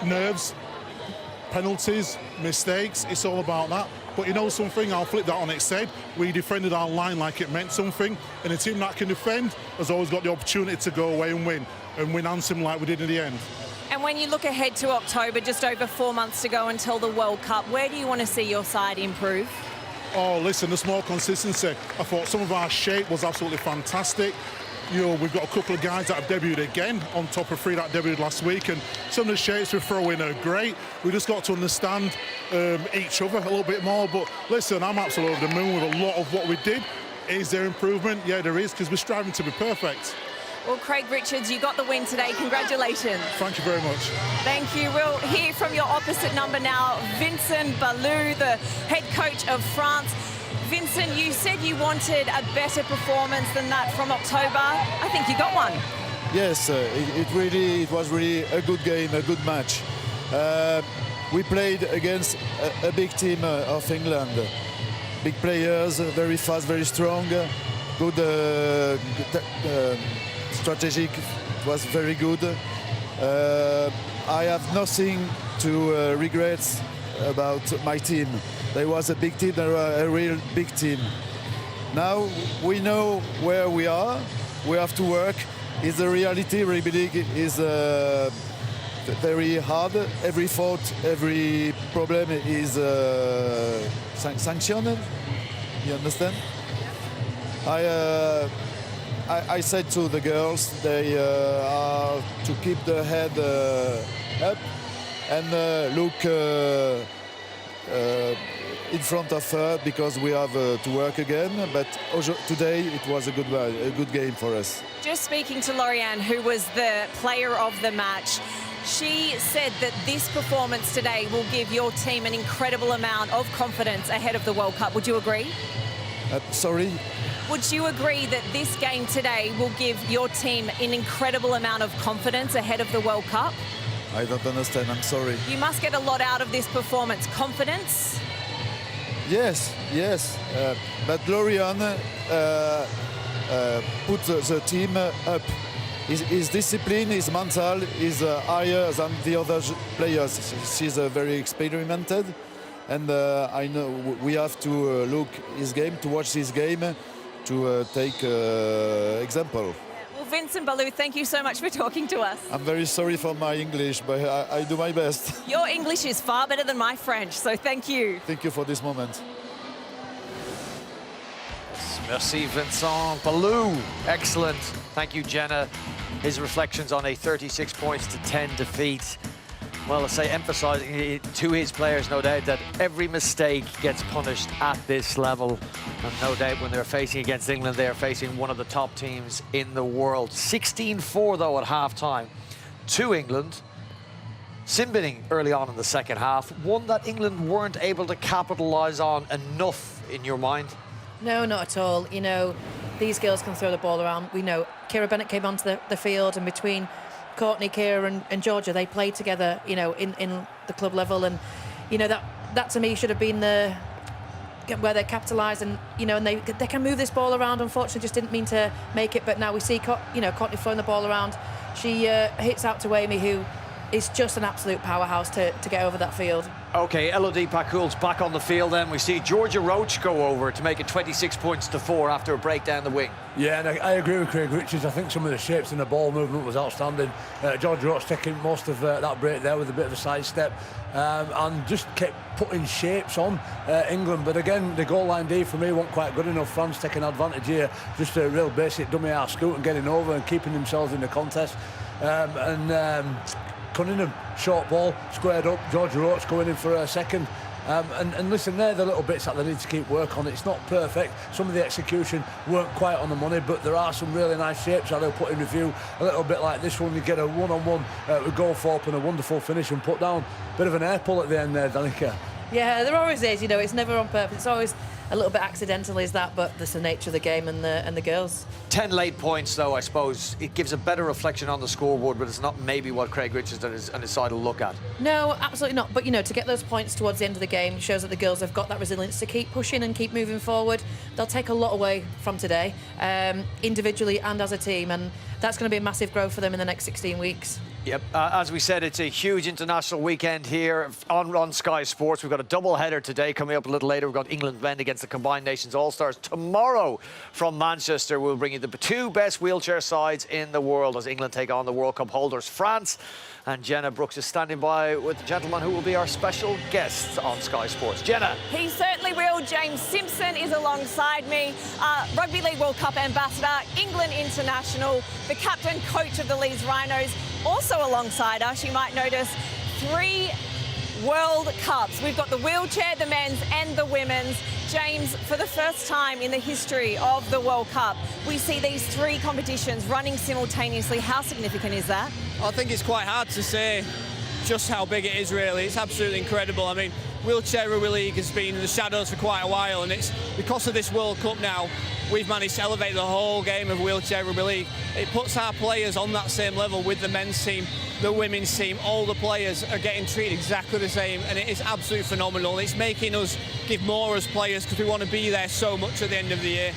Speaker 12: Nerves, penalties, mistakes. It's all about that. But you know something, I'll flip that on its head. We defended our line like it meant something. And a team that can defend has always got the opportunity to go away and win handsome like we did in the end.
Speaker 8: And when you look ahead to October, just over 4 months to go until the World Cup, where do you want to see your side improve?
Speaker 12: Oh, listen, there's more consistency. I thought some of our shape was absolutely fantastic. You know, we've got a couple of guys that have debuted again on top of 3 that debuted last week, and some of the shapes we throw in are great. We just got to understand each other a little bit more. But listen, I'm absolutely over the moon with a lot of what we did. Is there improvement? Yeah, there is, because we're striving to be perfect.
Speaker 8: Well, Craig Richards, you got the win today. Congratulations.
Speaker 12: Thank you very much.
Speaker 8: Thank you. We'll hear from your opposite number now, Vincent Ballou, the head coach of France. Vincent, you said you wanted a better performance than that from October. I think you got one.
Speaker 13: Yes, it was really a good game, a good match. We played against a big team of England. Big players, very fast, very strong. Good strategic, was very good. I have nothing to regret about my team. There was a big team, there were a real big team. Now we know where we are, we have to work. It's the reality, rugby league is very hard. Every fault, every problem is sanctioned, you understand? I said to the girls, they are to keep the head up and look in front of her, because we have to work again. But today it was a good game for us.
Speaker 8: Just speaking to Lorianne, who was the player of the match, she said that this performance today will give your team an incredible amount of confidence ahead of the World Cup. Would you agree?
Speaker 13: Sorry?
Speaker 8: Would you agree that this game today will give your team an incredible amount of confidence ahead of the World Cup?
Speaker 13: I don't understand, I'm sorry.
Speaker 8: You must get a lot out of this performance. Confidence?
Speaker 13: Yes. But Lorianne put the team up. His discipline, his mental is higher than the other players. She's very experimented. And I know we have to look his game, to watch his game, to take example.
Speaker 8: Well, Vincent Ballou, thank you so much for talking to us.
Speaker 13: I'm very sorry for my English, but I do my best.
Speaker 8: Your English is far better than my French, so thank you.
Speaker 13: Thank you for this moment.
Speaker 1: Merci, Vincent. Baloo, excellent. Thank you, Jenna. His reflections on a 36 points to 10 defeat. Well, let's say emphasising to his players, no doubt, that every mistake gets punished at this level. And no doubt when they're facing against England, they're facing one of the top teams in the world. 16-4, though, at half-time to England. Simbining early on in the second half, one that England weren't able to capitalise on enough, in your mind?
Speaker 2: No, not at all. You know, these girls can throw the ball around. We know Kira Bennett came onto the field, and between Courtney, Kira and Georgia, they played together, you know, in the club level. And, you know, that to me should have been where they capitalised, and, you know, and they can move this ball around. Unfortunately, just didn't mean to make it. But now we see, you know, Courtney throwing the ball around. She hits out to Amy, who is just an absolute powerhouse to get over that field.
Speaker 1: OK, Elodie Pakul's back on the field then. We see Georgia Roach go over to make it 26 points to 4 after a break down the wing.
Speaker 3: Yeah, and I agree with Craig Richards. I think some of the shapes in the ball movement was outstanding. Georgia Roach taking most of that break there with a bit of a sidestep, and just kept putting shapes on England. But again, the goal line D for me wasn't quite good enough. France taking advantage here. Just a real basic dummy half scoot and getting over and keeping themselves in the contest. Cunningham, short ball, squared up, Georgia Roach going in for a second. And listen, they're the little bits that they need to keep work on. It's not perfect. Some of the execution weren't quite on the money, but there are some really nice shapes that they'll put in review. A little bit like this one, you get a one-on-one with Goldthorpe and a wonderful finish and put down. Bit of an air pull at the end there, Danica.
Speaker 2: Yeah, there always is. You know, it's never on purpose. It's always a little bit accidental, is that, but that's the nature of the game and the girls.
Speaker 1: 10 late points, though, I suppose. It gives a better reflection on the scoreboard, but it's not maybe what Craig Richards and his side will look at.
Speaker 2: No, absolutely not. But, you know, to get those points towards the end of the game shows that the girls have got that resilience to keep pushing and keep moving forward. They'll take a lot away from today, individually and as a team, and that's going to be a massive growth for them in the next 16 weeks.
Speaker 1: Yep, as we said, it's a huge international weekend here on Sky Sports. We've got a double header today coming up a little later. We've got England men against the Combined Nations All-Stars. Tomorrow from Manchester, we'll bring you the two best wheelchair sides in the world as England take on the World Cup holders, France. And Jenna Brooks is standing by with the gentleman who will be our special guest on Sky Sports. Jenna.
Speaker 8: He certainly will. James Simpson is alongside me. Rugby League World Cup ambassador, England international, the captain, coach of the Leeds Rhinos. Also alongside us, you might notice 3 World Cups. We've got the wheelchair, the men's and the women's. James, for the first time in the history of the World Cup, we see these 3 competitions running simultaneously. How significant is that?
Speaker 14: I think it's quite hard to say just how big it is, really. It's absolutely incredible. I mean, wheelchair rugby league has been in the shadows for quite a while, and it's because of this World Cup now we've managed to elevate the whole game of wheelchair rugby league. It puts our players on that same level with the men's team, the women's team. All the players are getting treated exactly the same, and it is absolutely phenomenal. It's making us give more as players because we want to be there so much at the end of the year.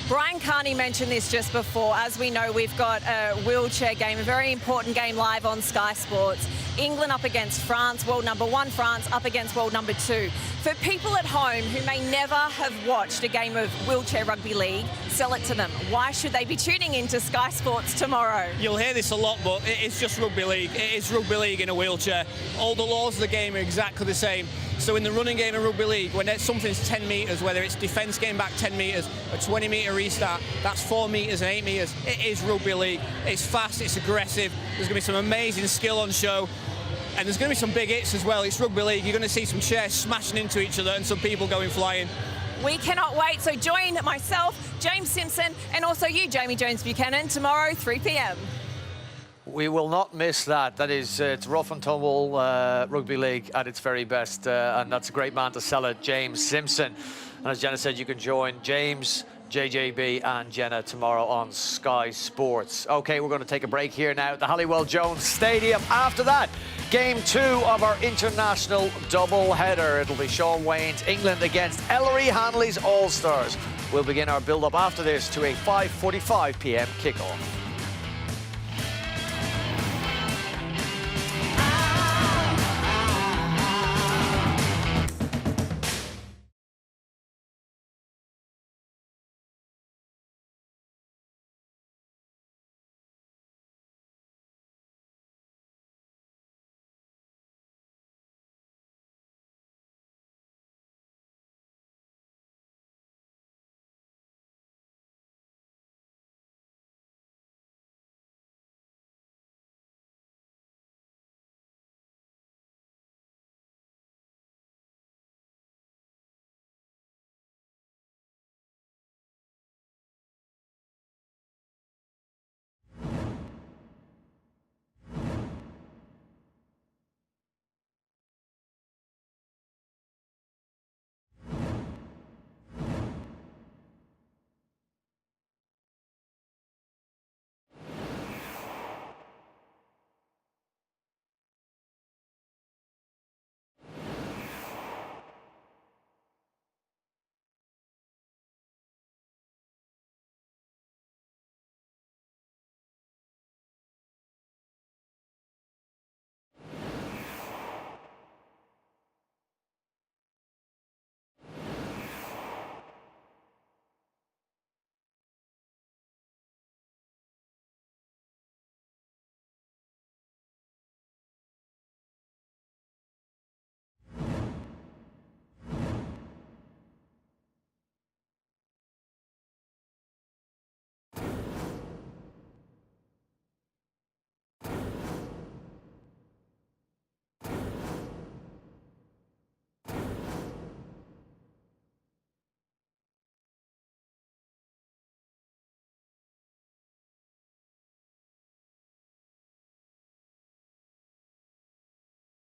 Speaker 8: Brian Carney mentioned this just before. As we know, we've got a wheelchair game, a very important game live on Sky Sports. England up against France, world number 1 France up against world number 2. For people at home who may never have watched a game of wheelchair rugby league, sell it to them. Why should they be tuning into Sky Sports tomorrow?
Speaker 14: You'll hear this a lot, but it is just rugby league. It is rugby league in a wheelchair. All the laws of the game are exactly the same. So in the running game of rugby league, when something's 10 metres, whether it's defence getting back 10 metres, a 20-metre restart, that's 4 metres and 8 metres. It is rugby league. It's fast, it's aggressive. There's going to be some amazing skill on show. And there's going to be some big hits as well. It's rugby league. You're going to see some chairs smashing into each other and some people going flying.
Speaker 8: We cannot wait. So join myself, James Simpson, and also you, Jamie Jones-Buchanan, tomorrow, 3 p.m.
Speaker 1: We will not miss that. That is, it's rough and tumble rugby league at its very best, and that's a great man to sell it, James Simpson. And as Jenna said, you can join James, JJB and Jenna tomorrow on Sky Sports. OK, we're going to take a break here now at the Halliwell Jones Stadium. After that, Game 2 of our international double-header. It'll be Sean Wayne's England against Ellery Hanley's All-Stars. We'll begin our build-up after this to a 5:45 p.m. kickoff.